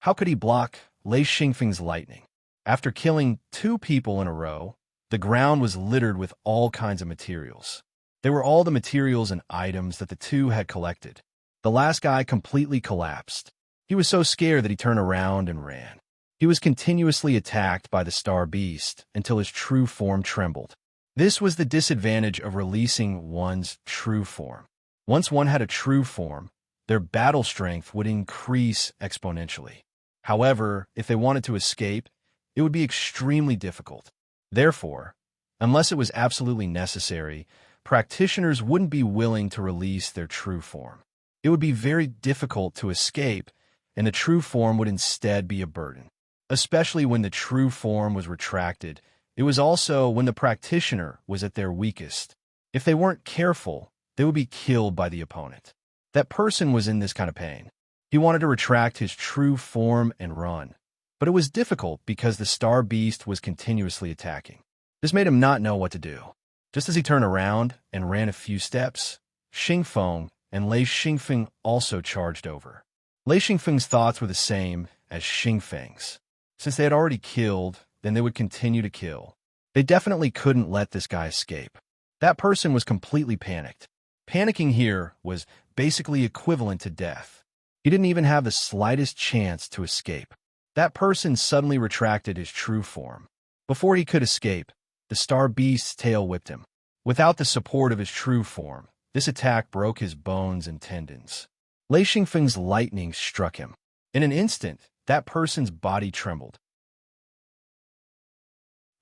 how could he block Lei Xingfeng's lightning? After killing 2 people in a row, the ground was littered with all kinds of materials. They were all the materials and items that the 2 had collected. The last guy completely collapsed. He was so scared that he turned around and ran. He was continuously attacked by the star beast until his true form trembled. This was the disadvantage of releasing one's true form. Once one had a true form, their battle strength would increase exponentially. However, if they wanted to escape, it would be extremely difficult. Therefore, unless it was absolutely necessary, practitioners wouldn't be willing to release their true form. It would be very difficult to escape, and the true form would instead be a burden. Especially when the true form was retracted, it was also when the practitioner was at their weakest. If they weren't careful, they would be killed by the opponent. That person was in this kind of pain. He wanted to retract his true form and run, but it was difficult because the star beast was continuously attacking. This made him not know what to do. Just as he turned around and ran a few steps, Xingfeng and Lei Xingfeng also charged over. Lei Xingfeng's thoughts were the same as Xingfeng's. Since they had already killed, then they would continue to kill. They definitely couldn't let this guy escape. That person was completely panicked. Panicking here was basically equivalent to death. He didn't even have the slightest chance to escape. That person suddenly retracted his true form. Before he could escape, the star beast's tail whipped him. Without the support of his true form, this attack broke his bones and tendons. Lei Xingfeng's lightning struck him. In an instant, that person's body trembled.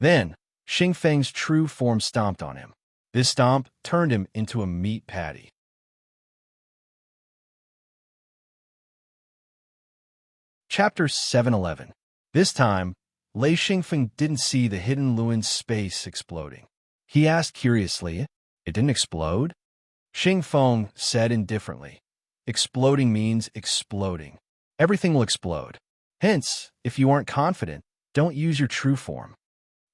Then, Xingfeng's true form stomped on him. This stomp turned him into a meat patty. Chapter 711. This time, Lei Xingfeng didn't see the hidden Luin's space exploding. He asked curiously, "It didn't explode?" Xingfeng said indifferently, "Exploding means exploding. Everything will explode. Hence, if you aren't confident, don't use your true form."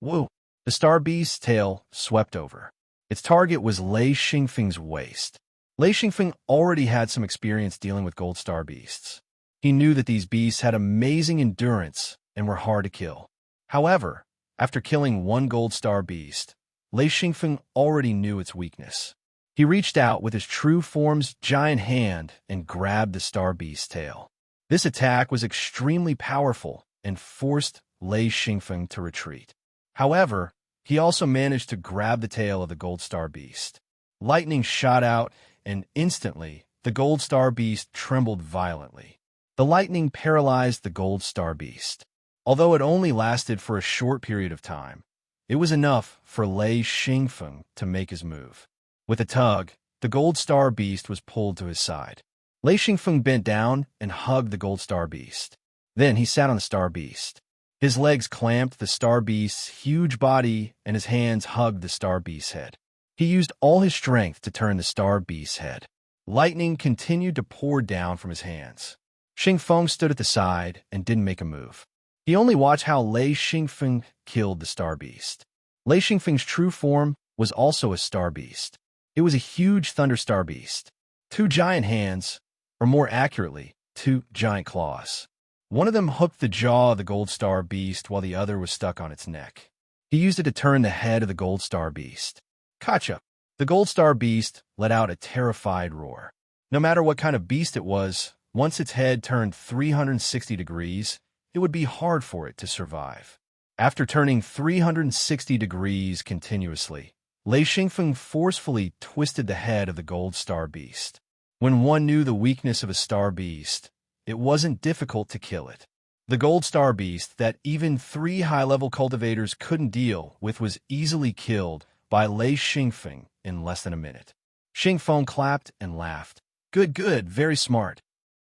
Whoa! The star beast's tail swept over. Its target was Lei Xingfeng's waist. Lei Xingfeng already had some experience dealing with gold star beasts. He knew that these beasts had amazing endurance and were hard to kill. However, after killing one gold star beast, Lei Xingfeng already knew its weakness. He reached out with his true form's giant hand and grabbed the star beast's tail. This attack was extremely powerful and forced Lei Xingfeng to retreat. However, he also managed to grab the tail of the gold star beast. Lightning shot out, and instantly, the gold star beast trembled violently. The lightning paralyzed the gold star beast. Although it only lasted for a short period of time, it was enough for Lei Xingfeng to make his move. With a tug, the gold star beast was pulled to his side. Lei Xingfeng bent down and hugged the gold star beast. Then he sat on the star beast. His legs clamped the star beast's huge body, and his hands hugged the star beast's head. He used all his strength to turn the star beast's head. Lightning continued to pour down from his hands. Xingfeng stood at the side and didn't make a move. He only watched how Lei Xingfeng killed the star beast. Lei Xingfeng's true form was also a star beast. It was a huge thunder star beast. 2 giant hands, or more accurately, 2 giant claws. One of them hooked the jaw of the gold star beast while the other was stuck on its neck. He used it to turn the head of the gold star beast. Gotcha! The gold star beast let out a terrified roar. No matter what kind of beast it was, once its head turned 360 degrees, it would be hard for it to survive. After turning 360 degrees continuously, Lei Xingfeng forcefully twisted the head of the gold star beast. When one knew the weakness of a star beast, it wasn't difficult to kill it. The gold star beast that even 3 high-level cultivators couldn't deal with was easily killed by Lei Xingfeng in less than a minute. Xingfeng clapped and laughed. Good, good, very smart.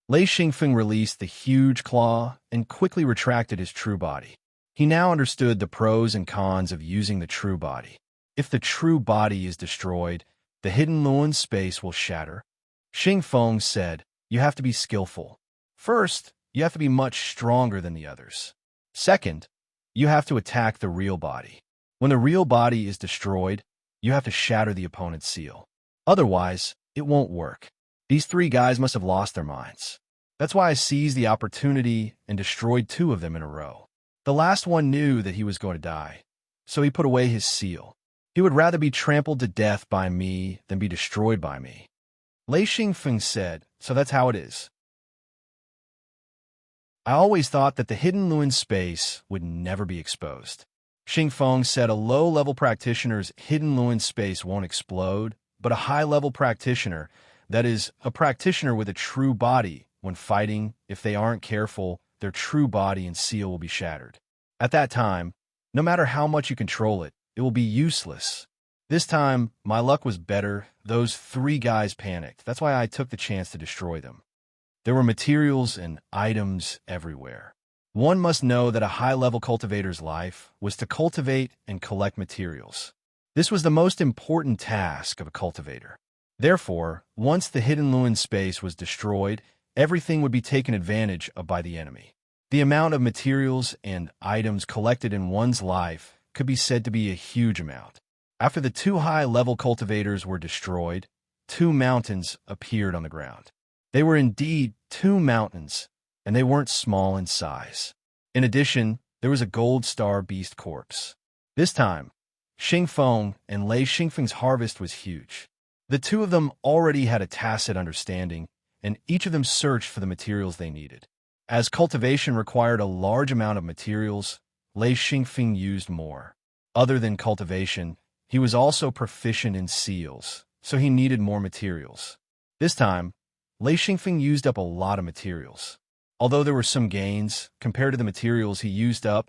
Lei Xingfeng released the huge claw and quickly retracted his true body. He now understood the pros and cons of using the true body. If the true body is destroyed, the hidden Luin space will shatter. Xingfeng said, "You have to be skillful. First, you have to be much stronger than the others. Second, you have to attack the real body. When the real body is destroyed, you have to shatter the opponent's seal. Otherwise, it won't work. These three guys must have lost their minds. That's why I seized the opportunity and destroyed two of them in a row. The last one knew that he was going to die, so he put away his seal. He would rather be trampled to death by me than be destroyed by me. Lei Xingfeng said, so that's how it is. I always thought that the hidden Luin space would never be exposed. Xingfeng said a low-level practitioner's hidden Luin space won't explode, but a high-level practitioner, that is, a practitioner with a true body, when fighting, if they aren't careful, their true body and seal will be shattered. At that time, no matter how much you control it, it will be useless. This time, my luck was better. Those three guys panicked. That's why I took the chance to destroy them. There were materials and items everywhere. One must know that a high-level cultivator's life was to cultivate and collect materials. This was the most important task of a cultivator. Therefore, once the hidden Luin space was destroyed, everything would be taken advantage of by the enemy. The amount of materials and items collected in one's life could be said to be a huge amount. After the two high-level cultivators were destroyed, two mountains appeared on the ground. They were indeed two mountains, and they weren't small in size. In addition, there was a gold star beast corpse. This time, Xingfeng and Lei Xingfeng's harvest was huge. The two of them already had a tacit understanding, and each of them searched for the materials they needed. As cultivation required a large amount of materials, Lei Xingfeng used more. Other than cultivation, he was also proficient in seals, so he needed more materials. This time, Lei Xingfeng used up a lot of materials. Although there were some gains, compared to the materials he used up,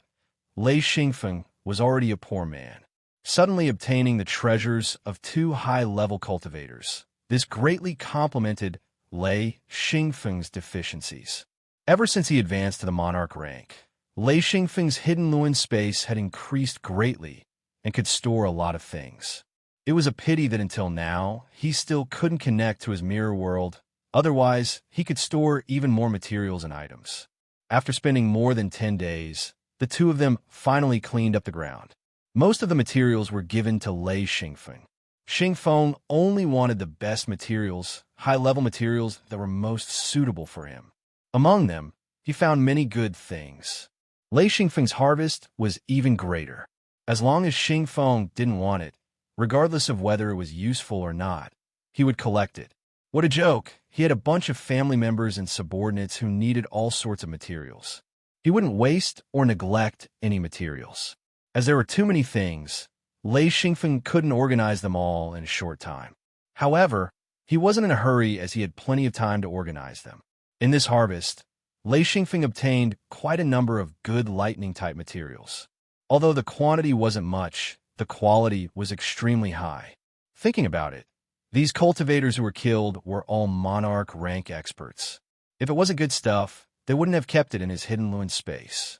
Lei Xingfeng was already a poor man. Suddenly obtaining the treasures of two high-level cultivators, this greatly complemented Lei Xingfeng's deficiencies. Ever since he advanced to the monarch rank, Lei Xingfeng's hidden Luin space had increased greatly and could store a lot of things. It was a pity that until now, he still couldn't connect to his mirror world. Otherwise, he could store even more materials and items. After spending more than 10 days, the two of them finally cleaned up the ground. Most of the materials were given to Lei Xingfeng. Xingfeng only wanted the best materials, high-level materials that were most suitable for him. Among them, he found many good things. Lei Xingfeng's harvest was even greater. As long as Xingfeng didn't want it, regardless of whether it was useful or not, he would collect it. What a joke! He had a bunch of family members and subordinates who needed all sorts of materials. He wouldn't waste or neglect any materials. As there were too many things, Lei Xingfeng couldn't organize them all in a short time. However, he wasn't in a hurry as he had plenty of time to organize them. In this harvest, Lei Xingfeng obtained quite a number of good lightning-type materials. Although the quantity wasn't much, the quality was extremely high. Thinking about it, these cultivators who were killed were all monarch rank experts. If it wasn't good stuff, they wouldn't have kept it in his hidden Luin space.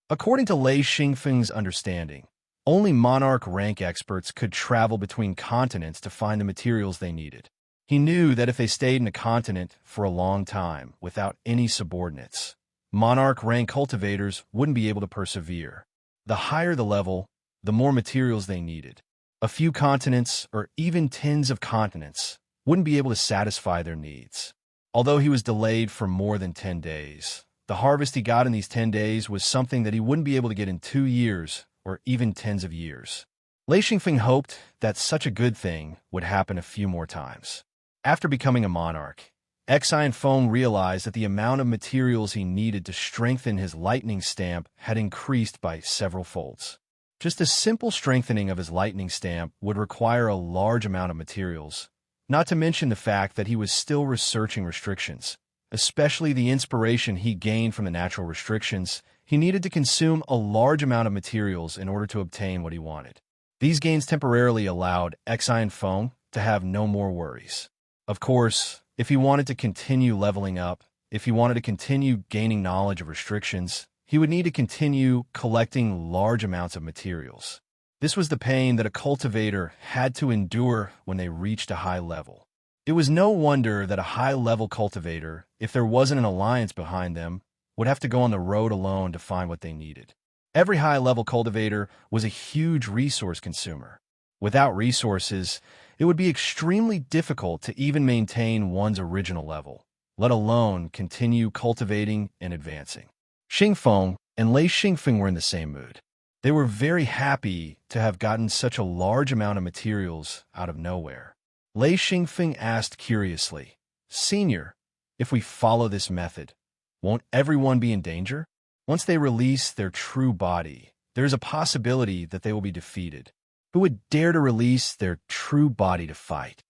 According to Lei Xingfeng's understanding, only monarch rank experts could travel between continents to find the materials they needed. He knew that if they stayed in a continent for a long time without any subordinates, monarch rank cultivators wouldn't be able to persevere. The higher the level, the more materials they needed. A few continents, or even tens of continents, wouldn't be able to satisfy their needs. Although he was delayed for more than 10 days, the harvest he got in these 10 days was something that he wouldn't be able to get in 2 years, or even tens of years. Lei Xingfeng hoped that such a good thing would happen a few more times. After becoming a monarch, Xingfeng realized that the amount of materials he needed to strengthen his lightning stamp had increased by several folds. Just a simple strengthening of his lightning stamp would require a large amount of materials, not to mention the fact that he was still researching restrictions, especially the inspiration he gained from the natural restrictions. He needed to consume a large amount of materials in order to obtain what he wanted. These gains temporarily allowed Xingfeng to have no more worries. Of course, if he wanted to continue leveling up, if he wanted to continue gaining knowledge of restrictions, he would need to continue collecting large amounts of materials. This was the pain that a cultivator had to endure when they reached a high level. It was no wonder that a high-level cultivator, if there wasn't an alliance behind them, would have to go on the road alone to find what they needed. Every high-level cultivator was a huge resource consumer. Without resources, it would be extremely difficult to even maintain one's original level, let alone continue cultivating and advancing. Xingfeng and Lei Xingfeng were in the same mood. They were very happy to have gotten such a large amount of materials out of nowhere. Lei Xingfeng asked curiously, "Senior, if we follow this method, won't everyone be in danger? Once they release their true body, there is a possibility that they will be defeated. Who would dare to release their true body to fight?"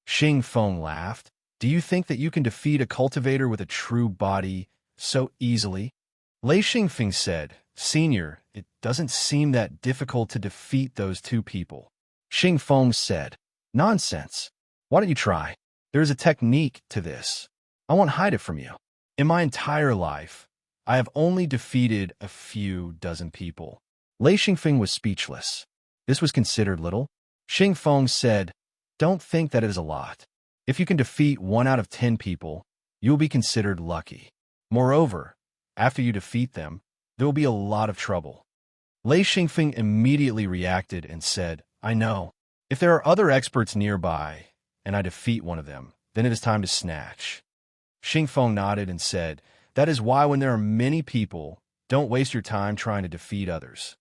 Xingfeng laughed. "Do you think that you can defeat a cultivator with a true body so easily?" Lei Xingfeng said, "Senior, it doesn't seem that difficult to defeat those two people." Xingfeng said, "Nonsense. Why don't you try? There is a technique to this. I won't hide it from you. In my entire life, I have only defeated a few dozen people." Lei Xingfeng was speechless. This was considered little. Xingfeng said, "Don't think that it is a lot. If you can defeat 1 out of 10 people, you will be considered lucky. Moreover, after you defeat them, there will be a lot of trouble." Lei Xingfeng immediately reacted and said, "I know. If there are other experts nearby, and I defeat one of them, then it is time to snatch." Xingfeng nodded and said, "That is why when there are many people, don't waste your time trying to defeat others.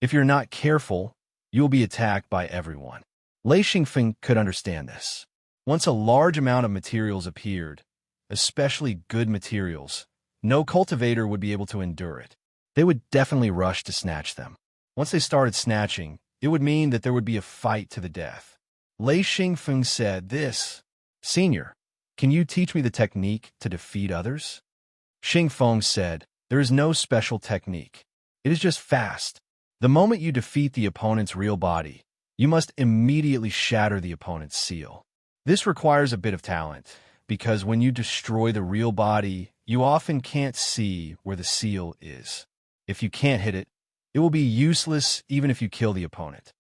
If you're not careful, you will be attacked by everyone." Lei Xingfeng could understand this. Once a large amount of materials appeared, especially good materials, no cultivator would be able to endure it. They would definitely rush to snatch them. Once they started snatching, it would mean that there would be a fight to the death. Lei Xingfeng said, "Senior, can you teach me the technique to defeat others?" Xingfeng said, "There is no special technique. It is just fast. The moment you defeat the opponent's real body, you must immediately shatter the opponent's seal. This requires a bit of talent, because when you destroy the real body, you often can't see where the seal is. If you can't hit it, it will be useless even if you kill the opponent."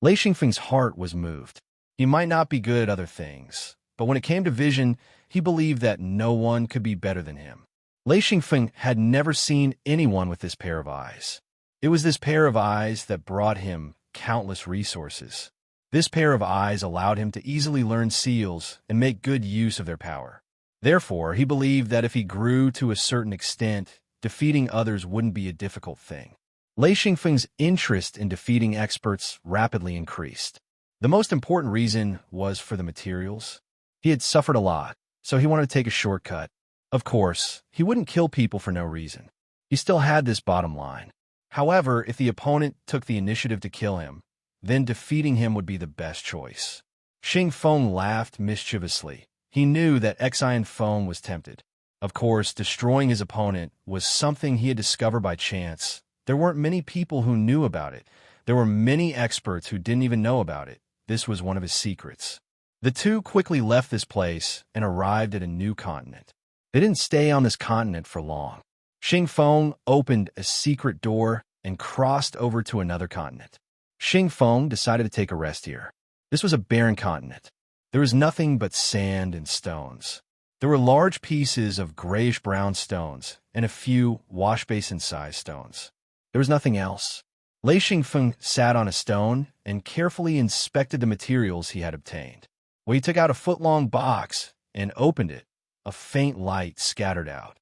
Lei Xingfeng's heart was moved. He might not be good at other things, but when it came to vision, he believed that no one could be better than him. Lei Xingfeng had never seen anyone with this pair of eyes. It was this pair of eyes that brought him countless resources. This pair of eyes allowed him to easily learn seals and make good use of their power. Therefore, he believed that if he grew to a certain extent, defeating others wouldn't be a difficult thing. Lei Xingfeng's interest in defeating experts rapidly increased. The most important reason was for the materials. He had suffered a lot, so he wanted to take a shortcut. Of course, he wouldn't kill people for no reason. He still had this bottom line. However, if the opponent took the initiative to kill him, then defeating him would be the best choice. Xingfeng laughed mischievously. He knew that Xingfeng was tempted. Of course, destroying his opponent was something he had discovered by chance. There weren't many people who knew about it. There were many experts who didn't even know about it. This was one of his secrets. The two quickly left this place and arrived at a new continent. They didn't stay on this continent for long. Xingfeng opened a secret door and crossed over to another continent. Xingfeng decided to take a rest here. This was a barren continent. There was nothing but sand and stones. There were large pieces of grayish-brown stones and a few wash-basin-sized stones. There was nothing else. Lei Xingfeng sat on a stone and carefully inspected the materials he had obtained. When he took out a foot-long box and opened it, a faint light scattered out.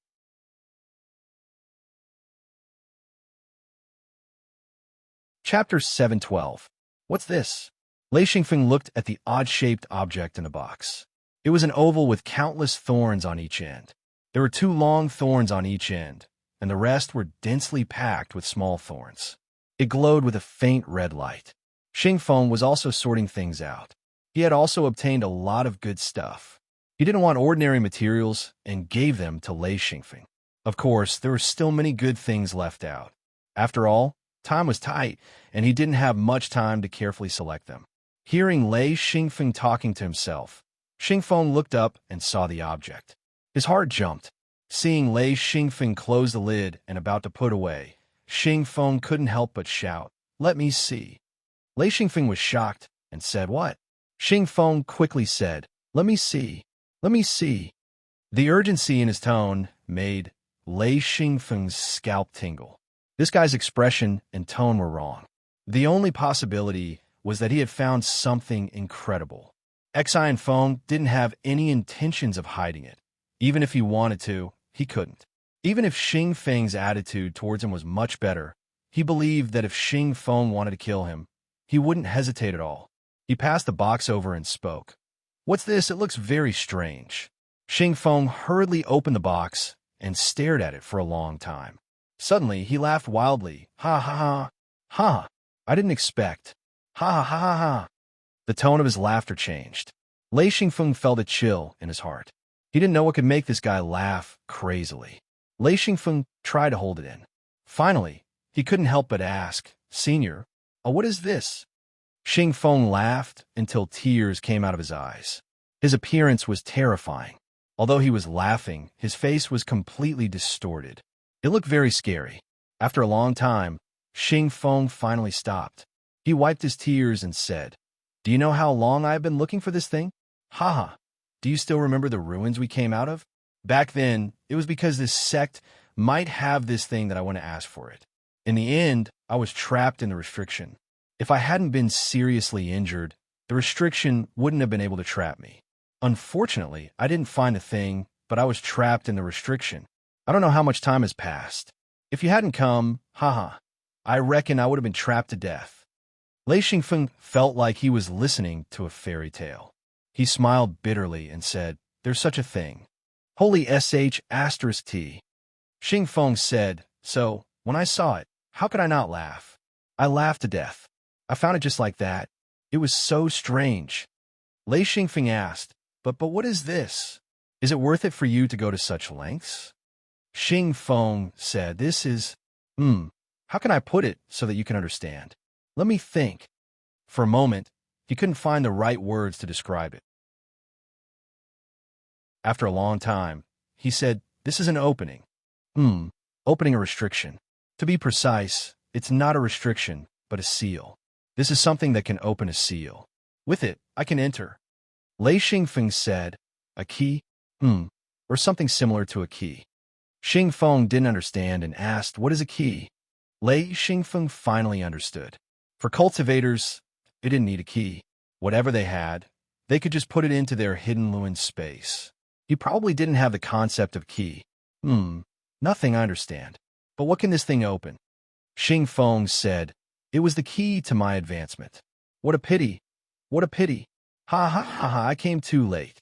Chapter 712. What's this? Lei Xingfeng looked at the odd-shaped object in the box. It was an oval with countless thorns on each end. There were 2 long thorns on each end, and the rest were densely packed with small thorns. It glowed with a faint red light. Xingfeng was also sorting things out. He had also obtained a lot of good stuff. He didn't want ordinary materials and gave them to Lei Xingfeng. Of course, there were still many good things left out. After all, time was tight, and he didn't have much time to carefully select them. Hearing Lei Xingfeng talking to himself, Xingfeng looked up and saw the object. His heart jumped. Seeing Lei Xingfeng close the lid and about to put away, Xingfeng couldn't help but shout, "Let me see." Lei Xingfeng was shocked and said, "What?" Xingfeng quickly said, "Let me see. Let me see." The urgency in his tone made Lei Xingfeng's scalp tingle. This guy's expression and tone were wrong. The only possibility was that he had found something incredible. Xi Feng didn't have any intentions of hiding it. Even if he wanted to, he couldn't. Even if Xing Feng's attitude towards him was much better, he believed that if Xing Feng wanted to kill him, he wouldn't hesitate at all. He passed the box over and spoke. "What's this? It looks very strange." Xing Feng hurriedly opened the box and stared at it for a long time. Suddenly, he laughed wildly. "Ha ha ha! Ha! I didn't expect. Ha ha ha ha ha!" The tone of his laughter changed. Lei Xingfeng felt a chill in his heart. He didn't know what could make this guy laugh crazily. Lei Xingfeng tried to hold it in. Finally, he couldn't help but ask, "Senior, what is this?" Xing Feng laughed until tears came out of his eyes. His appearance was terrifying. Although he was laughing, his face was completely distorted. It looked very scary. After a long time, Xing Feng finally stopped. He wiped his tears and said, "Do you know how long I have been looking for this thing? Haha. Do you still remember the ruins we came out of? Back then, it was because this sect might have this thing that I want to ask for it. In the end, I was trapped in the restriction. If I hadn't been seriously injured, the restriction wouldn't have been able to trap me. Unfortunately, I didn't find the thing, but I was trapped in the restriction. I don't know how much time has passed. If you hadn't come, haha, I reckon I would have been trapped to death." Lei Xingfeng felt like he was listening to a fairy tale. He smiled bitterly and said, "There's such a thing. Holy sh*t. Xing Feng said, "So, when I saw it, how could I not laugh? I laughed to death. I found it just like that. It was so strange." Lei Xingfeng asked, But what is this? Is it worth it for you to go to such lengths?" Xing Feng said, "This is, how can I put it so that you can understand? Let me think." For a moment, he couldn't find the right words to describe it. After a long time, he said, "This is an opening." Opening a restriction. To be precise, it's not a restriction, but a seal. This is something that can open a seal. With it, I can enter. Lei Xingfeng said, "A key? Or something similar to a key." Xing Feng didn't understand and asked, "What is a key?" Lei Xingfeng finally understood. For cultivators, it didn't need a key. Whatever they had, they could just put it into their hidden Luin space. He probably didn't have the concept of key. Nothing, I understand. But what can this thing open?" Xing Feng said, "It was the key to my advancement." "What a pity. What a pity. Ha ha ha ha, I came too late."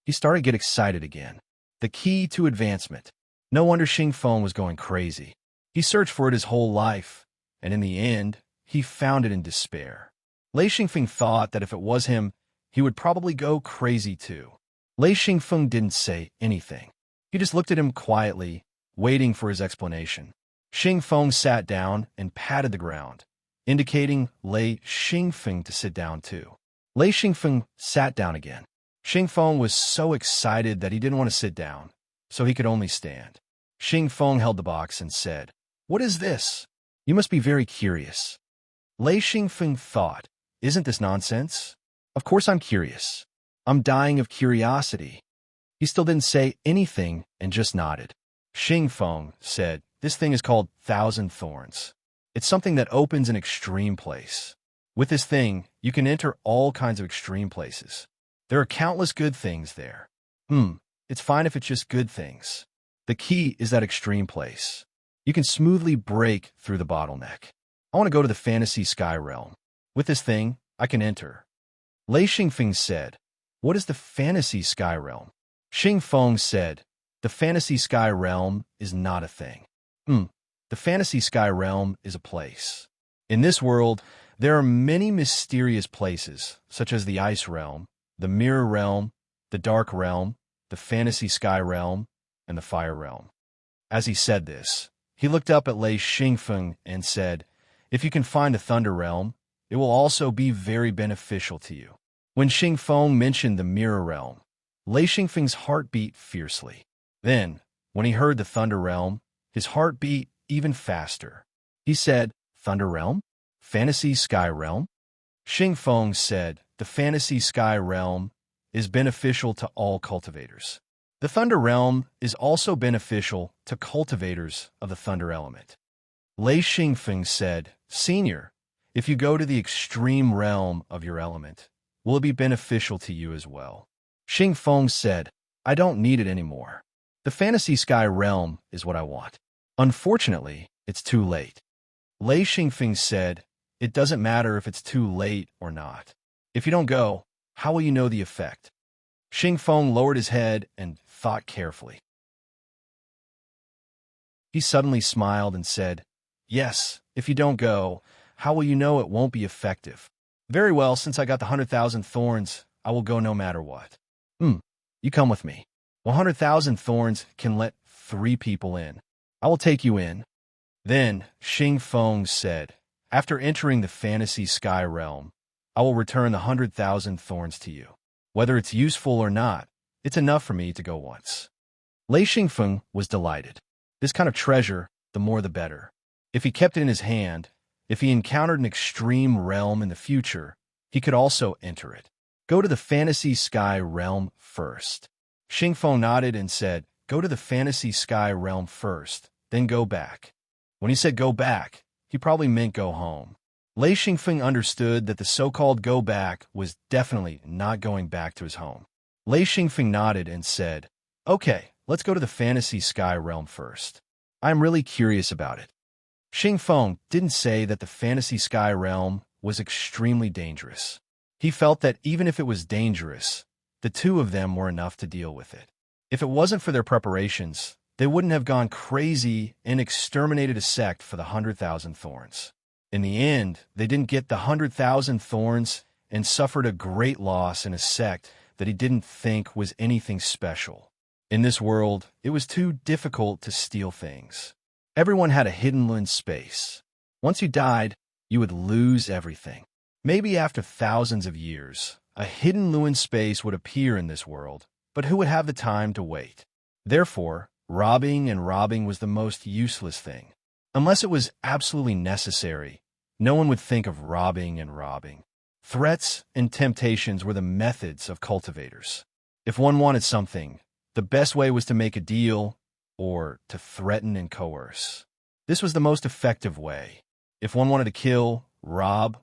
He started to get excited again. The key to advancement. No wonder Xing Feng was going crazy. He searched for it his whole life, and in the end, he found it in despair. Lei Xingfeng thought that if it was him, he would probably go crazy too. Lei Xingfeng didn't say anything. He just looked at him quietly, waiting for his explanation. Xing Feng sat down and patted the ground, indicating Lei Xingfeng to sit down too. Lei Xingfeng sat down again. Xing Feng was so excited that he didn't want to sit down, so he could only stand. Xing Feng held the box and said, "What is this? You must be very curious." Lei Xingfeng thought, "Isn't this nonsense? Of course I'm curious. I'm dying of curiosity." He still didn't say anything and just nodded. Xing Feng said, "This thing is called Thousand Thorns. It's something that opens an extreme place. With this thing, you can enter all kinds of extreme places. There are countless good things there. It's fine if it's just good things. The key is that extreme place. You can smoothly break through the bottleneck. I want to go to the fantasy sky realm. With this thing, I can enter." Lei Xingfeng said, "What is the fantasy sky realm?" Xing Feng said, "The fantasy sky realm is not a thing. The fantasy sky realm is a place. In this world, there are many mysterious places, such as the ice realm, the mirror realm, the dark realm, the fantasy sky realm, and the fire realm." As he said this, he looked up at Lei Xingfeng and said, "If you can find the thunder realm, it will also be very beneficial to you." When Xing Feng mentioned the mirror realm, Lei Xingfeng's heart beat fiercely. Then, when he heard the thunder realm, his heart beat even faster. He said, "Thunder realm? Fantasy sky realm?" Xing Feng said, "The fantasy sky realm is beneficial to all cultivators. The Thunder Realm is also beneficial to cultivators of the Thunder element. Lei Xingfeng said, Senior, if you go to the extreme realm of your element, will it be beneficial to you as well? Xingfeng said, I don't need it anymore. The Fantasy Sky realm is what I want. Unfortunately, it's too late. Lei Xingfeng said, it doesn't matter if it's too late or not. If you don't go, how will you know the effect? Xingfeng lowered his head and thought carefully. He suddenly smiled and said, Yes, if you don't go, how will you know it won't be effective? Very well, since I got the 100,000 thorns, I will go no matter what. You come with me. 100,000 thorns can let 3 people in. I will take you in. Then Xingfeng said, After entering the Fantasy Sky realm, I will return the 100,000 thorns to you. Whether it's useful or not, it's enough for me to go once. Lei Xingfeng was delighted. This kind of treasure, the more the better. If he kept it in his hand, if he encountered an extreme realm in the future, he could also enter it. Go to the Fantasy Sky realm first. Xingfeng nodded and said, Go to the Fantasy Sky realm first, then go back. When he said go back, he probably meant go home. Lei Xingfeng understood that the so-called go back was definitely not going back to his home. Lei Xingfeng nodded and said, Okay, let's go to the Fantasy Sky realm first. I'm really curious about it. Xingfeng didn't say that the Fantasy Sky realm was extremely dangerous. He felt that even if it was dangerous, the two of them were enough to deal with it. If it wasn't for their preparations, they wouldn't have gone crazy and exterminated a sect for the 100,000 thorns. In the end, they didn't get the 100,000 thorns and suffered a great loss in a sect that he didn't think was anything special. In this world, it was too difficult to steal things. Everyone had a hidden lens space. Once you died, you would lose everything. Maybe after thousands of years, a hidden Lewin space would appear in this world, but who would have the time to wait? Therefore, robbing was the most useless thing. Unless it was absolutely necessary, no one would think of robbing. Threats and temptations were the methods of cultivators. If one wanted something, the best way was to make a deal or to threaten and coerce. This was the most effective way. If one wanted to kill, rob,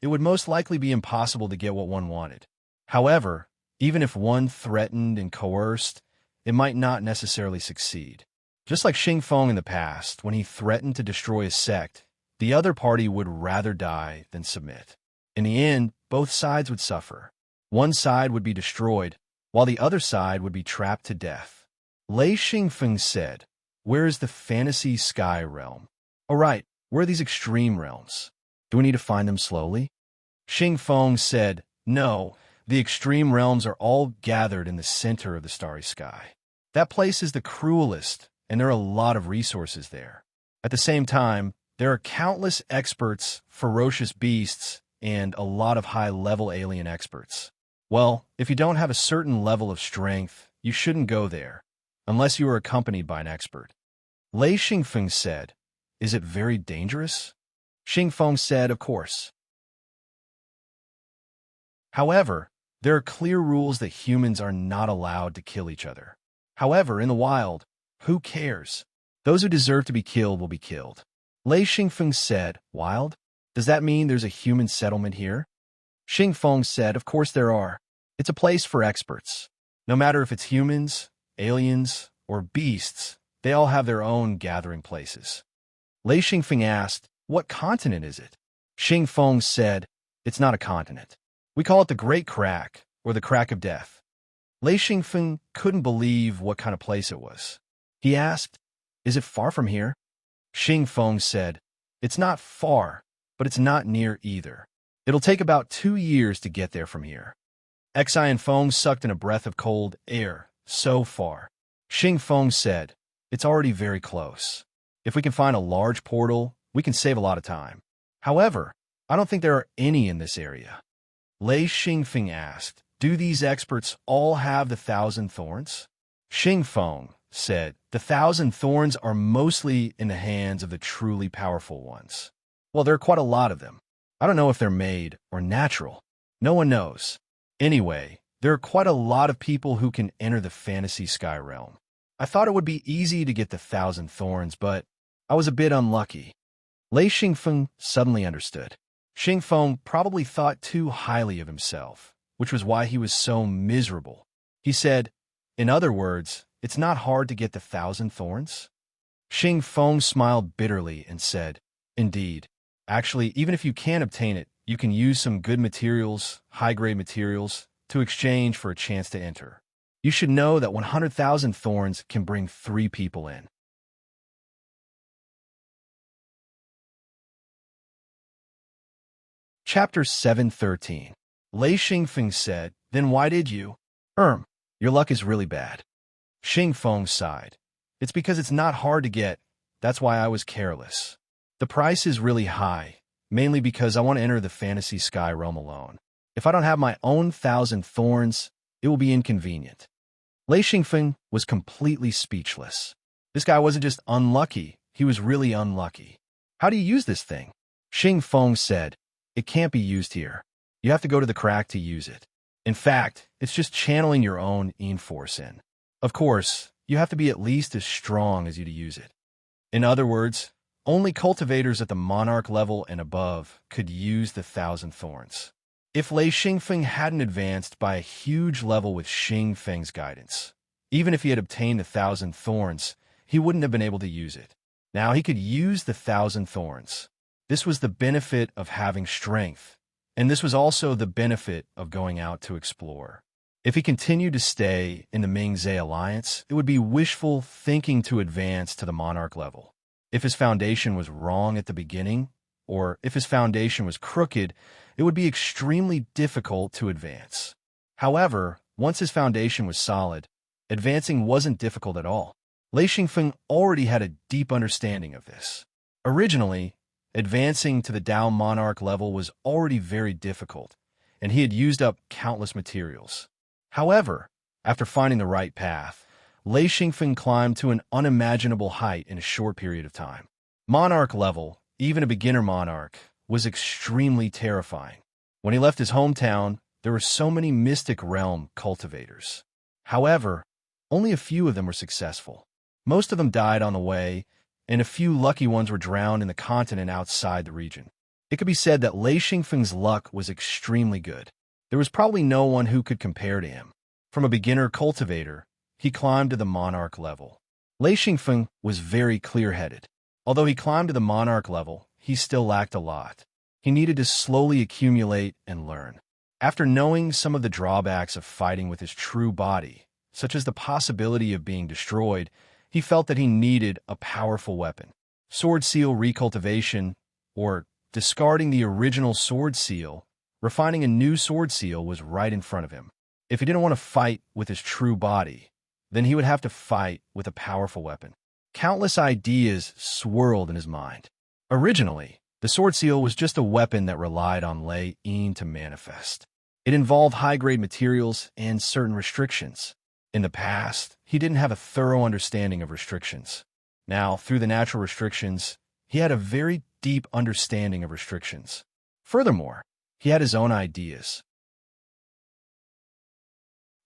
it would most likely be impossible to get what one wanted. However, even if one threatened and coerced, it might not necessarily succeed. Just like Xingfeng in the past, when he threatened to destroy a sect, the other party would rather die than submit. In the end, both sides would suffer. One side would be destroyed, while the other side would be trapped to death. Lei Xingfeng said, Where is the Fantasy Sky realm? All right, where are these extreme realms? Do we need to find them slowly? Xingfeng said, No, the extreme realms are all gathered in the center of the starry sky. That place is the cruelest, and there are a lot of resources there. At the same time, there are countless experts, ferocious beasts, and a lot of high-level alien experts. Well, if you don't have a certain level of strength, you shouldn't go there, unless you are accompanied by an expert. Lei Xingfeng said, Is it very dangerous? Xingfeng said, Of course. However, there are clear rules that humans are not allowed to kill each other. However, in the wild, who cares? Those who deserve to be killed will be killed. Lei Xingfeng said, Wild? Does that mean there's a human settlement here? Xingfeng said, Of course there are. It's a place for experts. No matter if it's humans, aliens, or beasts, they all have their own gathering places. Lei Xingfeng asked, What continent is it? Xingfeng said, It's not a continent. We call it the Great Crack, or the Crack of Death. Lei Xingfeng couldn't believe what kind of place it was. He asked, Is it far from here? Xingfeng said, It's not far, but it's not near either. It'll take about 2 years to get there from here. Xi and Feng sucked in a breath of cold air. So far. Xingfeng said, It's already very close. If we can find a large portal, we can save a lot of time. However, I don't think there are any in this area. Lei Xingfeng asked, Do these experts all have the 1,000 thorns? Xingfeng said, The 1,000 thorns are mostly in the hands of the truly powerful ones. Well, there are quite a lot of them. I don't know if they're made or natural. No one knows. Anyway, There are quite a lot of people who can enter the fantasy sky realm. I thought it would be easy to get the 1,000 thorns, but I was a bit unlucky. Lei Xingfeng suddenly understood. Xingfeng probably thought too highly of himself, which was why he was so miserable. He said, "In other words, it's not hard to get the 1,000 thorns?" Xingfeng smiled bitterly and said, "Indeed. Actually, even if you can't obtain it, you can use some good materials, high-grade materials, to exchange for a chance to enter. You should know that 100,000 thorns can bring 3 people in." Chapter 713. Lei Xingfeng said, "Then why did you?" Your luck is really bad." Xingfeng sighed. "It's because it's not hard to get. That's why I was careless. The price is really high, mainly because I want to enter the fantasy sky realm alone. If I don't have my own 1,000 thorns, it will be inconvenient." Lei Xingfeng was completely speechless. This guy wasn't just unlucky, he was really unlucky. "How do you use this thing?" Xingfeng said, "It can't be used here. You have to go to the crack to use it. In fact, it's just channeling your own yin force in. Of course, you have to be at least as strong as you to use it. In other words, only cultivators at the monarch level and above could use the 1,000 thorns. If Lei Xingfeng hadn't advanced by a huge level with Xingfeng's guidance, even if he had obtained the 1,000 thorns, he wouldn't have been able to use it. Now he could use the 1,000 thorns. This was the benefit of having strength, and this was also the benefit of going out to explore. If he continued to stay in the Mingzhe Alliance, it would be wishful thinking to advance to the monarch level. If his foundation was wrong at the beginning, or if his foundation was crooked, it would be extremely difficult to advance. However, once his foundation was solid, advancing wasn't difficult at all. Lei Xingfeng already had a deep understanding of this. Originally, advancing to the Dao Monarch level was already very difficult, and he had used up countless materials. However, after finding the right path, Lei Xingfeng climbed to an unimaginable height in a short period of time. Monarch level, even a beginner monarch, was extremely terrifying. When he left his hometown, there were so many mystic realm cultivators. However, only a few of them were successful. Most of them died on the way, and a few lucky ones were drowned in the continent outside the region. It could be said that Lei Xingfeng's luck was extremely good. There was probably no one who could compare to him. From a beginner cultivator, he climbed to the monarch level. Lei Xingfeng was very clear-headed. Although he climbed to the monarch level, he still lacked a lot. He needed to slowly accumulate and learn. After knowing some of the drawbacks of fighting with his true body, such as the possibility of being destroyed, he felt that he needed a powerful weapon. Sword seal recultivation, or discarding the original sword seal, refining a new sword seal was right in front of him. If he didn't want to fight with his true body, then he would have to fight with a powerful weapon. Countless ideas swirled in his mind. Originally, the sword seal was just a weapon that relied on Lei Yin to manifest. It involved high-grade materials and certain restrictions. In the past, he didn't have a thorough understanding of restrictions. Now, through the natural restrictions, he had a very deep understanding of restrictions. Furthermore, he had his own ideas.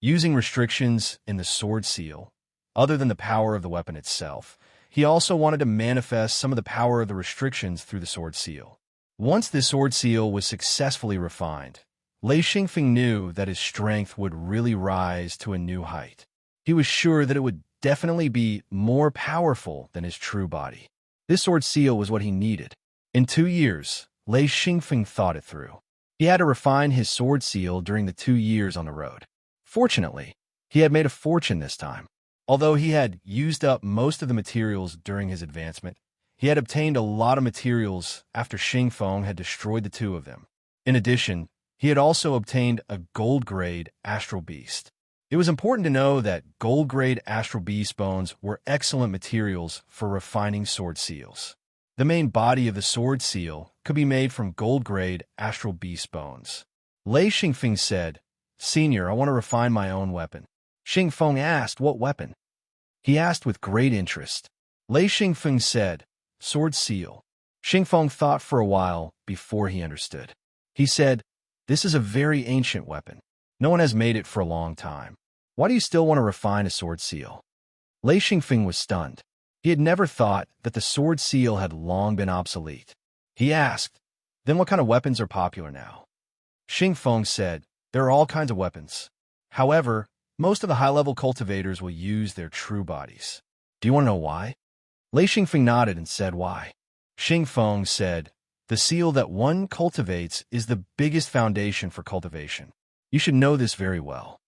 Using restrictions in the sword seal, other than the power of the weapon itself, he also wanted to manifest some of the power of the restrictions through the sword seal. Once this sword seal was successfully refined, Lei Xingfeng knew that his strength would really rise to a new height. He was sure that it would definitely be more powerful than his true body. This sword seal was what he needed. In 2 years, Lei Xingfeng thought it through. He had to refine his sword seal during the 2 years on the road. Fortunately, he had made a fortune this time. Although he had used up most of the materials during his advancement, he had obtained a lot of materials after Xingfeng had destroyed the 2 of them. In addition, he had also obtained a gold-grade astral beast. It was important to know that gold-grade astral beast bones were excellent materials for refining sword seals. The main body of the sword seal could be made from gold-grade astral beast bones. Lei Xingfeng said, "Senior, I want to refine my own weapon." Xingfeng asked, "What weapon?" He asked with great interest. Lei Xingfeng said, "Sword seal." Xingfeng thought for a while before he understood. He said, "This is a very ancient weapon. No one has made it for a long time. Why do you still want to refine a sword seal? Lei Xingfeng was stunned. He had never thought that the sword seal had long been obsolete. He asked, then what kind of weapons are popular now? Xingfeng said, there are all kinds of weapons. However, most of the high-level cultivators will use their true bodies. Do you want to know why? Lei Xingfeng nodded and said why. Xingfeng said, the seal that one cultivates is the biggest foundation for cultivation. You should know this very well.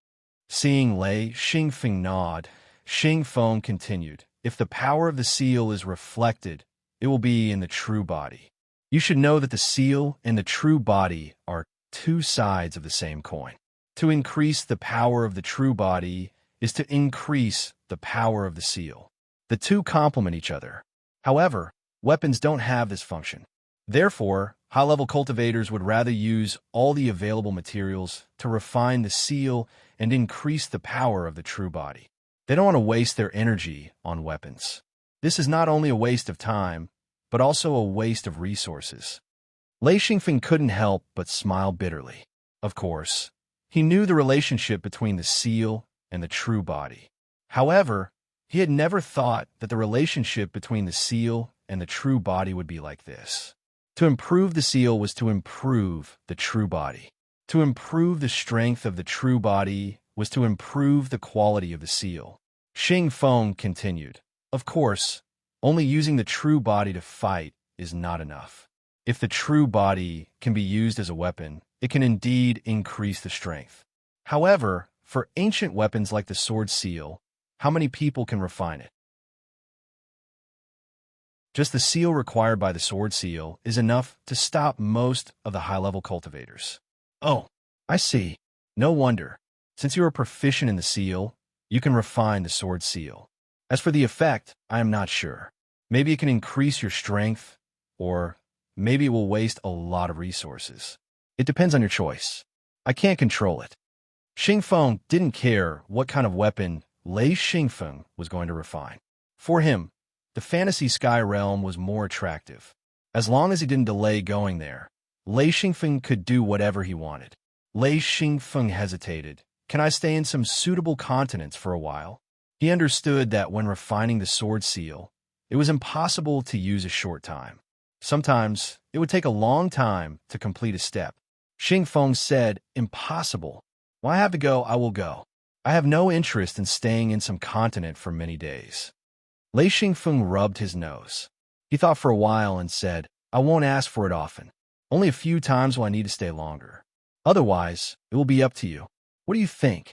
Seeing Lei Xingfeng nod, Xingfeng continued, if the power of the seal is reflected, it will be in the true body. You should know that the seal and the true body are two sides of the same coin. To increase the power of the true body is to increase the power of the seal. The two complement each other. However, weapons don't have this function. Therefore, high-level cultivators would rather use all the available materials to refine the seal and increase the power of the true body. They don't want to waste their energy on weapons. This is not only a waste of time, but also a waste of resources. Lei Xingfeng couldn't help but smile bitterly. Of course, he knew the relationship between the seal and the true body. However, he had never thought that the relationship between the seal and the true body would be like this. To improve the seal was to improve the true body. To improve the strength of the true body was to improve the quality of the seal. Xingfeng continued, of course, only using the true body to fight is not enough. If the true body can be used as a weapon, it can indeed increase the strength. However, for ancient weapons like the sword seal, how many people can refine it? Just the seal required by the sword seal is enough to stop most of the high-level cultivators. Oh, I see. No wonder. Since you are proficient in the seal, you can refine the sword seal. As for the effect, I am not sure. Maybe it can increase your strength, or maybe it will waste a lot of resources. It depends on your choice. I can't control it. Xingfeng didn't care what kind of weapon Lei Xingfeng was going to refine. For him, the fantasy sky realm was more attractive. As long as he didn't delay going there, Lei Xingfeng could do whatever he wanted. Lei Xingfeng hesitated. Can I stay in some suitable continents for a while? He understood that when refining the sword seal, it was impossible to use a short time. Sometimes, it would take a long time to complete a step. Xingfeng said, impossible. When I have to go, I will go. I have no interest in staying in some continent for many days. Lei Xingfeng rubbed his nose. He thought for a while and said, I won't ask for it often. Only a few times will I need to stay longer. Otherwise, it will be up to you. What do you think?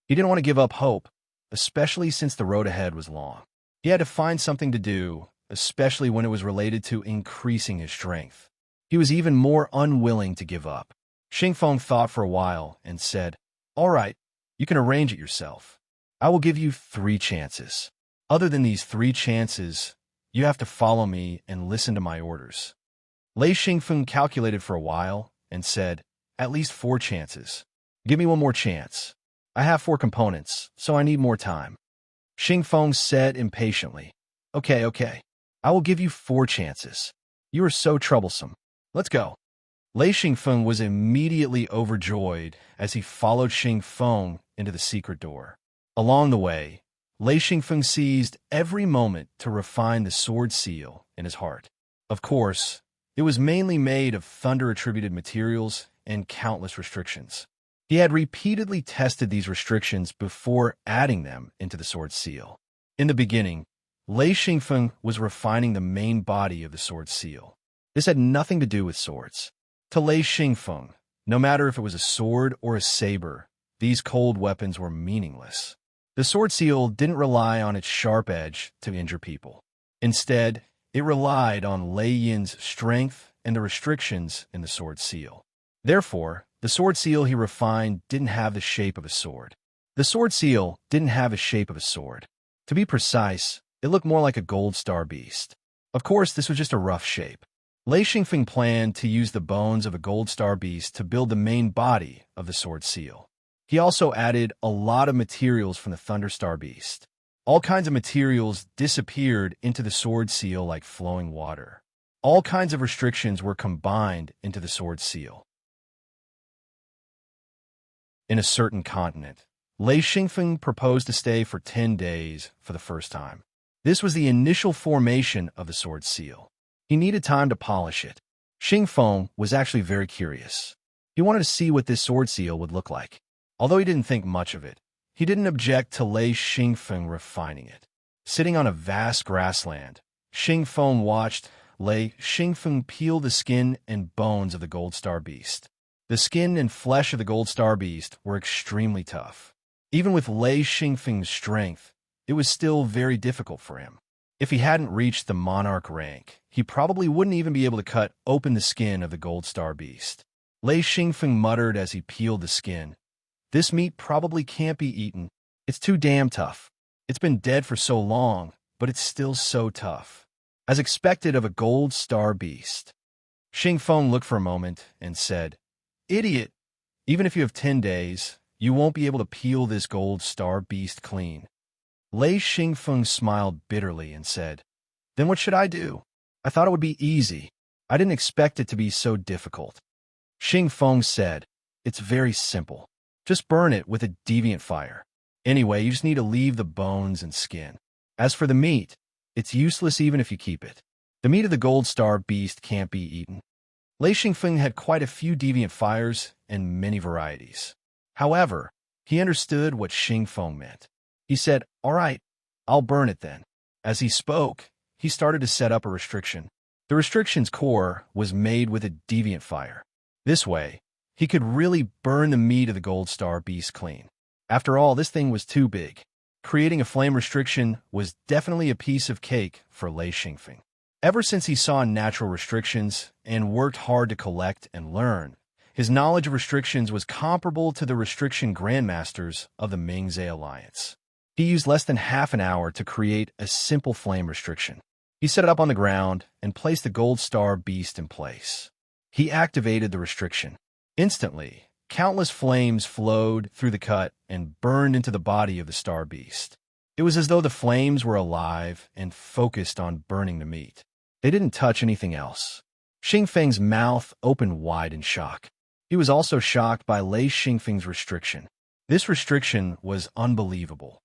He didn't want to give up hope, especially since the road ahead was long. He had to find something to do, especially when it was related to increasing his strength. He was even more unwilling to give up. Xingfeng thought for a while and said, all right, you can arrange it yourself. I will give you 3 chances. Other than these 3 chances, you have to follow me and listen to my orders. Lei Xingfeng calculated for a while and said, at least 4 chances. Give me one more chance. I have 4 components, so I need more time. Xingfeng said impatiently, Okay. I will give you 4 chances. You are so troublesome. Let's go. Lei Xingfeng was immediately overjoyed as he followed Xingfeng into the secret door. Along the way, Lei Xingfeng seized every moment to refine the sword seal in his heart. Of course, it was mainly made of thunder-attributed materials and countless restrictions. He had repeatedly tested these restrictions before adding them into the sword seal. In the beginning, Lei Xingfeng was refining the main body of the sword seal. This had nothing to do with swords. To Lei Xingfeng, no matter if it was a sword or a saber, these cold weapons were meaningless. The sword seal didn't rely on its sharp edge to injure people. Instead, it relied on Lei Yin's strength and the restrictions in the sword seal. Therefore, the sword seal he refined didn't have the shape of a sword. The sword seal didn't have a shape of a sword. To be precise, it looked more like a gold star beast. Of course, this was just a rough shape. Lei Xingfeng planned to use the bones of a gold star beast to build the main body of the sword seal. He also added a lot of materials from the thunder star beast. All kinds of materials disappeared into the sword seal like flowing water. All kinds of restrictions were combined into the sword seal. in a certain continent. Lei Xingfeng proposed to stay for 10 days for the first time. This was the initial formation of the sword seal. He needed time to polish it. Xingfeng was actually very curious. He wanted to see what this sword seal would look like. Although he didn't think much of it, he didn't object to Lei Xingfeng refining it. Sitting on a vast grassland, Xingfeng watched Lei Xingfeng peel the skin and bones of the gold star beast. The skin and flesh of the gold star beast were extremely tough. Even with Lei Xingfeng's strength, it was still very difficult for him. If he hadn't reached the monarch rank, he probably wouldn't even be able to cut open the skin of the gold star beast. Lei Xingfeng muttered as he peeled the skin, "This meat probably can't be eaten. It's too damn tough. It's been dead for so long, but it's still so tough." As expected of a gold star beast. Xingfeng looked for a moment and said, "Idiot! Even if you have 10 days, you won't be able to peel this gold star beast clean." Lei Xingfeng smiled bitterly and said, "Then what should I do? I thought it would be easy. I didn't expect it to be so difficult." Xingfeng said, "It's very simple. Just burn it with a deviant fire. Anyway, you just need to leave the bones and skin. As for the meat, it's useless even if you keep it. The meat of the gold star beast can't be eaten." Lei Xingfeng had quite a few deviant fires and many varieties. However, he understood what Xingfeng meant. He said, "All right, I'll burn it then." As he spoke, he started to set up a restriction. The restriction's core was made with a deviant fire. This way, he could really burn the meat of the gold star beast clean. After all, this thing was too big. Creating a flame restriction was definitely a piece of cake for Lei Xingfeng. Ever since he saw natural restrictions and worked hard to collect and learn, his knowledge of restrictions was comparable to the restriction grandmasters of the Mingzhe Alliance. He used less than half an hour to create a simple flame restriction. He set it up on the ground and placed the gold star beast in place. He activated the restriction. Instantly, countless flames flowed through the cut and burned into the body of the star beast. It was as though the flames were alive and focused on burning the meat. They didn't touch anything else. Xingfeng's mouth opened wide in shock. He was also shocked by Lei Xingfeng's restriction. This restriction was unbelievable.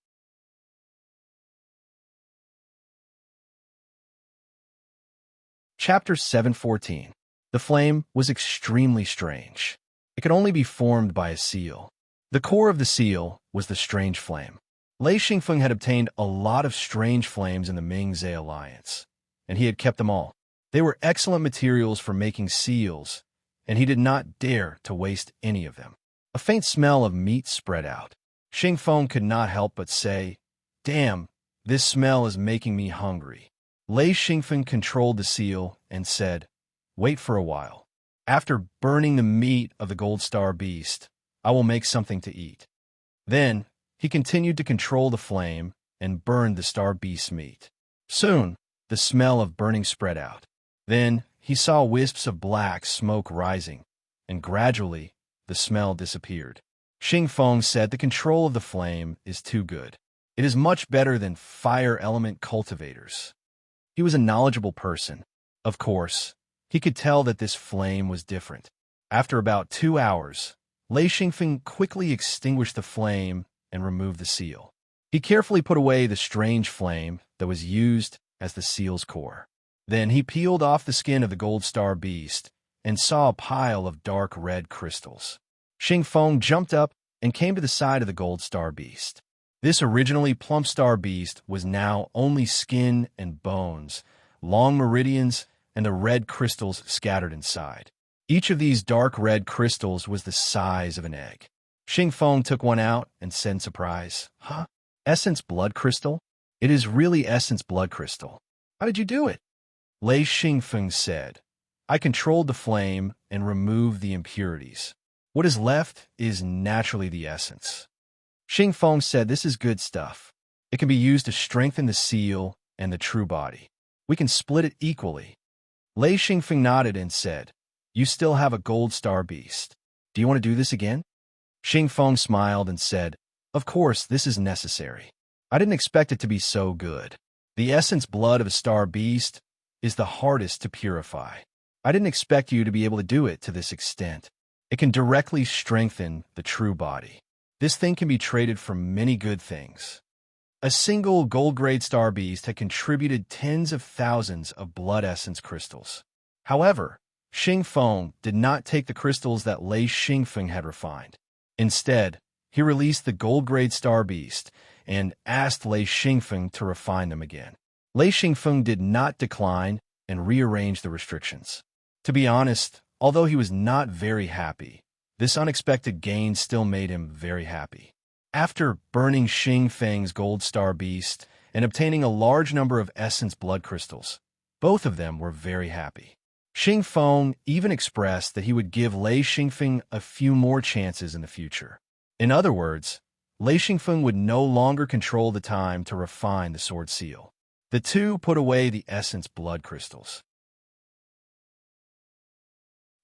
Chapter 714. The flame was extremely strange. It could only be formed by a seal. The core of the seal was the strange flame. Lei Xingfeng had obtained a lot of strange flames in the Mingzhe Alliance, and he had kept them all. They were excellent materials for making seals, and he did not dare to waste any of them. A faint smell of meat spread out. Xingfeng could not help but say, "Damn, this smell is making me hungry." Lei Xingfeng controlled the seal and said, "Wait for a while. After burning the meat of the gold star beast, I will make something to eat." Then he continued to control the flame and burned the star beast's meat. Soon, the smell of burning spread out. Then he saw wisps of black smoke rising, and gradually the smell disappeared. Xingfeng said the control of the flame is too good. It is much better than fire element cultivators. He was a knowledgeable person. Of course, he could tell that this flame was different. After about 2 hours, Lei Xingfeng quickly extinguished the flame and removed the seal. He carefully put away the strange flame that was used as the seal's core. Then he peeled off the skin of the gold star beast and saw a pile of dark red crystals. Xingfeng jumped up and came to the side of the gold star beast. This originally plump star beast was now only skin and bones, long meridians, and the red crystals scattered inside. Each of these dark red crystals was the size of an egg. Xingfeng took one out and said in surprise, "Huh? Essence blood crystal? It is really essence blood crystal. How did you do it?" Lei Xingfeng said, "I controlled the flame and removed the impurities. What is left is naturally the essence." Xingfeng said, "This is good stuff. It can be used to strengthen the seal and the true body. We can split it equally." Lei Xingfeng nodded and said, "You still have a gold star beast. Do you want to do this again?" Xingfeng smiled and said, "Of course, this is necessary. I didn't expect it to be so good. The essence blood of a star beast is the hardest to purify. I didn't expect you to be able to do it to this extent. It can directly strengthen the true body. This thing can be traded for many good things. A single gold-grade star beast had contributed tens of thousands of blood essence crystals. However, Xing Feng did not take the crystals that Lei Xingfeng had refined. Instead, he released the gold-grade star beast and asked Lei Xingfeng to refine them again. Lei Xingfeng did not decline and rearrange the restrictions. To be honest, although he was not very happy, this unexpected gain still made him very happy. After burning Xing Feng's gold star beast and obtaining a large number of essence blood crystals, both of them were very happy. Xing Feng even expressed that he would give Lei Xingfeng a few more chances in the future. In other words, Lei Xingfeng would no longer control the time to refine the sword seal. The two put away the essence blood crystals.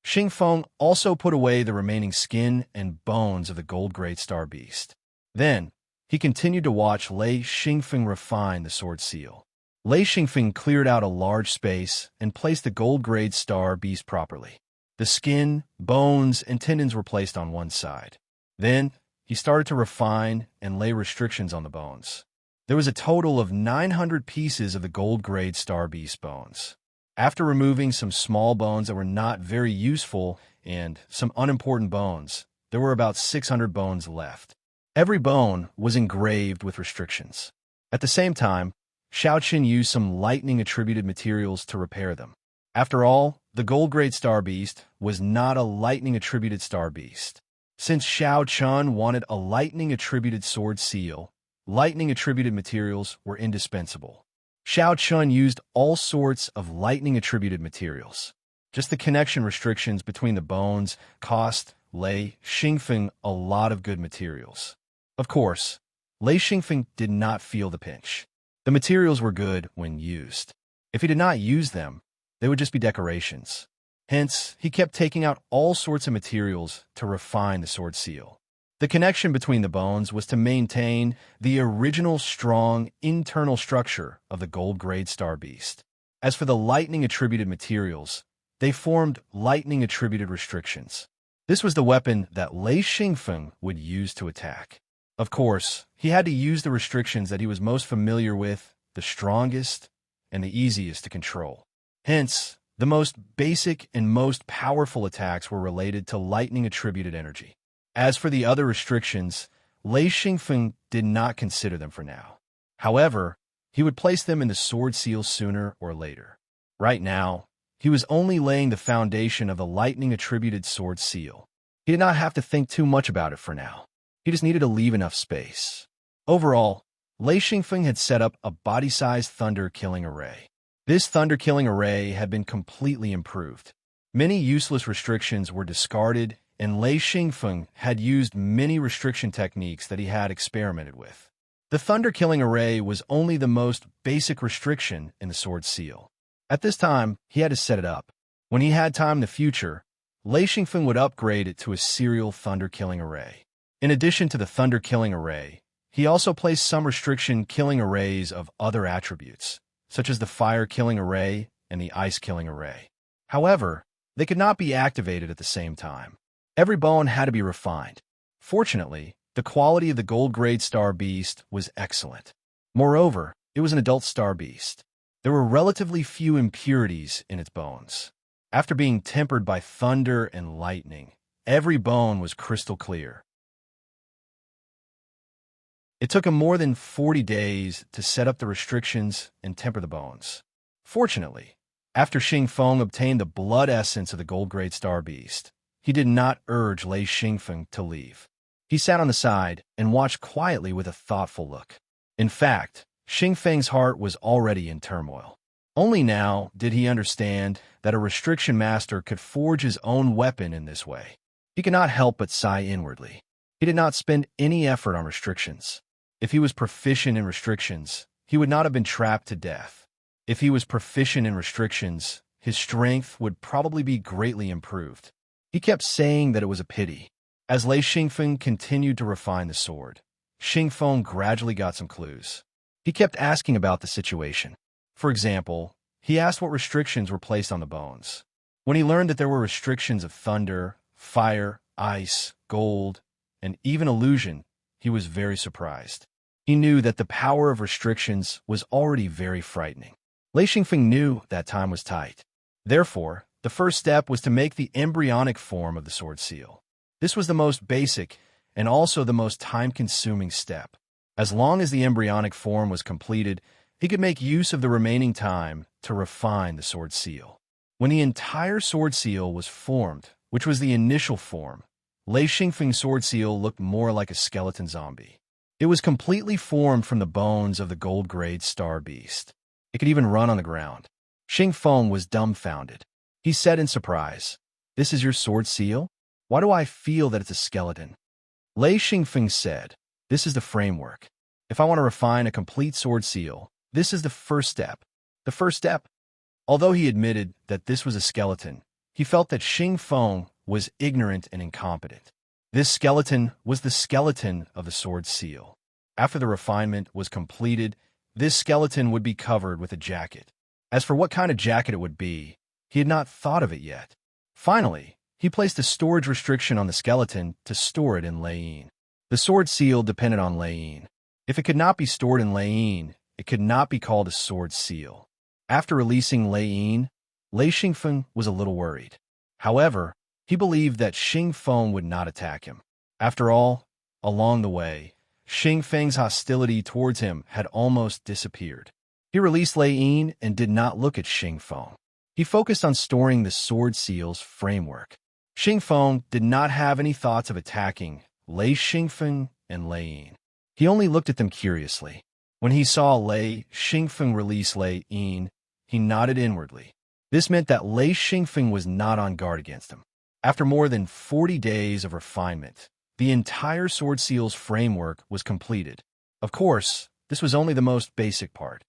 Xing Feng also put away the remaining skin and bones of the gold-grade star beast. Then, he continued to watch Lei Xingfeng refine the sword seal. Lei Xingfeng cleared out a large space and placed the gold-grade star beast properly. The skin, bones, and tendons were placed on one side. Then, he started to refine and lay restrictions on the bones. There was a total of 900 pieces of the gold-grade star beast bones. After removing some small bones that were not very useful and some unimportant bones, there were about 600 bones left. Every bone was engraved with restrictions. At the same time, Xiaoqin used some lightning-attributed materials to repair them. After all, the gold-grade star beast was not a lightning-attributed star beast. Since Xiaoqin wanted a lightning-attributed sword seal, lightning-attributed materials were indispensable. Xiaoqin used all sorts of lightning-attributed materials. Just the connection restrictions between the bones cost Lei Xingfeng a lot of good materials. Of course, Lei Xingfeng did not feel the pinch. The materials were good when used. If he did not use them, they would just be decorations. Hence, he kept taking out all sorts of materials to refine the sword seal. The connection between the bones was to maintain the original strong internal structure of the gold-grade star beast. As for the lightning-attributed materials, they formed lightning-attributed restrictions. This was the weapon that Lei Xingfeng would use to attack. Of course, he had to use the restrictions that he was most familiar with, the strongest and the easiest to control. Hence, the most basic and most powerful attacks were related to lightning-attributed energy. As for the other restrictions, Lei Xingfeng did not consider them for now. However, he would place them in the sword seal sooner or later. Right now, he was only laying the foundation of the lightning-attributed sword seal. He did not have to think too much about it for now. He just needed to leave enough space. Overall, Lei Xingfeng had set up a body-sized thunder-killing array. This thunder-killing array had been completely improved. Many useless restrictions were discarded, and Lei Xingfeng had used many restriction techniques that he had experimented with. The thunder-killing array was only the most basic restriction in the sword seal. At this time, he had to set it up. When he had time in the future, Lei Xingfeng would upgrade it to a serial thunder-killing array. In addition to the thunder-killing array, he also placed some restriction-killing arrays of other attributes, such as the fire-killing array and the ice-killing array. However, they could not be activated at the same time. Every bone had to be refined. Fortunately, the quality of the gold-grade star beast was excellent. Moreover, it was an adult star beast. There were relatively few impurities in its bones. After being tempered by thunder and lightning, every bone was crystal clear. It took him more than 40 days to set up the restrictions and temper the bones. Fortunately, after Xing Feng obtained the blood essence of the gold-grade star beast, he did not urge Lei Xingfeng to leave. He sat on the side and watched quietly with a thoughtful look. In fact, Xing Feng's heart was already in turmoil. Only now did he understand that a restriction master could forge his own weapon in this way. He could not help but sigh inwardly. He did not spend any effort on restrictions. If he was proficient in restrictions, he would not have been trapped to death. If he was proficient in restrictions, his strength would probably be greatly improved. He kept saying that it was a pity. As Lei Xingfeng continued to refine the sword, Xing Feng gradually got some clues. He kept asking about the situation. For example, he asked what restrictions were placed on the bones. When he learned that there were restrictions of thunder, fire, ice, gold, and even illusion, he was very surprised. He knew that the power of restrictions was already very frightening. Lei Xingfeng knew that time was tight. Therefore, the first step was to make the embryonic form of the sword seal. This was the most basic and also the most time-consuming step. As long as the embryonic form was completed, he could make use of the remaining time to refine the sword seal. When the entire sword seal was formed, which was the initial form, Lei Xingfeng's sword seal looked more like a skeleton zombie. It was completely formed from the bones of the gold-grade star beast. It could even run on the ground. Xing Feng was dumbfounded. He said in surprise, "This is your sword seal? Why do I feel that it's a skeleton?" Lei Xingfeng said, "This is the framework. If I want to refine a complete sword seal, this is the first step." The first step? Although he admitted that this was a skeleton, he felt that Xing Feng was ignorant and incompetent. This skeleton was the skeleton of the sword seal. After the refinement was completed, this skeleton would be covered with a jacket. As for what kind of jacket it would be, he had not thought of it yet. Finally, he placed a storage restriction on the skeleton to store it in Lei Yin. The sword seal depended on Lei Yin. If it could not be stored in Lei Yin, it could not be called a sword seal. After releasing Lei Yin, Lei Xingfeng was a little worried. However, he believed that Xing Feng would not attack him. After all, along the way, Xing Feng's hostility towards him had almost disappeared. He released Lei Yin and did not look at Xing Feng. He focused on storing the sword seal's framework. Xing Feng did not have any thoughts of attacking Lei Xingfeng and Lei Yin. He only looked at them curiously. When he saw Lei Xingfeng release Lei Yin, he nodded inwardly. This meant that Lei Xingfeng was not on guard against him. After more than 40 days of refinement, the entire sword seal's framework was completed. Of course, this was only the most basic part.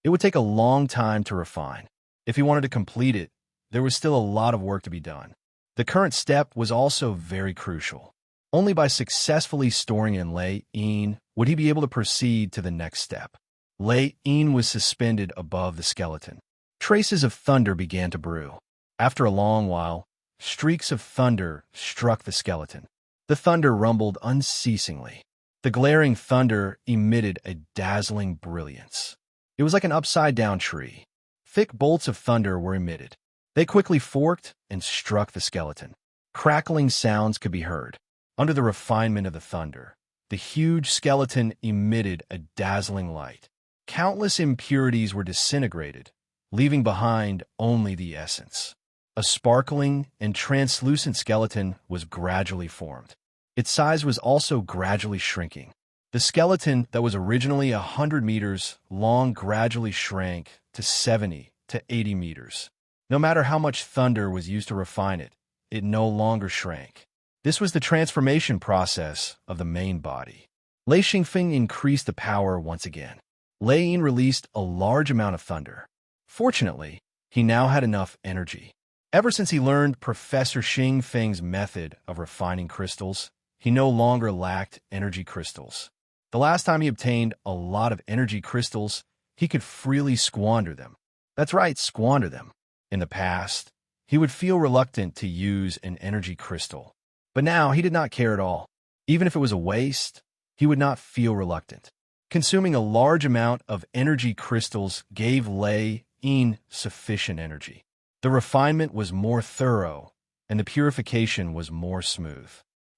It would take a long time to refine. If he wanted to complete it, there was still a lot of work to be done. The current step was also very crucial. Only by successfully storing in Lei Yin would he be able to proceed to the next step. Lei Yin was suspended above the skeleton. Traces of thunder began to brew. After a long while, streaks of thunder struck the skeleton. The thunder rumbled unceasingly. The glaring thunder emitted a dazzling brilliance. It was like an upside-down tree. Thick bolts of thunder were emitted. They quickly forked and struck the skeleton. Crackling sounds could be heard. Under the refinement of the thunder, the huge skeleton emitted a dazzling light. Countless impurities were disintegrated, leaving behind only the essence. A sparkling and translucent skeleton was gradually formed. Its size was also gradually shrinking. The skeleton that was originally 100 meters long gradually shrank to 70 to 80 meters. No matter how much thunder was used to refine it, it no longer shrank. This was the transformation process of the main body. Lei Xingfeng increased the power once again. Lei Yin released a large amount of thunder. Fortunately, he now had enough energy. Ever since he learned Professor Xing Feng's method of refining crystals, he no longer lacked energy crystals. The last time he obtained a lot of energy crystals, he could freely squander them. That's right, squander them. In the past, he would feel reluctant to use an energy crystal. But now he did not care at all. Even if it was a waste, he would not feel reluctant. Consuming a large amount of energy crystals gave Lei Yin sufficient energy. The refinement was more thorough, and the purification was more smooth.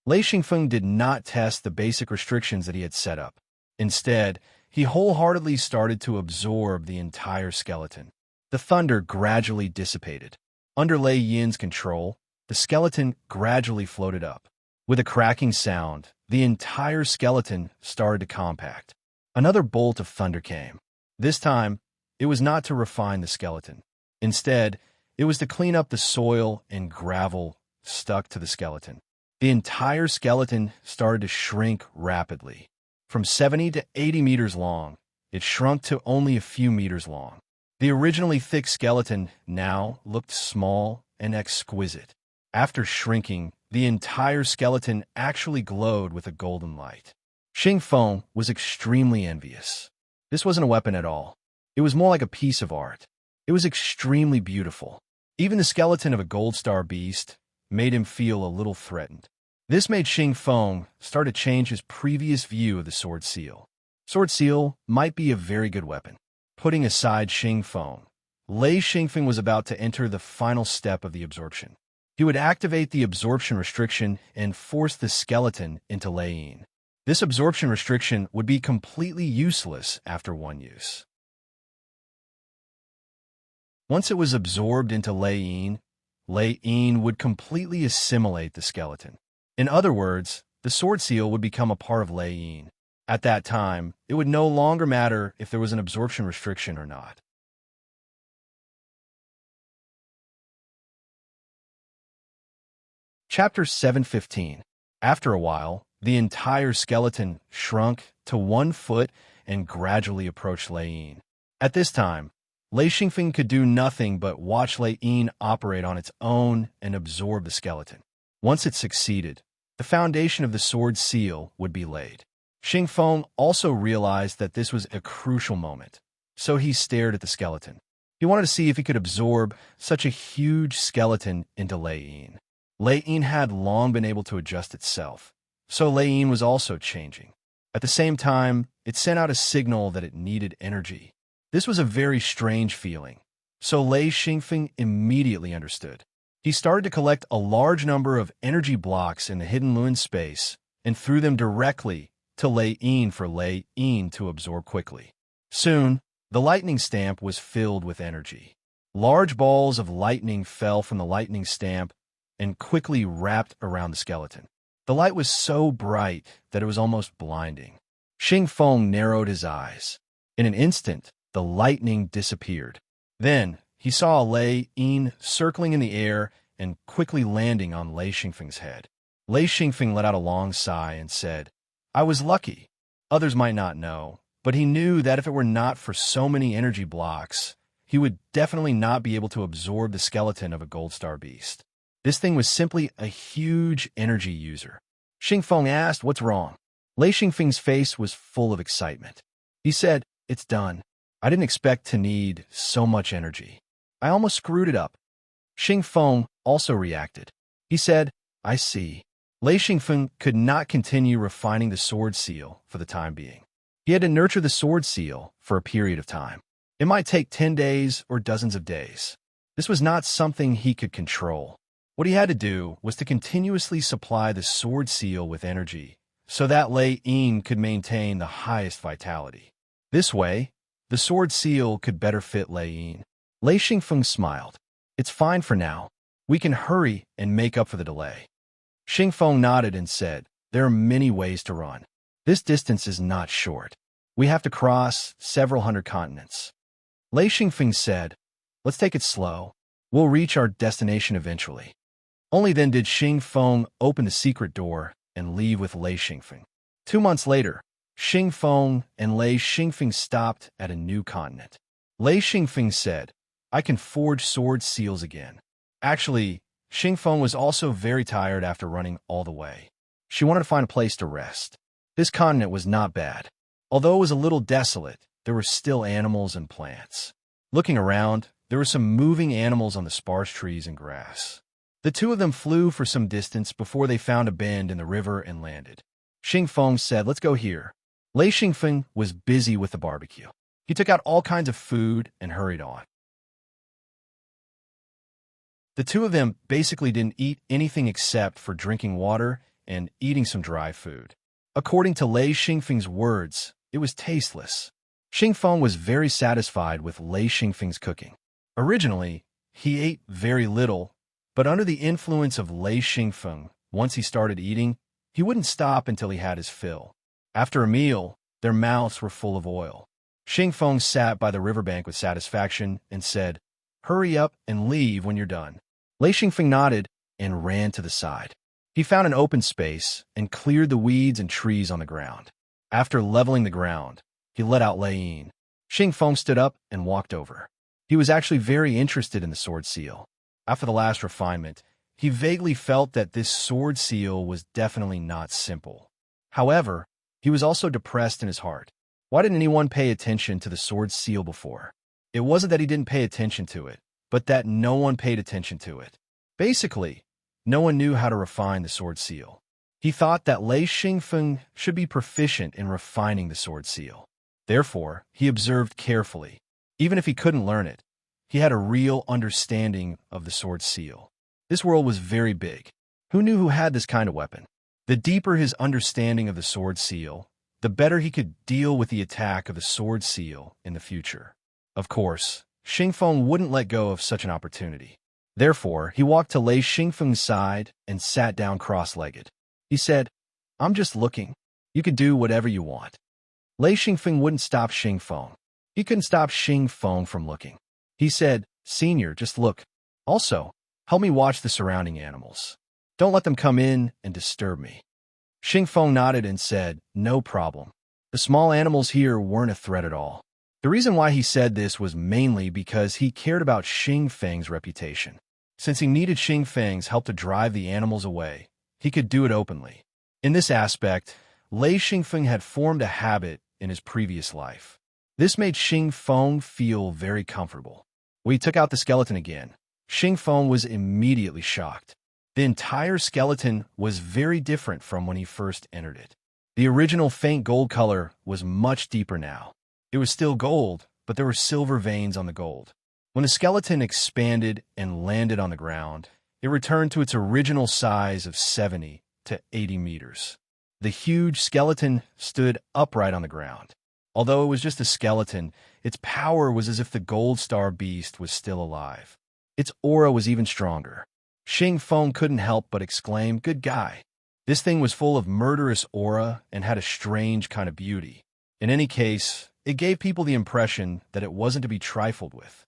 Lei Xingfeng did not test the basic restrictions that he had set up. Instead, he wholeheartedly started to absorb the entire skeleton. The thunder gradually dissipated. Under Lei Yin's control, the skeleton gradually floated up. With a cracking sound, the entire skeleton started to compact. Another bolt of thunder came. This time, it was not to refine the skeleton. Instead, it was to clean up the soil and gravel stuck to the skeleton. The entire skeleton started to shrink rapidly. From 70 to 80 meters long, it shrunk to only a few meters long. The originally thick skeleton now looked small and exquisite. After shrinking, the entire skeleton actually glowed with a golden light. Xing Feng was extremely envious. This wasn't a weapon at all. It was more like a piece of art. It was extremely beautiful. Even the skeleton of a gold star beast made him feel a little threatened. This made Xing Feng start to change his previous view of the sword seal. Sword seal might be a very good weapon. Putting aside Xing Feng, Lei Xingfeng was about to enter the final step of the absorption. He would activate the absorption restriction and force the skeleton into Lei Yin. This absorption restriction would be completely useless after one use. Once it was absorbed into Lei Yin would completely assimilate the skeleton. In other words, the sword seal would become a part of Lei Yin. At that time, it would no longer matter if there was an absorption restriction or not. Chapter 7:15. After a while, the entire skeleton shrunk to 1 foot and gradually approached Lei Yin. At this time, Lei Xingfeng could do nothing but watch Lei Yin operate on its own and absorb the skeleton. Once it succeeded, the foundation of the sword seal would be laid. Xing Feng also realized that this was a crucial moment, so he stared at the skeleton. He wanted to see if he could absorb such a huge skeleton into Lei Yin. Lei Yin had long been able to adjust itself, so Lei Yin was also changing. At the same time, it sent out a signal that it needed energy. This was a very strange feeling, so Lei Xingfeng immediately understood. He started to collect a large number of energy blocks in the hidden Luin space and threw them directly to Lei Yin for Lei Yin to absorb quickly. Soon, the lightning stamp was filled with energy. Large balls of lightning fell from the lightning stamp and quickly wrapped around the skeleton. The light was so bright that it was almost blinding. Xing Feng narrowed his eyes. In an instant, the lightning disappeared. Then, he saw Lei Yin circling in the air and quickly landing on Lei Xingfeng's head. Lei Xingfeng let out a long sigh and said, "I was lucky." Others might not know, but he knew that if it were not for so many energy blocks, he would definitely not be able to absorb the skeleton of a gold star beast. This thing was simply a huge energy user. Xing Feng asked, "What's wrong?" Lei Xingfeng's face was full of excitement. He said, "It's done. I didn't expect to need so much energy. I almost screwed it up." Xing Feng also reacted. He said, "I see." Lei Xingfeng could not continue refining the sword seal for the time being. He had to nurture the sword seal for a period of time. It might take 10 days or dozens of days. This was not something he could control. What he had to do was to continuously supply the sword seal with energy so that Lei Yin could maintain the highest vitality. This way, the sword seal could better fit Lei Yin. Lei Xingfeng smiled. "It's fine for now. We can hurry and make up for the delay." Xing Feng nodded and said, "There are many ways to run. This distance is not short. We have to cross several hundred continents." Lei Xingfeng said, "Let's take it slow. We'll reach our destination eventually." Only then did Xing Feng open the secret door and leave with Lei Xingfeng. 2 months later, Xing Feng and Lei Xingfeng stopped at a new continent. Lei Xingfeng said, "I can forge sword seals again." Actually, Xing Feng was also very tired after running all the way. She wanted to find a place to rest. This continent was not bad. Although it was a little desolate, there were still animals and plants. Looking around, there were some moving animals on the sparse trees and grass. The two of them flew for some distance before they found a bend in the river and landed. Xing Feng said, "Let's go here." Lei Xingfeng was busy with the barbecue. He took out all kinds of food and hurried on. The two of them basically didn't eat anything except for drinking water and eating some dry food. According to Lei Xingfeng's words, it was tasteless. Xing Feng was very satisfied with Lei Xingfeng's cooking. Originally, he ate very little, but under the influence of Lei Xingfeng, once he started eating, he wouldn't stop until he had his fill. After a meal, their mouths were full of oil. Xing Feng sat by the riverbank with satisfaction and said, "Hurry up and leave when you're done." Lei Xingfeng nodded and ran to the side. He found an open space and cleared the weeds and trees on the ground. After leveling the ground, he let out Lei Yin. Xing Feng stood up and walked over. He was actually very interested in the sword seal. After the last refinement, he vaguely felt that this sword seal was definitely not simple. However, he was also depressed in his heart. Why didn't anyone pay attention to the sword seal before? It wasn't that he didn't pay attention to it, but that no one paid attention to it. Basically, no one knew how to refine the sword seal. He thought that Lei Xingfeng should be proficient in refining the sword seal. Therefore, he observed carefully. Even if he couldn't learn it, he had a real understanding of the sword seal. This world was very big. Who knew who had this kind of weapon? The deeper his understanding of the sword seal, the better he could deal with the attack of the sword seal in the future. Of course, Xingfeng wouldn't let go of such an opportunity. Therefore, he walked to Lei Xingfeng's side and sat down cross-legged. He said, "I'm just looking. You could do whatever you want." Lei Xingfeng wouldn't stop Xingfeng. He couldn't stop Xingfeng from looking. He said, "Senior, just look. Also, help me watch the surrounding animals. Don't let them come in and disturb me." Xingfeng nodded and said, "No problem." The small animals here weren't a threat at all. The reason why he said this was mainly because he cared about Xingfeng's reputation. Since he needed Xingfeng's help to drive the animals away, he could do it openly. In this aspect, Lei Xingfeng had formed a habit in his previous life. This made Xingfeng feel very comfortable. When he took out the skeleton again, Xingfeng was immediately shocked. The entire skeleton was very different from when he first entered it. The original faint gold color was much deeper now. It was still gold, but there were silver veins on the gold. When the skeleton expanded and landed on the ground, it returned to its original size of 70 to 80 meters. The huge skeleton stood upright on the ground. Although it was just a skeleton, its power was as if the gold star beast was still alive. Its aura was even stronger. Xingfeng couldn't help but exclaim, "Good guy." This thing was full of murderous aura and had a strange kind of beauty. In any case, it gave people the impression that it wasn't to be trifled with.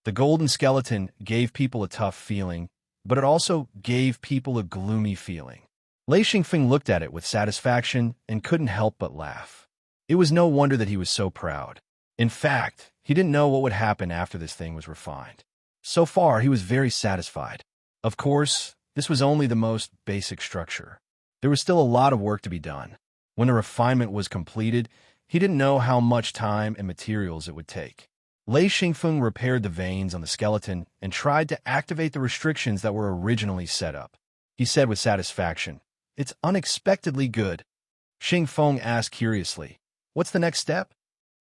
The golden skeleton gave people a tough feeling, but it also gave people a gloomy feeling. Lei Xingfeng looked at it with satisfaction and couldn't help but laugh. It was no wonder that he was so proud. In fact, he didn't know what would happen after this thing was refined. So far, he was very satisfied. Of course, this was only the most basic structure. There was still a lot of work to be done. When the refinement was completed, he didn't know how much time and materials it would take. Lei Xingfeng repaired the veins on the skeleton and tried to activate the restrictions that were originally set up. He said with satisfaction, "It's unexpectedly good." Xingfeng asked curiously, "What's the next step?"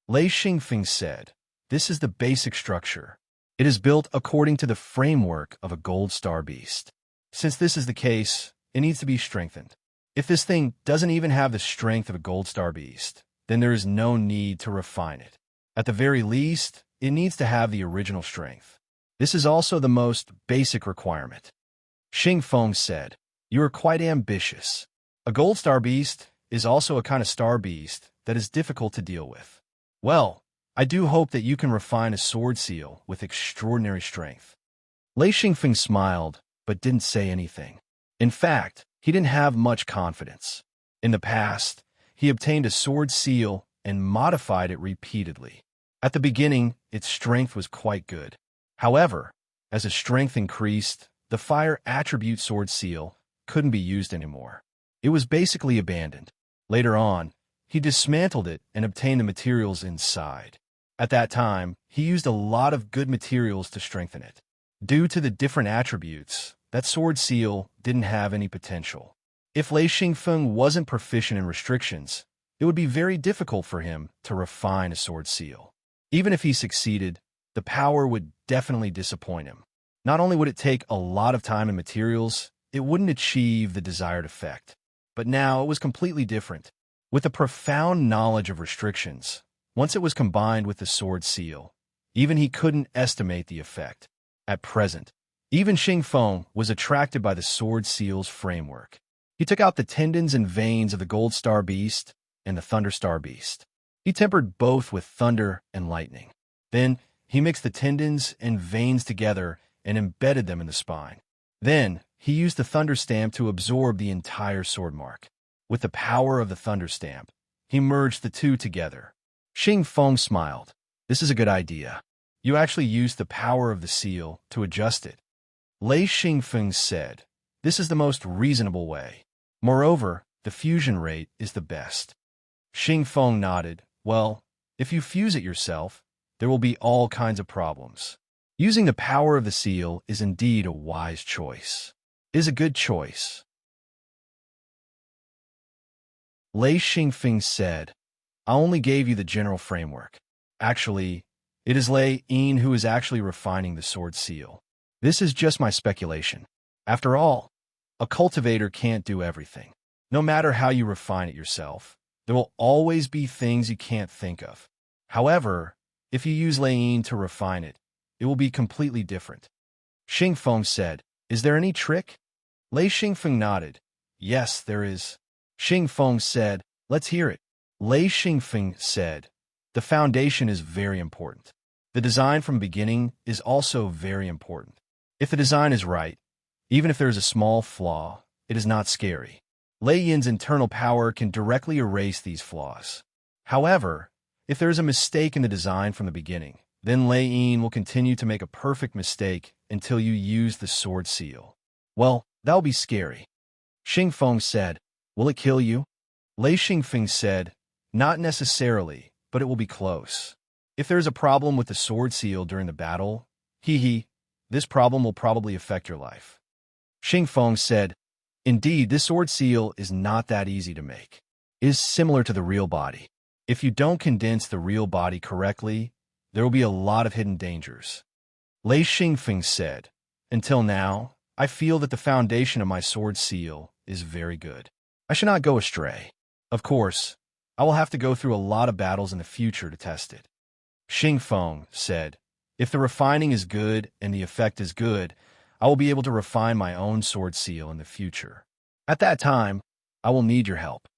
Lei Xingfeng said, "This is the basic structure. It is built according to the framework of a gold star beast. Since this is the case, it needs to be strengthened. If this thing doesn't even have the strength of a gold star beast, then there is no need to refine it. At the very least, it needs to have the original strength. This is also the most basic requirement." Xingfeng said, "You are quite ambitious. A gold star beast is also a kind of star beast that is difficult to deal with. Well, I do hope that you can refine a sword seal with extraordinary strength." Lei Xingfeng smiled, but didn't say anything. In fact, he didn't have much confidence. In the past, he obtained a sword seal and modified it repeatedly. At the beginning, its strength was quite good. However, as its strength increased, the fire attribute sword seal couldn't be used anymore. It was basically abandoned. Later on, he dismantled it and obtained the materials inside. At that time, he used a lot of good materials to strengthen it. Due to the different attributes, that sword seal didn't have any potential. If Lei Xingfeng wasn't proficient in restrictions, it would be very difficult for him to refine a sword seal. Even if he succeeded, the power would definitely disappoint him. Not only would it take a lot of time and materials, it wouldn't achieve the desired effect. But now it was completely different. With a profound knowledge of restrictions, once it was combined with the sword seal, even he couldn't estimate the effect. At present, even Xingfeng was attracted by the sword seal's framework. He took out the tendons and veins of the gold star beast and the thunder star beast. He tempered both with thunder and lightning. Then, he mixed the tendons and veins together and embedded them in the spine. Then, he used the thunder stamp to absorb the entire sword mark. With the power of the thunder stamp, he merged the two together. Xingfeng smiled. "This is a good idea. You actually used the power of the seal to adjust it." Lei Xingfeng said, "This is the most reasonable way. Moreover, the fusion rate is the best." Xingfeng nodded. "Well, if you fuse it yourself, there will be all kinds of problems. Using the power of the seal is indeed a wise choice. Is a good choice. Lei Xingfeng said, I only gave you the general framework. Actually, it is Lei Yin who is actually refining the sword seal. This is just my speculation. After all, a cultivator can't do everything. No matter how you refine it yourself, there will always be things you can't think of. However, if you use Lei Yin to refine it, it will be completely different. Xingfeng said, Is there any trick? Lei Xingfeng nodded. Yes, there is. Xingfeng said, Let's hear it. Lei Xingfeng said, The foundation is very important. The design from beginning is also very important. If the design is right, even if there is a small flaw, it is not scary. Lei Yin's internal power can directly erase these flaws. However, if there is a mistake in the design from the beginning, then Lei Yin will continue to make a perfect mistake until you use the sword seal. Well, that'll be scary. Xingfeng said, Will it kill you? Lei Xingfeng said, Not necessarily, but it will be close. If there is a problem with the sword seal during the battle, this problem will probably affect your life. Xingfeng said, Indeed, this sword seal is not that easy to make. It is similar to the real body. If you don't condense the real body correctly, there will be a lot of hidden dangers. Lei Xingfeng said, Until now, I feel that the foundation of my sword seal is very good. I should not go astray. Of course, I will have to go through a lot of battles in the future to test it. Xingfeng said, If the refining is good and the effect is good, I will be able to refine my own sword seal in the future. At that time, I will need your help.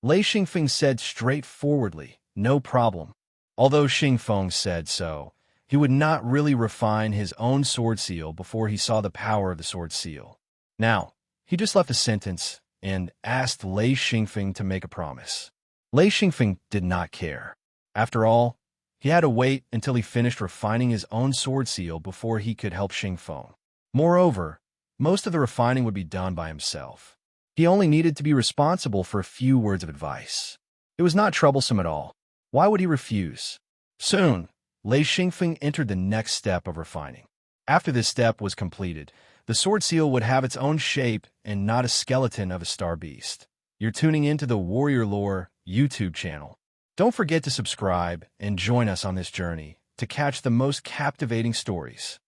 Lei Xingfeng said straightforwardly, No problem. Although Xingfeng said so, he would not really refine his own sword seal before he saw the power of the sword seal. Now, he just left a sentence and asked Lei Xingfeng to make a promise. Lei Xingfeng did not care. After all, he had to wait until he finished refining his own sword seal before he could help Xingfeng. Moreover, most of the refining would be done by himself. He only needed to be responsible for a few words of advice. It was not troublesome at all. Why would he refuse? Soon, Lei Xingfeng entered the next step of refining. After this step was completed, the sword seal would have its own shape and not a skeleton of a star beast. You're tuning into the Warrior Lore YouTube channel. Don't forget to subscribe and join us on this journey to catch the most captivating stories.